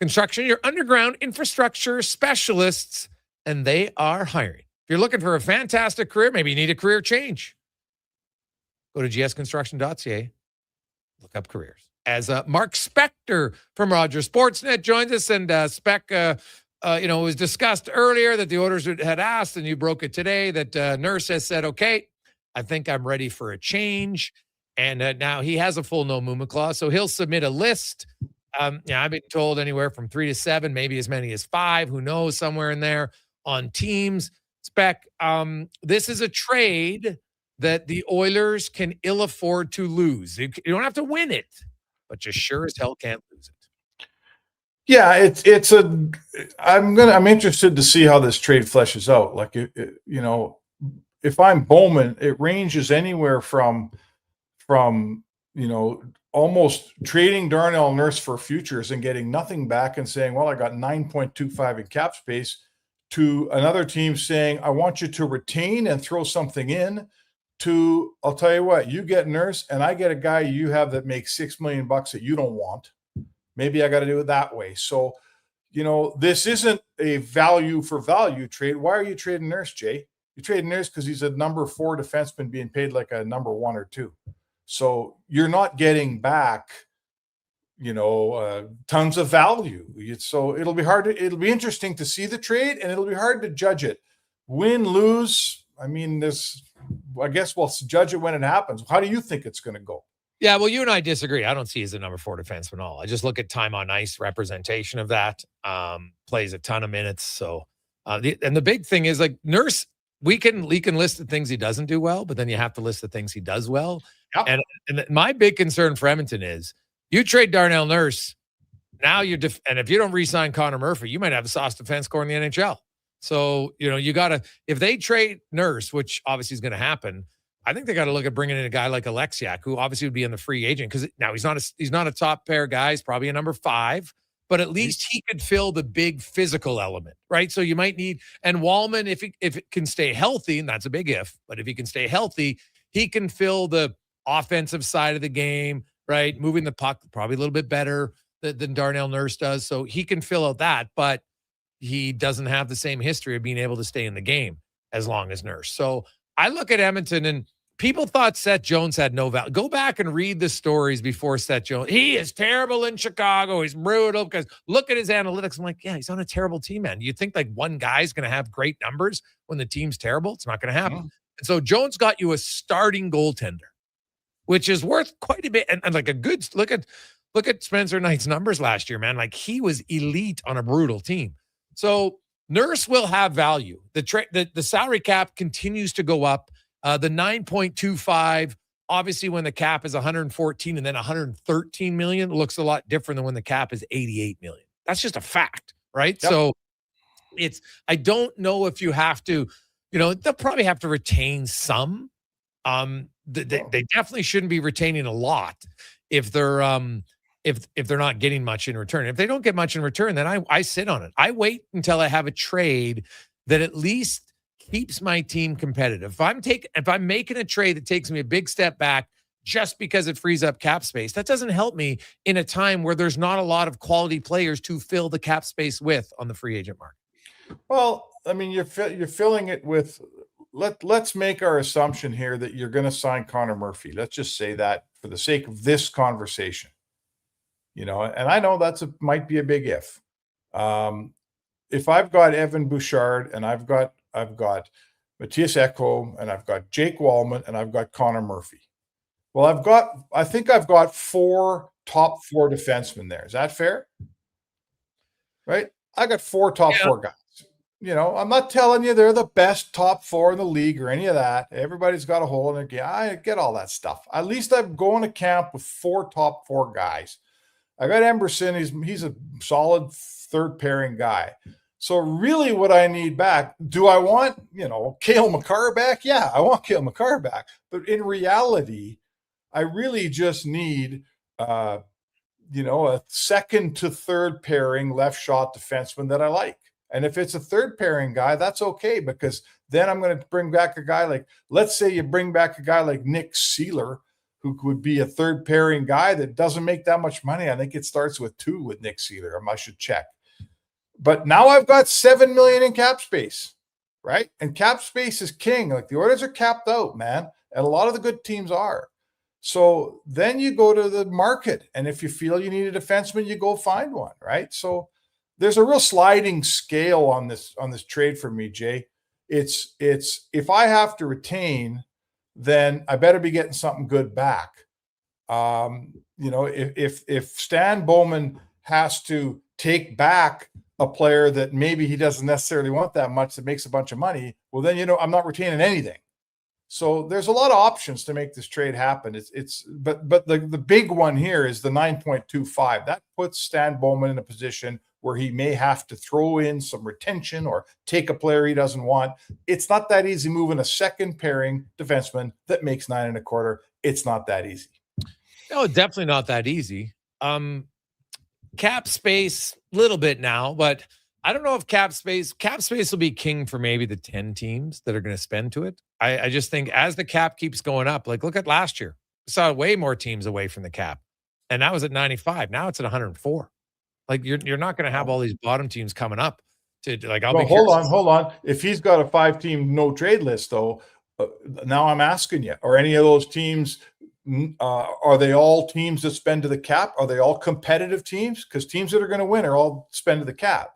Construction, your underground infrastructure specialists, and they are hiring. If you're looking for a fantastic career, maybe you need a career change, go to gsconstruction.ca, look up careers. As Mark Spector from Rogers Sportsnet joins us, and Spec, it was discussed earlier that the Oilers had asked, and you broke it today, that Nurse has said, okay, I think I'm ready for a change. And now he has a full no movement clause, so he'll submit a list. I've been told anywhere from 3 to 7, maybe as many as 5, who knows, somewhere in there on teams. Spec, this is a trade that the Oilers can ill afford to lose. You don't have to win it, but you sure as hell can't lose it. Yeah, I'm interested to see how this trade fleshes out. Like, if I'm Bowman, it ranges anywhere from almost trading Darnell Nurse for futures and getting nothing back and saying, well, I got 9.25 in cap space, to another team saying, I want you to retain and throw something in, to, I'll tell you what, you get Nurse and I get a guy you have that makes $6 million that you don't want. Maybe I got to do it that way. So, this isn't a value for value trade. Why are you trading Nurse, Jay? You trade Nurse because he's a number 4 defenseman being paid like a number 1 or 2. So you're not getting back, tons of value. So it'll be interesting to see the trade, and it'll be hard to judge it. Win, lose. I guess we'll judge it when it happens. How do you think it's going to go? Yeah, well, you and I disagree. I don't see as a number 4 defenseman at all. I just look at time on ice representation of that. Plays a ton of minutes. So, and the big thing is, like, Nurse, we can list the things he doesn't do well, but then you have to list the things he does well. Yep. And my big concern for Edmonton is you trade Darnell Nurse, now and if you don't re-sign Connor Murphy, you might have the sauce defense core in the NHL. So, you got to, if they trade Nurse, which obviously is going to happen, I think they got to look at bringing in a guy like Alexiak, who obviously would be in the free agent, because now he's not a top pair guy. He's probably a number 5, but at least he could fill the big physical element, right? So you might need, and Wallman, if it can stay healthy, and that's a big if, but if he can stay healthy, he can fill the offensive side of the game, right? Moving the puck probably a little bit better than Darnell Nurse does. So he can fill out that, but he doesn't have the same history of being able to stay in the game as long as Nurse. So I look at Edmonton, and people thought Seth Jones had no value. Go back and read the stories before Seth Jones. He is terrible in Chicago. He's brutal, because look at his analytics. I'm like, yeah, he's on a terrible team, man. You think like one guy's going to have great numbers when the team's terrible? It's not going to happen. And so Jones got you a starting goaltender, which is worth quite a bit. And like a good look at Spencer Knight's numbers last year, man. Like, he was elite on a brutal team. So Nurse will have value. The salary cap continues to go up. The 9.25, obviously when the cap is 114 and then 113 million, looks a lot different than when the cap is 88 million. That's just a fact, right? Yep. So I don't know if you have to, they'll probably have to retain some. They definitely shouldn't be retaining a lot if they're if they're not getting much in return. If they don't get much in return, then I sit on it. I wait until I have a trade that at least keeps my team competitive. If I'm making a trade that takes me a big step back just because it frees up cap space, that doesn't help me in a time where there's not a lot of quality players to fill the cap space with on the free agent market. Well, I mean, you're filling it with. Let's make our assumption here that you're going to sign Connor Murphy. Let's just say that for the sake of this conversation, and I know might be a big if. If I've got Evan Bouchard and I've got Matthias Ekholm and I've got Jake Wallman and I've got Connor Murphy. Well, I think I've got 4 top 4 defensemen there. Is that fair? Right? I got 4 top 4 guys. I'm not telling you they're the best top 4 in the league or any of that. Everybody's got a hole in their game. I get all that stuff. At least I'm going to camp with 4 top 4 guys. I got Emberson. He's a solid third pairing guy. So really what I need back, do I want, Cale Makar back? Yeah, I want Cale Makar back. But in reality, I really just need, a second to third pairing left shot defenseman that I like. And if it's a third pairing guy, that's okay, because then I'm going to bring back a guy like, let's say you bring back a guy like Nick Seeler, who would be a third pairing guy that doesn't make that much money. I think it starts with 2 with Nick Seeler. I should check. But now I've got $7 million in cap space, right? And cap space is king. Like, the Oilers are capped out, man. And a lot of the good teams are. So then you go to the market. And if you feel you need a defenseman, you go find one, right? So there's a real sliding scale on this trade for me, Jay. It's if I have to retain, then I better be getting something good back. If Stan Bowman has to take back a player that maybe he doesn't necessarily want that much, that makes a bunch of money, well, then, I'm not retaining anything. So there's a lot of options to make this trade happen. But the big one here is the 9.25. That puts Stan Bowman in a position where he may have to throw in some retention or take a player he doesn't want. It's not that easy moving a second pairing defenseman that makes 9.25. It's not that easy. No, definitely not that easy. Cap space, little bit now, but I don't know if cap space will be king for maybe the 10 teams that are going to spend to it. I just think as the cap keeps going up, like look at last year, we saw way more teams away from the cap, and that was at 95. Now it's at 104. Like you're not going to have all these bottom teams coming up to like. Hold on. If he's got a 5-team no trade list, though, now I'm asking you: are any of those teams? Are they all teams that spend to the cap? Are they all competitive teams? Because teams that are going to win are all spend to the cap.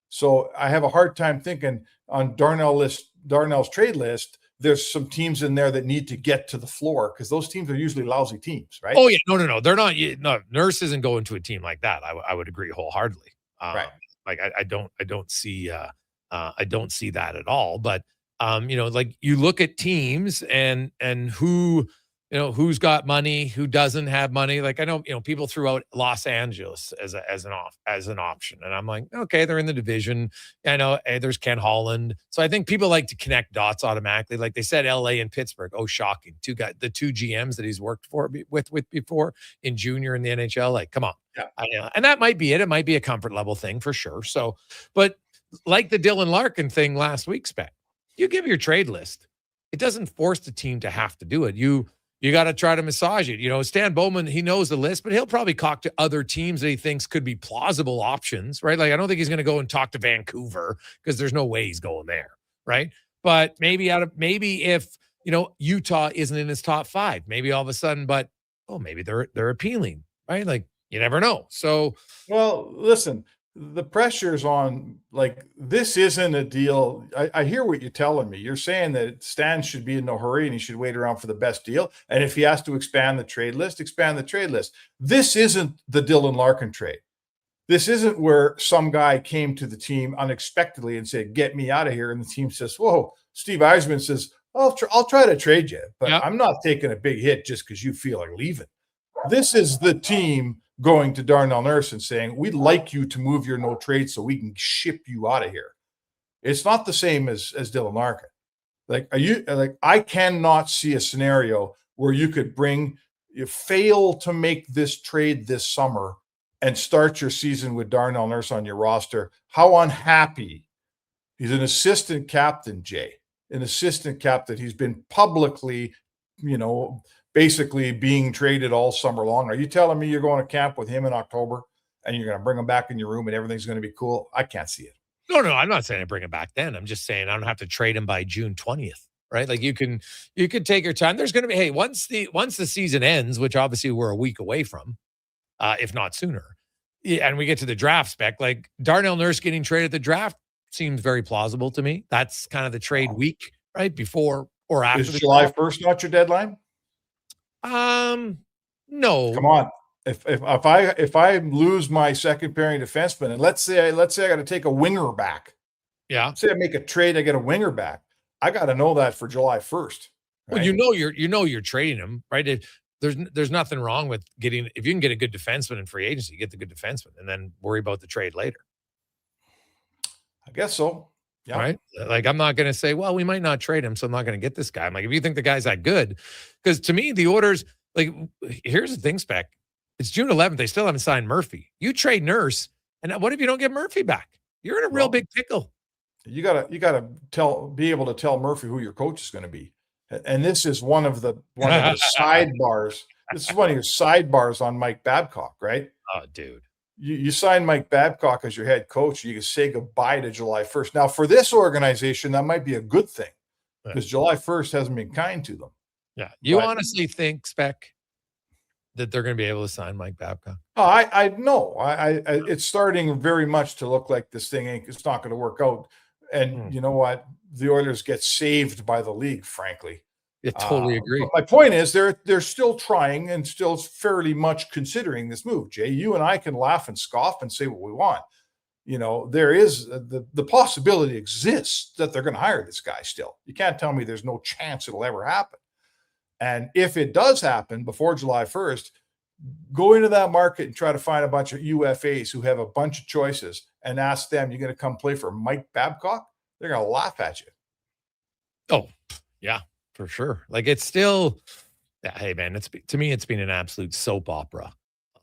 So I have a hard time thinking on Darnell's trade list, there's some teams in there that need to get to the floor, because those teams are usually lousy teams, right? Oh yeah, no, they're not. No, Nurse isn't going to a team like that. I would agree wholeheartedly. Right. Like I don't see that at all. But like you look at teams and who. Who's got money, who doesn't have money. Like I know, people threw out Los Angeles as an option. And I'm like, okay, they're in the division. I know there's Ken Holland. So I think people like to connect dots automatically. Like they said LA and Pittsburgh. Oh, shocking. The two GMs that he's worked with before in junior in the NHL. Like, come on. Yeah. And that might be it. It might be a comfort level thing for sure. So, but like the Dylan Larkin thing last week, Spec, you give your trade list. It doesn't force the team to have to do it. You got to try to massage it. Stan Bowman, he knows the list, but he'll probably talk to other teams that he thinks could be plausible options, right? Like, I don't think he's going to go and talk to Vancouver, because there's no way he's going there, right? But maybe if, Utah isn't in his top 5, maybe all of a sudden, but, maybe they're appealing, right? Like, you never know. So, well, listen, the pressure's on. Like, this isn't a deal. I hear what you're telling me. You're saying that Stan should be in no hurry and he should wait around for the best deal. And if he has to expand the trade list. This isn't the Dylan Larkin trade. This isn't where some guy came to the team unexpectedly and said, get me out of here. And the team says, whoa, Steve Eisman says, I'll try to trade you, but I'm not taking a big hit just because you feel like leaving. This is the team going to Darnell Nurse and saying, we'd like you to move your no trade so we can ship you out of here. It's not the same as Dylan Larkin. I cannot see a scenario where you could fail to make this trade this summer and start your season with Darnell Nurse on your roster. How unhappy. He's an assistant captain, Jay, an assistant captain. He's been publicly, basically being traded all summer long. Are you telling me you're going to camp with him in October and you're going to bring him back in your room and everything's going to be cool? I can't see it. No, I'm not saying I bring him back then. I'm just saying I don't have to trade him by June 20th, right? Like you can take your time. There's going to be, once the season ends, which obviously we're a week away from, if not sooner, and we get to the draft, Spec, like Darnell Nurse getting traded at the draft seems very plausible to me. That's kind of the trade week, right? Before or after. Is July 1st not your deadline? No. Come on. If I lose my second pairing defenseman, and let's say I got to take a winger back. Yeah. Say I make a trade, I get a winger back. I got to know that for July 1st. Right? Well, you're trading him, right? There's nothing wrong with getting, if you can get a good defenseman in free agency, get the good defenseman and then worry about the trade later. I guess so. Yeah. Right? Like, I'm not going to say, well, we might not trade him, so I'm not going to get this guy. I'm like, if you think the guy's that good, because to me, the Oilers, like, here's the thing, Spec. It's June 11th. They still haven't signed Murphy. You trade Nurse, and what if you don't get Murphy back? You're in a real big pickle. You gotta be able to tell Murphy who your coach is going to be. And this is one of the sidebars. This is one of your sidebars on Mike Babcock, right? Oh, dude. You sign Mike Babcock as your head coach. You can say goodbye to July 1st. Now, for this organization, that might be a good thing because July 1st hasn't been kind to them. Yeah. You honestly think, Spec, that they're going to be able to sign Mike Babcock? Oh, I know. It's starting very much to look like this thing it's not going to work out. And you know what? The Oilers get saved by the league, frankly. I totally agree. But my point is they're still trying and still fairly much considering this move. Jay, you and I can laugh and scoff and say what we want. You know, there is the possibility exists that they're going to hire this guy still. You can't tell me there's no chance it'll ever happen. And if it does happen before July 1st, go into that market and try to find a bunch of UFAs who have a bunch of choices and ask them, you're going to come play for Mike Babcock? They're going to laugh at you. Oh, yeah, for sure. Like, it's still, hey, man, to me, it's been an absolute soap opera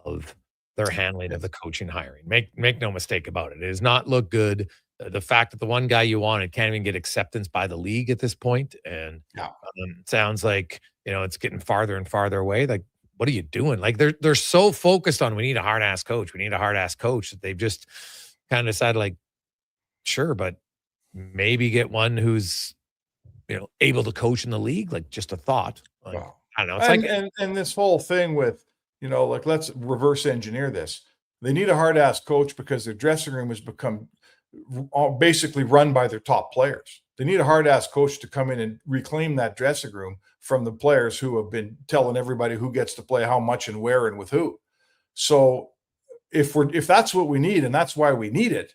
of their handling of the coaching hiring. Make no mistake about it. It does not look good. The fact that the one guy you wanted can't even get acceptance by the league at this point, and it sounds like, you know, it's getting farther and farther away. Like, what are you doing? Like, they're so focused on, we need a hard ass coach. We need a hard ass coach, that they've just kind of decided, like, sure, but maybe get one who's, you know, able to coach in the league. Like, just a thought. Like, I don't know. It's and this whole thing with, you know, like, let's reverse engineer this. They need a hard ass coach because their dressing room has become basically run by their top players. They need a hard ass coach to come in and reclaim that dressing room from the players who have been telling everybody who gets to play how much and where and with who. So if that's what we need, and that's why we need it,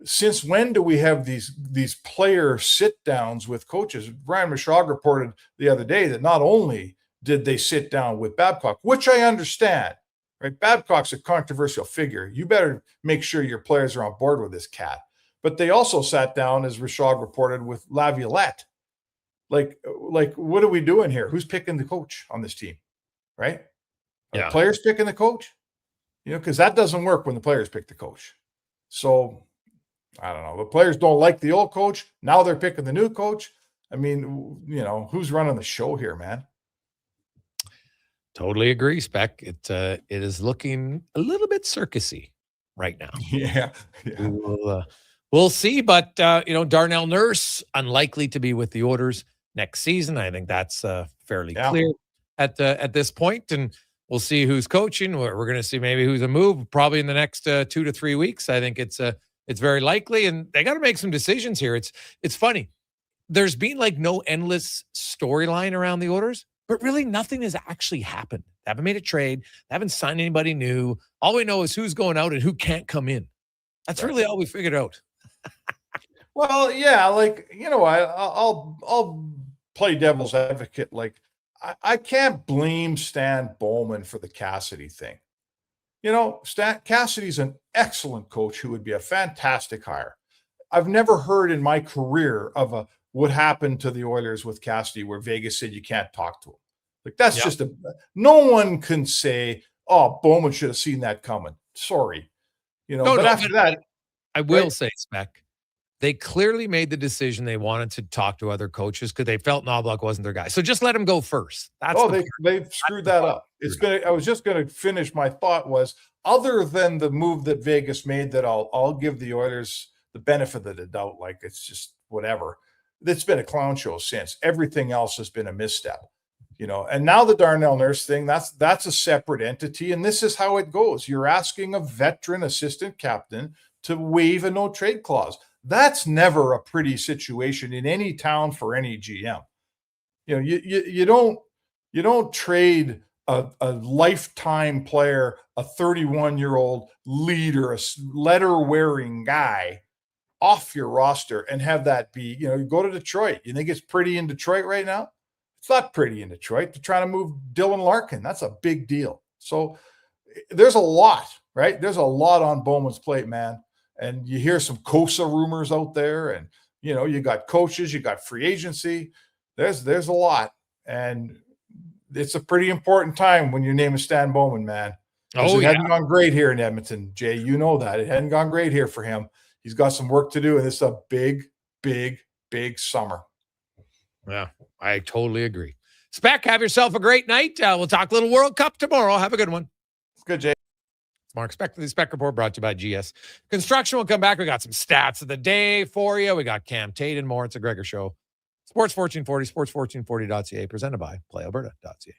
since when do we have these player sit downs with coaches? Brian Mishog reported the other day that not only did they sit down with Babcock, which I understand, right? Babcock's a controversial figure. You better make sure your players are on board with this cat. But they also sat down, as Rishog reported, with Laviolette. Like, what are we doing here? Who's picking the coach on this team, right? Are the players picking the coach? You know, because that doesn't work when the players pick the coach. So, I don't know. The players don't like the old coach. Now they're picking the new coach. I mean, you know, who's running the show here, man? Totally agree, Spec. It is looking a little bit circusy right now. Yeah. We'll see, but you know, Darnell Nurse unlikely to be with the Oilers next season. I think that's fairly clear at this point, and we'll see who's coaching. We're going to see maybe who's a move probably in the next 2 to 3 weeks. I think it's very likely, and they got to make some decisions here. It's funny. There's been like no endless storyline around the Oilers, but really nothing has actually happened. They haven't made a trade. They haven't signed anybody new. All we know is who's going out and who can't come in. That's really all we figured out. Well, yeah, like, you know, I'll play devil's advocate. Like, I can't blame Stan Bowman for the Cassidy thing. You know, Cassidy's an excellent coach who would be a fantastic hire. I've never heard in my career of what happened to the Oilers with Cassidy where Vegas said you can't talk to him. Like, that's just no one can say, oh, Bowman should have seen that coming. Sorry. You know, but after that, I will say, Spec, they clearly made the decision they wanted to talk to other coaches because they felt Knobloch wasn't their guy. So just let him go first. They screwed that up. I was just going to finish. My thought was, other than the move that Vegas made, that I'll give the Oilers the benefit of the doubt. Like, it's just whatever. It's been a clown show since. Everything else has been a misstep. You know, and now the Darnell Nurse thing, that's a separate entity. And this is how it goes. You're asking a veteran assistant captain to waive a no trade clause. That's never a pretty situation in any town for any GM. You know, you don't trade a lifetime player, a 31-year-old leader, a letter-wearing guy off your roster and have that be, you know, you go to Detroit. You think it's pretty in Detroit right now? It's not pretty in Detroit. They're trying to move Dylan Larkin. That's a big deal. So there's a lot, right? There's a lot on Bowman's plate, man. and you hear some COSA rumors out there, and you got coaches, you got free agency. There's a lot, and it's a pretty important time when your name is Stan Bowman, man. It hadn't gone great here in Edmonton, Jay. You know that. It hadn't gone great here for him. He's got some work to do, and it's a big, big, big summer. Yeah, I totally agree. Spec, have yourself a great night. We'll talk a little World Cup tomorrow. Have a good one. It's good, Jay. Mark Spec, the Spec Report brought to you by GS Construction. We'll come back. We got some stats of the day for you. We got Cam Tate and more. It's a Gregor show. Sports 1440, sports1440.ca, presented by playalberta.ca.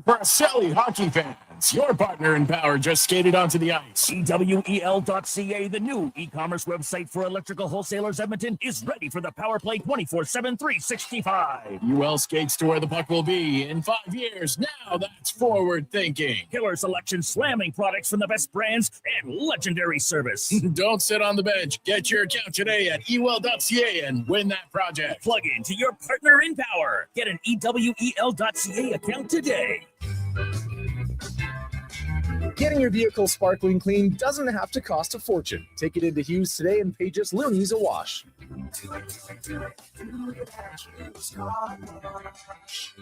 For Selly hockey fans, your partner in power just skated onto the ice. EWEL.ca, the new e-commerce website for electrical wholesalers Edmonton, is ready for the power play 24/7, 365. UL skates to where the puck will be in 5 years. Now that's forward thinking. Killer selection, slamming products from the best brands, and legendary service. Don't sit on the bench. Get your account today at EWEL.ca and win that project. Plug into your partner in power. Get an EWEL.ca account today. Getting your vehicle sparkling clean doesn't have to cost a fortune. Take it into Hughes today and pay just loonies a wash.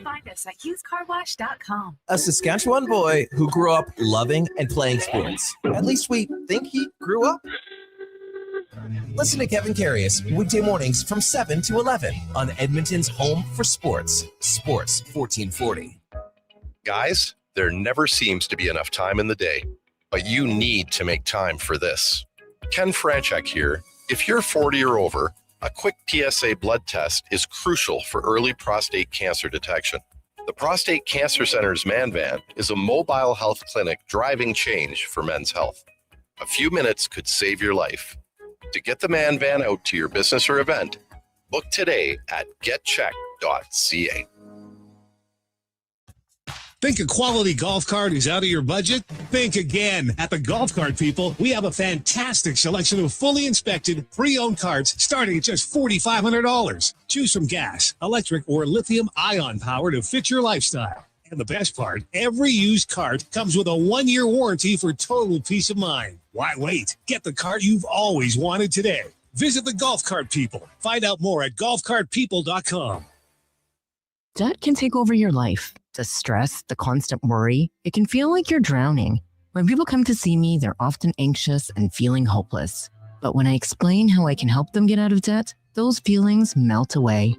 Find us at HughesCarWash.com. A Saskatchewan boy who grew up loving and playing sports. At least we think he grew up. Listen to Kevin Carius weekday mornings from 7 to 11 on Edmonton's home for sports, Sports 1440. Guys, there never seems to be enough time in the day, but you need to make time for this. Ken Franchek here. If you're 40 or over, a quick PSA blood test is crucial for early prostate cancer detection. The Prostate Cancer Center's Man Van is a mobile health clinic driving change for men's health. A few minutes could save your life. To get the Man Van out to your business or event, book today at getcheck.ca. Think a quality golf cart is out of your budget? Think again. At the Golf Cart People, we have a fantastic selection of fully inspected, pre-owned carts starting at just $4,500. Choose from gas, electric, or lithium-ion power to fit your lifestyle. And the best part, every used cart comes with a 1-year warranty for total peace of mind. Why wait? Get the cart you've always wanted today. Visit the Golf Cart People. Find out more at golfcartpeople.com. Debt can take over your life. The stress, the constant worry, it can feel like you're drowning. When people come to see me, they're often anxious and feeling hopeless. But when I explain how I can help them get out of debt, those feelings melt away.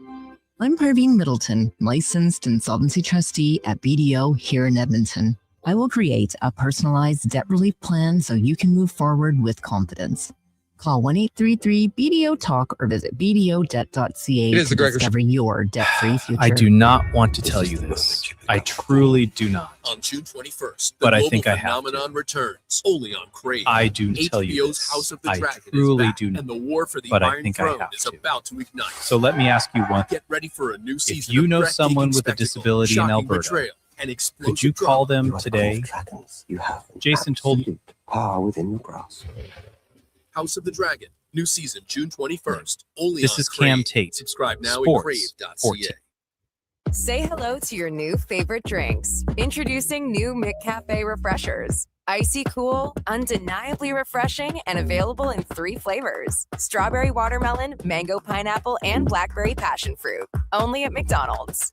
I'm Parveen Middleton, licensed insolvency trustee at BDO here in Edmonton. I will create a personalized debt relief plan so you can move forward with confidence. Call 1-833-BDO-TALK or visit bdodebt.ca to discover your debt-free future. I do not want to tell you this. I truly do not. On June 21st, but I think I have phenomenon returns only on Crave. I do tell you HBO's this. House of the I Dragon truly is back, do not. and the war for the But I Iron think I Throne have is to. about to ignite. So let me ask you one thing. Get ready for a new season. If you of know breathtaking someone with a spectacle, disability in shocking Alberta, betrayal, and could you call them drama. today? Jason told me. within your grasp. House of the Dragon, new season June 21st. Only This on is Cam Crave. Tate. Subscribe now Sports at 14. crave.ca. Say hello to your new favorite drinks. Introducing new McCafe Refreshers. Icy cool, undeniably refreshing, and available in 3 flavors. Strawberry watermelon, mango pineapple, and blackberry passion fruit. Only at McDonald's.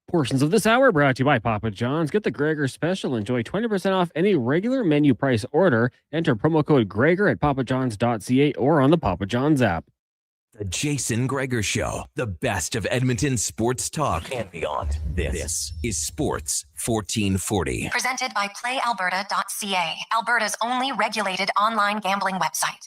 Portions of this hour brought to you by Papa John's. Get the Gregor special. Enjoy 20% off any regular menu price order. Enter promo code Gregor at papajohns.ca or on the Papa John's app. The Jason Gregor Show, the best of Edmonton sports talk and beyond. This is Sports 1440. Presented by playalberta.ca, Alberta's only regulated online gambling website.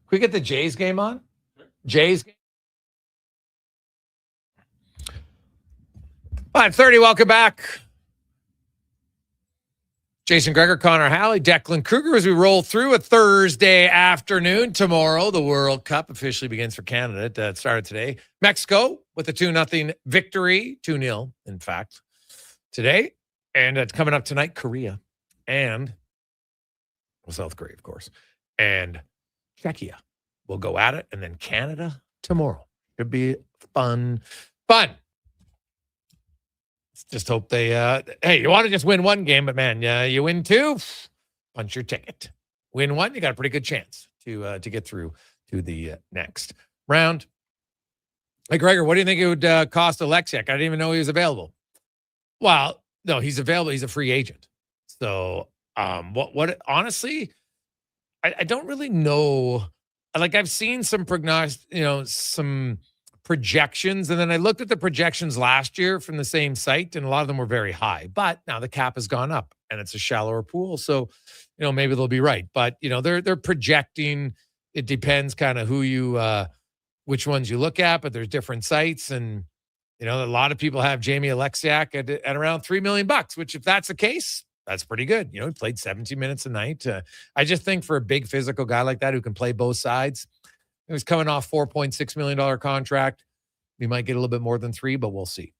Can we get the Jays game on? Jays game. 5:30, welcome back. Jason Gregor, Connor Halley, Declan Kruger as we roll through a Thursday afternoon. Tomorrow, the World Cup officially begins for Canada. It started today. Mexico with a 2-0 victory, 2-0, in fact, today. And it's coming up tonight, Korea and South Korea, of course. And Czechia will go at it. And then Canada tomorrow. Should be fun. Just hope they, hey, you want to just win one game, but man, you win two, punch your ticket. Win one, you got a pretty good chance to get through to the next round. Hey, Gregor, what do you think it would cost Alexiak? I didn't even know he was available. Well, no, he's available. He's a free agent. So, honestly, I don't really know. Like, I've seen some some projections, and then I looked at the projections last year from the same site, and a lot of them were very high. But now the cap has gone up, and it's a shallower pool, so maybe they'll be right. But they're projecting. It depends kind of who you, which ones you look at. But there's different sites, and a lot of people have Jamie Alexiak at around $3 million, which, if that's the case, that's pretty good. He played 17 minutes a night. I just think for a big physical guy like that who can play both sides. He was coming off $4.6 million contract. We might get a little bit more than 3, but we'll see.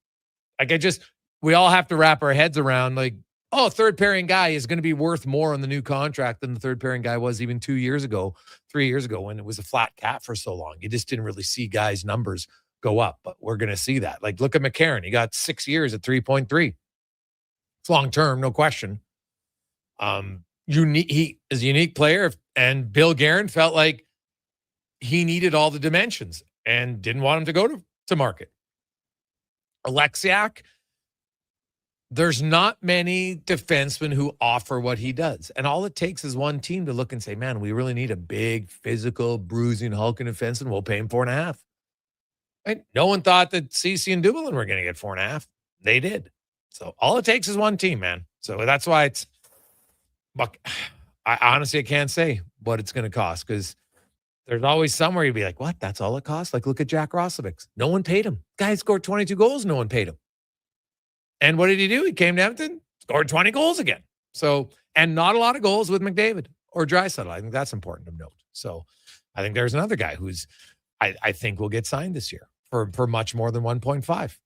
We all have to wrap our heads around third pairing guy is going to be worth more on the new contract than the third pairing guy was even 2 years ago, 3 years ago, when it was a flat cap for so long. You just didn't really see guys' numbers go up, but we're going to see that. Look at McCarron. He got 6 years at 3.3. It's long-term, no question. He is a unique player, and Bill Guerin felt like he needed all the dimensions and didn't want him to go to market. Alexiak, there's not many defensemen who offer what he does. And all it takes is one team to look and say, man, we really need a big, physical, bruising, hulking defenseman. We'll pay him 4.5. Right? No one thought that CC and Dumoulin were going to get 4.5. They did. So all it takes is one team, man. So that's why I honestly can't say what it's going to cost, because there's always somewhere you'd be like, what? That's all it costs? Look at Jack Roslovic. No one paid him. Guy scored 22 goals. No one paid him. And what did he do? He came to Edmonton, scored 20 goals again. So, and not a lot of goals with McDavid or Draisaitl. I think that's important to note. So I think there's another guy who's, I think will get signed this year for much more than 1.5.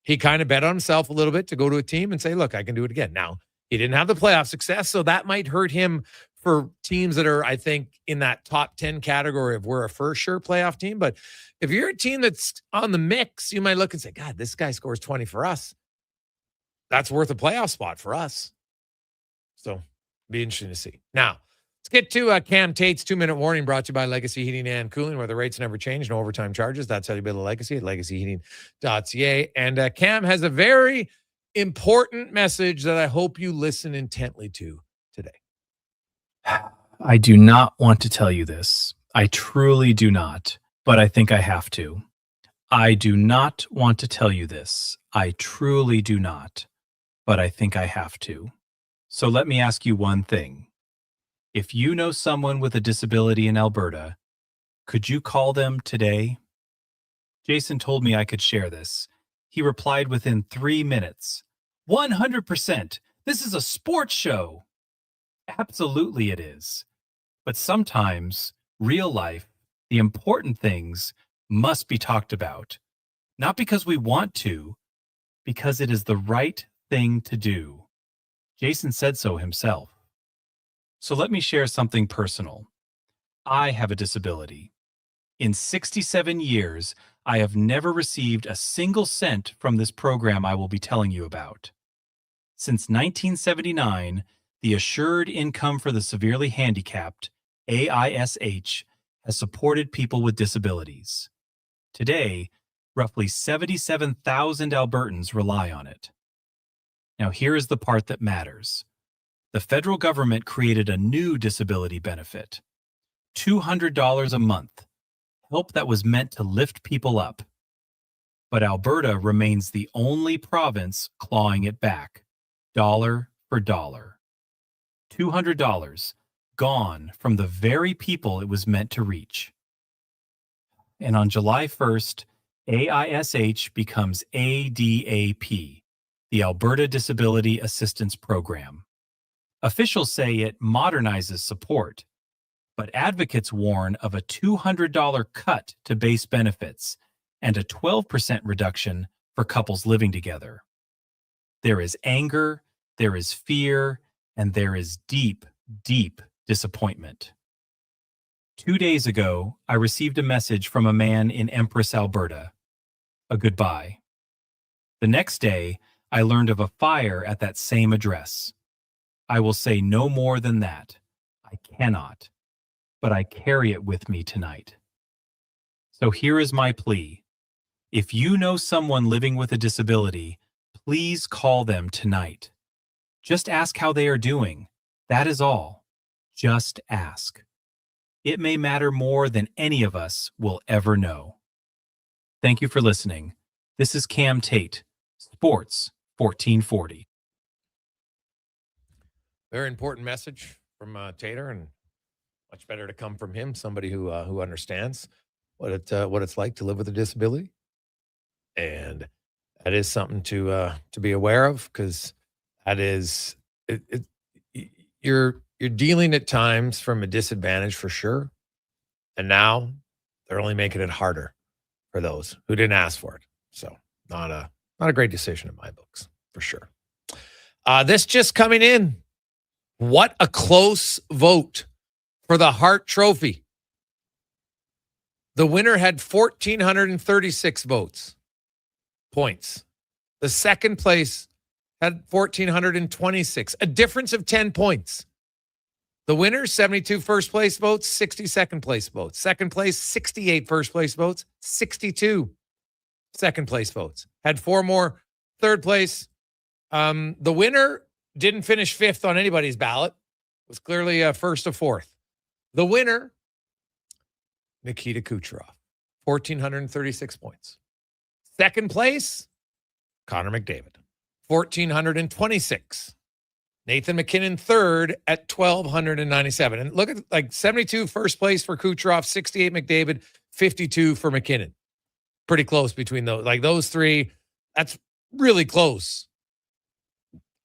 He kind of bet on himself a little bit to go to a team and say, look, I can do it again. Now, he didn't have the playoff success, so that might hurt him for teams that are, I think, in that top 10 category of we're a for sure playoff team. But if you're a team that's on the mix, you might look and say, God, this guy scores 20 for us. That's worth a playoff spot for us. So be interesting to see. Now, let's get to Cam Tate's 2-minute warning, brought to you by Legacy Heating and Cooling, where the rates never change, no overtime charges. That's how you build a legacy at legacyheating.ca. And Cam has a very important message that I hope you listen intently to today. I do not want to tell you this. I truly do not, but I think I have to. I do not want to tell you this. I truly do not, but I think I have to. So let me ask you one thing. If you know someone with a disability in Alberta, could you call them today? Jason told me I could share this. He replied within 3 minutes. 100%. This is a sports show. Absolutely it is. But sometimes, real life, the important things must be talked about. Not because we want to, because it is the right thing to do. Jason said so himself. So let me share something personal. I have a disability. In 67 years, I have never received a single cent from this program I will be telling you about. Since 1979, the Assured Income for the Severely Handicapped, AISH, has supported people with disabilities. Today, roughly 77,000 Albertans rely on it. Now, here is the part that matters. The federal government created a new disability benefit, $200 a month, help that was meant to lift people up. But Alberta remains the only province clawing it back, dollar for dollar. $200 gone from the very people it was meant to reach. And on July 1st, AISH becomes ADAP, the Alberta Disability Assistance Program. Officials say it modernizes support, but advocates warn of a $200 cut to base benefits and a 12% reduction for couples living together. There is anger, there is fear, and there is deep, deep disappointment. 2 days ago, I received a message from a man in Empress, Alberta. A goodbye. The next day, I learned of a fire at that same address. I will say no more than that. I cannot, but I carry it with me tonight. So here is my plea. If you know someone living with a disability, please call them tonight. Just ask how they are doing. That is all. Just ask. It may matter more than any of us will ever know. Thank you for listening. This is Cam Tate, Sports 1440. Very important message from Tater, and much better to come from him, somebody who understands what it's like to live with a disability, and that is something to be aware of, because that is you're dealing at times from a disadvantage for sure, and now they're only making it harder for those who didn't ask for it. So not a great decision in my books for sure. This just coming in. What a close vote for the Hart Trophy. The winner had 1,436 points. The second place had 1,426, a difference of 10 points. The winner, 72 first place votes, 60 second place votes. Second place, 68 first place votes, 62 second place votes. Had 4 more third place. The winner didn't finish fifth on anybody's ballot. It was clearly first or fourth. The winner, Nikita Kucherov, 1,436 points. Second place, Connor McDavid, 1,426. Nathan McKinnon third at 1,297. And look at 72 first place for Kucherov, 68 McDavid, 52 for McKinnon. Pretty close between those. Those three, that's really close.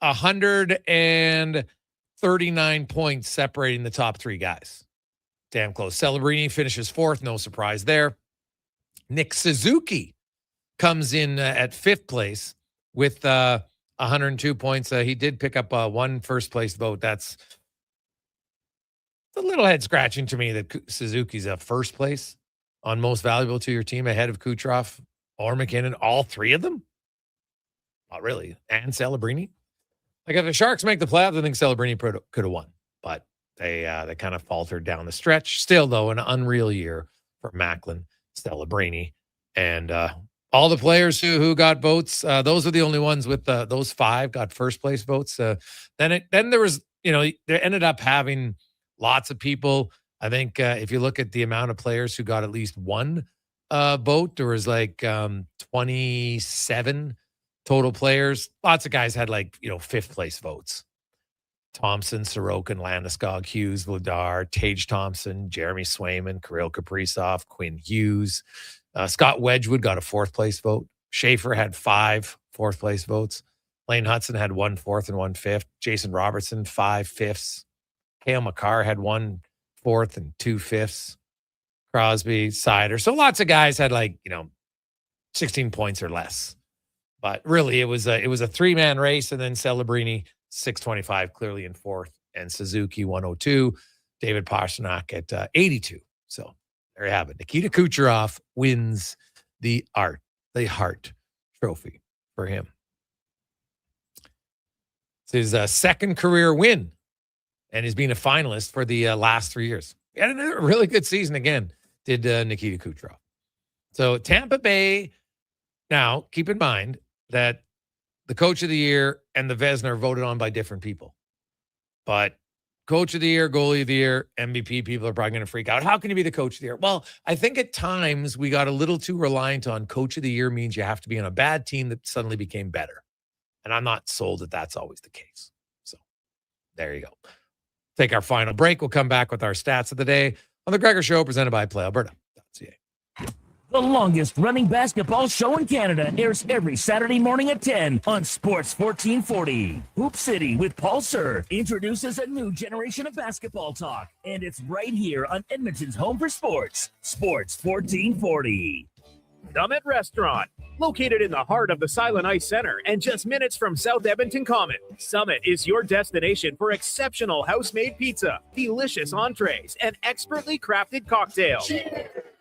139 points separating the top three guys. Damn close. Celebrini finishes fourth. No surprise there. Nick Suzuki comes in at fifth place with 102 points. He did pick up one first place vote. That's a little head scratching to me that Suzuki's first place on most valuable to your team ahead of Kucherov or McKinnon. All three of them? Not really. And Celebrini. If the Sharks make the playoffs, I think Celebrini could have won, but they kind of faltered down the stretch. Still, though, an unreal year for Macklin, Celebrini, and all the players who got votes. Those are the only ones with those 5 got first place votes. Then there was, there ended up having lots of people. I think if you look at the amount of players who got at least one vote, there was 27 total players. Lots of guys had fifth place votes. Thompson, Sorokin, Landeskog, Hughes, Vladar, Tage Thompson, Jeremy Swayman, Kirill Kaprizov, Quinn Hughes. Scott Wedgwood got a fourth place vote. Schaefer had 5 fourth place votes. Lane Hudson had 1 fourth and 1 fifth. Jason Robertson, 5 fifths. Cale Makar had 1 fourth and 2 fifths. Crosby, Sider. So lots of guys had 16 points or less. But really, it was a 3-man race, and then Celebrini, 625, clearly in fourth, and Suzuki, 102. David Pastrnak at 82. So there you have it. Nikita Kucherov wins the Hart Trophy for him. It's his second career win, and he's been a finalist for the last 3 years. He had a really good season again, did Nikita Kucherov. So Tampa Bay, now keep in mind that the Coach of the Year and the Vezina are voted on by different people. But Coach of the Year, Goalie of the Year, MVP, people are probably going to freak out. How can you be the Coach of the Year? Well, I think at times we got a little too reliant on Coach of the Year means you have to be on a bad team that suddenly became better. And I'm not sold that that's always the case. So there you go. Take our final break. We'll come back with our stats of the day on the Gregor Show, presented by PlayAlberta.ca. The longest running basketball show in Canada airs every Saturday morning at 10 on Sports 1440. Hoop City with Paul Sir introduces a new generation of basketball talk, and it's right here on Edmonton's home for sports, Sports 1440. Summit Restaurant, located in the heart of the Silent Ice Center and just minutes from South Edmonton Common. Summit is your destination for exceptional house-made pizza, delicious entrees, and expertly crafted cocktails.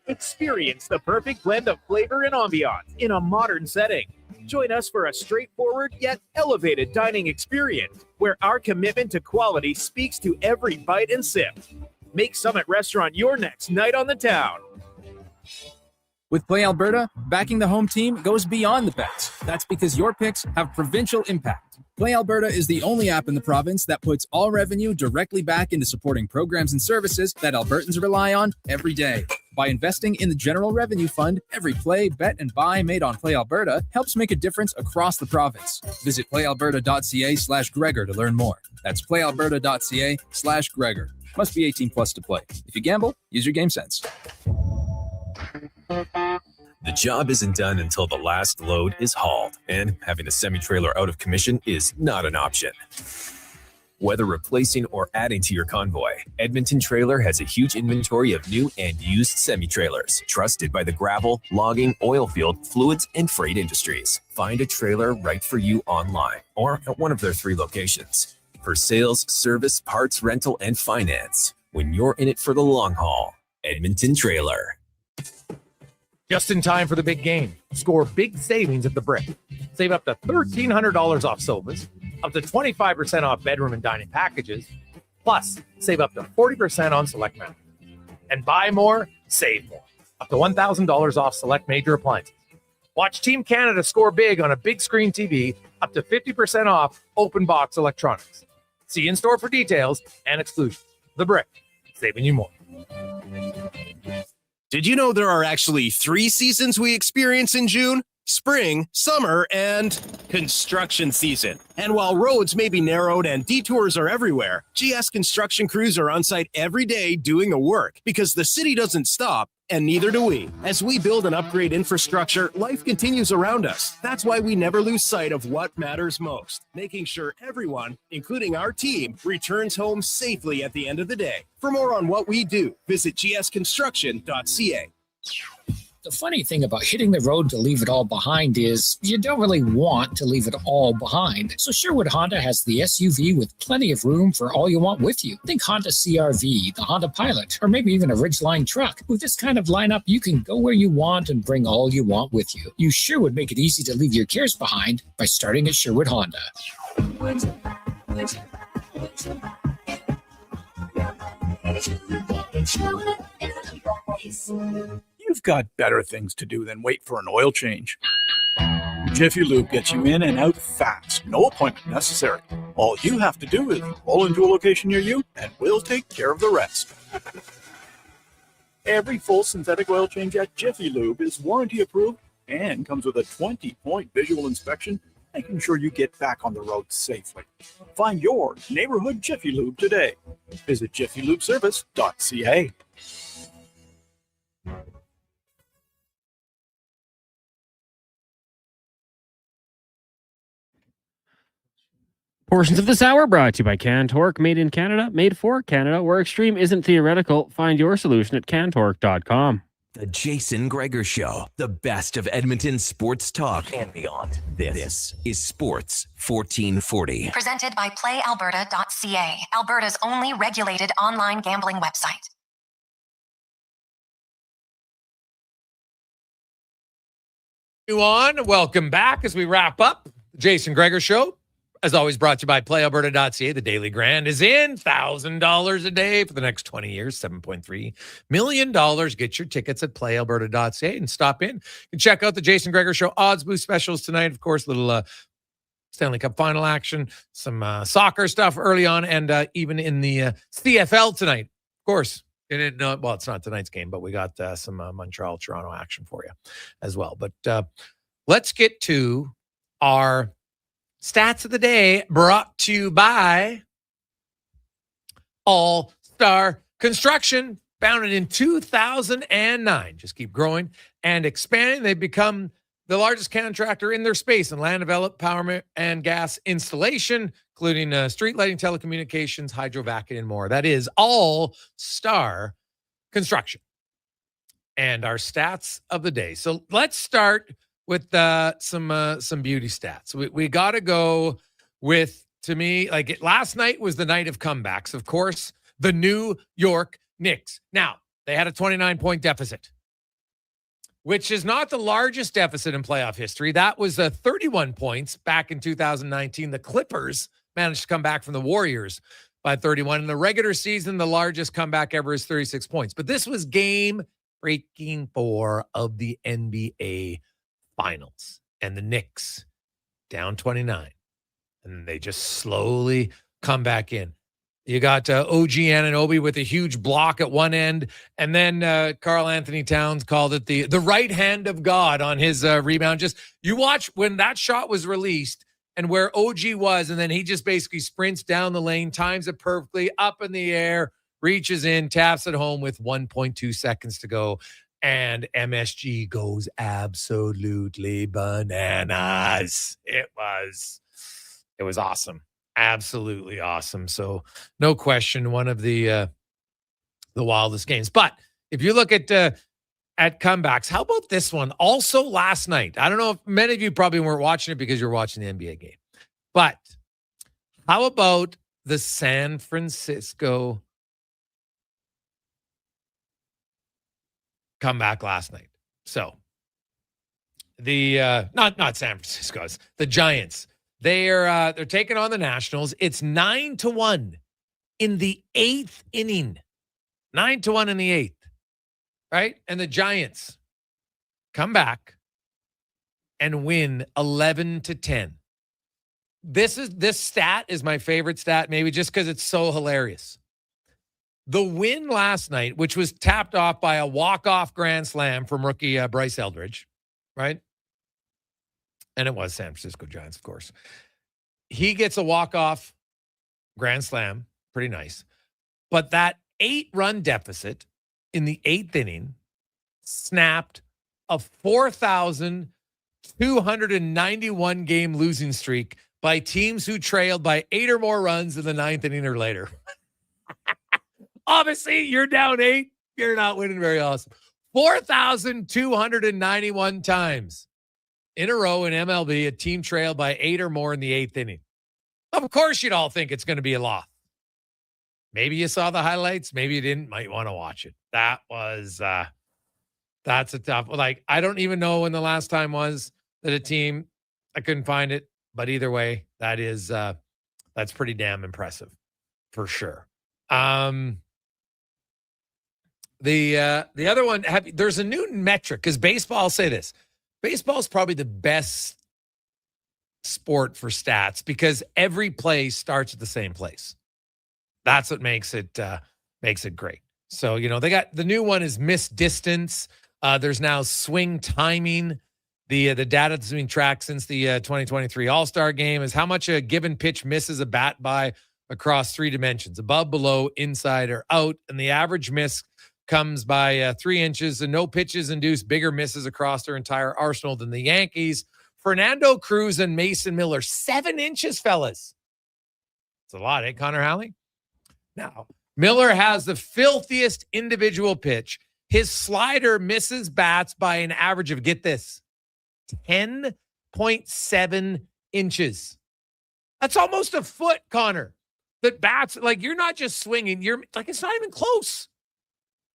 Experience the perfect blend of flavor and ambiance in a modern setting. Join us for a straightforward yet elevated dining experience where our commitment to quality speaks to every bite and sip. Make Summit Restaurant your next night on the town. With Play Alberta, backing the home team goes beyond the bets. That's because your picks have provincial impact. Play Alberta is the only app in the province that puts all revenue directly back into supporting programs and services that Albertans rely on every day. By investing in the General Revenue Fund, every play, bet, and buy made on Play Alberta helps make a difference across the province. Visit playalberta.ca/Gregor to learn more. That's playalberta.ca/Gregor. Must be 18 plus to play. If you gamble, use your game sense. The job isn't done until the last load is hauled, and having a semi-trailer out of commission is not an option. Whether replacing or adding to your convoy, Edmonton Trailer has a huge inventory of new and used semi-trailers, trusted by the gravel, logging, oil field, fluids, and freight industries. Find a trailer right for you online or at one of their 3 locations. For sales, service, parts, rental, and finance, when you're in it for the long haul, Edmonton Trailer. Just in time for the big game. Score big savings at the Brick. Save up to $1,300 off sofas, up to 25% off bedroom and dining packages, plus save up to 40% on select mattresses. And buy more, save more. Up to $1,000 off select major appliances. Watch Team Canada score big on a big screen TV, up to 50% off open box electronics. See in-store for details and exclusions. The Brick, saving you more. Did you know there are actually 3 seasons we experience in June? Spring, summer, and construction season. And while roads may be narrowed and detours are everywhere, GS construction crews are on site every day doing the work because the city doesn't stop, and neither do we. As we build and upgrade infrastructure, life continues around us. That's why we never lose sight of what matters most, making sure everyone, including our team, returns home safely at the end of the day. For more on what we do, visit gsconstruction.ca. The funny thing about hitting the road to leave it all behind is you don't really want to leave it all behind. So Sherwood Honda has the SUV with plenty of room for all you want with you. Think Honda CR-V, the Honda Pilot, or maybe even a Ridgeline truck. With this kind of lineup, you can go where you want and bring all you want with you. You sure would make it easy to leave your cares behind by starting at Sherwood Honda. You've got better things to do than wait for an oil change. Jiffy Lube gets you in and out fast. No appointment necessary. All you have to do is roll into a location near you, and we'll take care of the rest. Every full synthetic oil change at Jiffy Lube is warranty approved and comes with a 20-point visual inspection, making sure you get back on the road safely. Find your neighborhood Jiffy Lube today. Visit jiffylubeservice.ca. Portions of this hour brought to you by CanTorque, made in Canada, made for Canada, where extreme isn't theoretical. Find your solution at cantorque.com. The Jason Gregor Show, the best of Edmonton sports talk and beyond. This is Sports 1440. Presented by PlayAlberta.ca, Alberta's only regulated online gambling website. Welcome back as we wrap up the Jason Gregor Show. As always, brought to you by PlayAlberta.ca. The Daily Grand is in. $1,000 a day for the next 20 years, $7.3 million. Get your tickets at PlayAlberta.ca and stop in. You can check out the Jason Gregor Show odds boost specials tonight. Of course, little Stanley Cup final action, some soccer stuff early on, and even in the CFL tonight. Of course, well, it's not tonight's game, but we got some Montreal-Toronto action for you as well. But let's get to our stats of the day, brought to you by All Star Construction, founded in 2009. Just keep growing and expanding. They've become the largest contractor in their space in land development, power and gas installation, including street lighting, telecommunications, hydrovac, and more. That is All Star Construction. And our stats of the day. So let's start with some beauty stats. We got to go with, to me, like last night was the night of comebacks. Of course, the New York Knicks. Now, they had a 29-point deficit, which is not the largest deficit in playoff history. That was 31 points back in 2019. The Clippers managed to come back from the Warriors by 31. In the regular season, the largest comeback ever is 36 points. But this was game-breaking 4 of the NBA Finals. And the Knicks down 29. And they just slowly come back in. You got OG Anunoby with a huge block at one end. And then Karl Anthony Towns called it the right hand of God on his rebound. Just you watch when that shot was released and where OG was, and then he just basically sprints down the lane, times it perfectly, up in the air, reaches in, taps it home with 1.2 seconds to go. And MSG goes absolutely bananas. It was awesome. Absolutely awesome. So no question, one of the wildest games. But if you look at comebacks, how about this one? Also last night, I don't know if many of you probably weren't watching it because you're watching the NBA game, but how about the San Francisco comeback last night? So the not San Francisco's, the Giants. They're taking on the Nationals. It's 9-1 in the 8th inning. 9-1 in the 8th, right? And the Giants come back and win 11-10. This stat is my favorite stat, maybe just because it's so hilarious. The win last night, which was tapped off by a walk-off grand slam from rookie Bryce Eldridge, right? And it was San Francisco Giants, of course. He gets a walk-off grand slam. Pretty nice. But that 8-run deficit in the 8th inning snapped a 4,291 game losing streak by teams who trailed by 8 or more runs in the 9th inning or later. Obviously, you're down 8. You're not winning very awesome. 4,291 times in a row in MLB, a team trailed by 8 or more in the 8th inning. Of course, you'd all think it's going to be a loss. Maybe you saw the highlights. Maybe you didn't. Might want to watch it. That was, that's a tough, like, I don't even know when the last time was that a team, I couldn't find it. But either way, that is, that's pretty damn impressive for sure. The other one, there's a new metric because baseball, I'll say this. Baseball is probably the best sport for stats because every play starts at the same place. That's what makes it great. So, they got the new one is missed distance. There's now swing timing. The data that's been tracked since the 2023 All-Star game is how much a given pitch misses a bat by across 3 dimensions: above, below, inside, or out. And the average miss comes by 3 inches, and no pitches induce bigger misses across their entire arsenal than the Yankees. Fernando Cruz and Mason Miller, 7 inches, fellas. It's a lot, eh, Connor Halley? Now, Miller has the filthiest individual pitch. His slider misses bats by an average of, get this, 10.7 inches. That's almost a foot, Connor. That bats, like, you're not just swinging. You're like, it's not even close.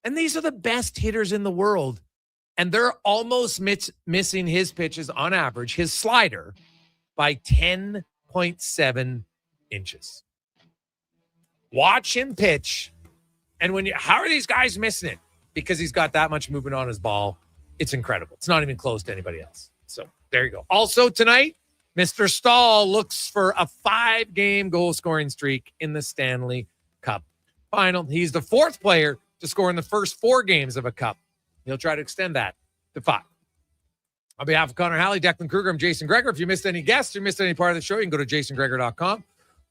And these are the best hitters in the world. And they're almost missing his pitches on average, his slider, by 10.7 inches. Watch him pitch. And how are these guys missing it? Because he's got that much movement on his ball. It's incredible. It's not even close to anybody else. So there you go. Also tonight, Mr. Stahl looks for a 5-game goal scoring streak in the Stanley Cup Final. He's the 4th player to score in the first 4 games of a cup. He'll try to extend that to 5. On behalf of Connor Halley, Declan Kruger, I'm Jason Gregor. If you missed any guests or missed any part of the show, you can go to jasongregor.com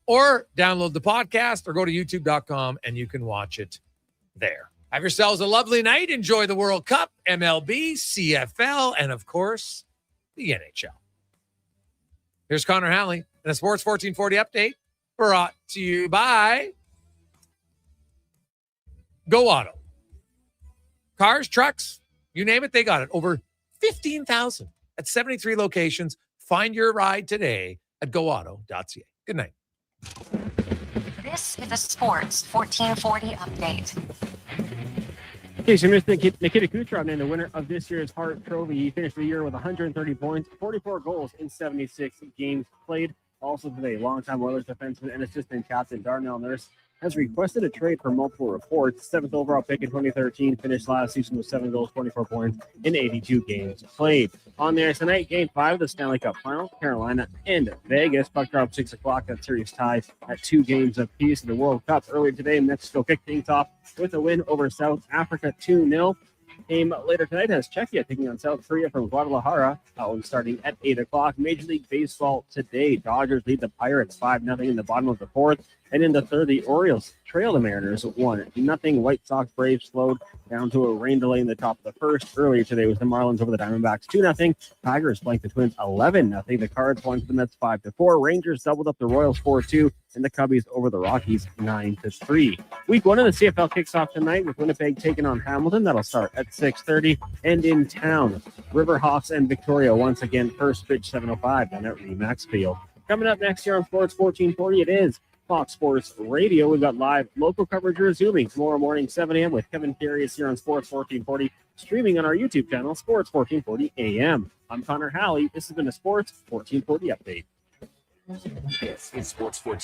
or download the podcast or go to youtube.com and you can watch it there. Have yourselves a lovely night. Enjoy the World Cup, MLB, CFL, and of course, the NHL. Here's Connor Halley and a Sports 1440 update brought to you by Go Auto. Cars, trucks, you name it, they got it. Over 15,000 at 73 locations. Find your ride today at goauto.ca. Good night. This is a Sports 1440 update. Okay, so Mr. Nikita Kucherov named the winner of this year's Hart Trophy. He finished the year with 130 points, 44 goals in 76 games played. Also today, longtime Oilers defenseman and assistant captain Darnell Nurse has requested a trade for multiple reports. 7th overall pick in 2013, finished last season with 7 goals, 24 points in 82 games played. On the ice tonight, Game 5 of the Stanley Cup Finals, Carolina and Vegas. Puck drop 6 o'clock. That series ties at 2 games apiece. In the World Cup earlier today, Mexico kicked things off with a win over South Africa 2-0. Game later tonight has Czechia taking on South Korea from Guadalajara. That one starting at 8 o'clock. Major League Baseball today. Dodgers lead the Pirates 5-0 in the bottom of the 4th. And in the 3rd, the Orioles trail the Mariners 1-0. White Sox Braves slowed down to a rain delay in the top of the 1st. Earlier today was the Marlins over the Diamondbacks 2-0. Tigers blanked the Twins 11-0. The Cards blanked the Mets 5-4. Rangers doubled up the Royals 4-2. And the Cubbies over the Rockies 9-3. Week 1 of the CFL kicks off tonight with Winnipeg taking on Hamilton. That'll start at 6:30. And in town, Riverhawks and Victoria once again. First pitch 7:05 down at Remax Field. Coming up next year on Sports 1440, it is Fox Sports Radio. We've got live local coverage resuming tomorrow morning, 7 a.m. with Kevin Carius here on Sports 1440, streaming on our YouTube channel, Sports 1440 AM. I'm Connor Halley. This has been a Sports 1440 update. This is Sports 1440.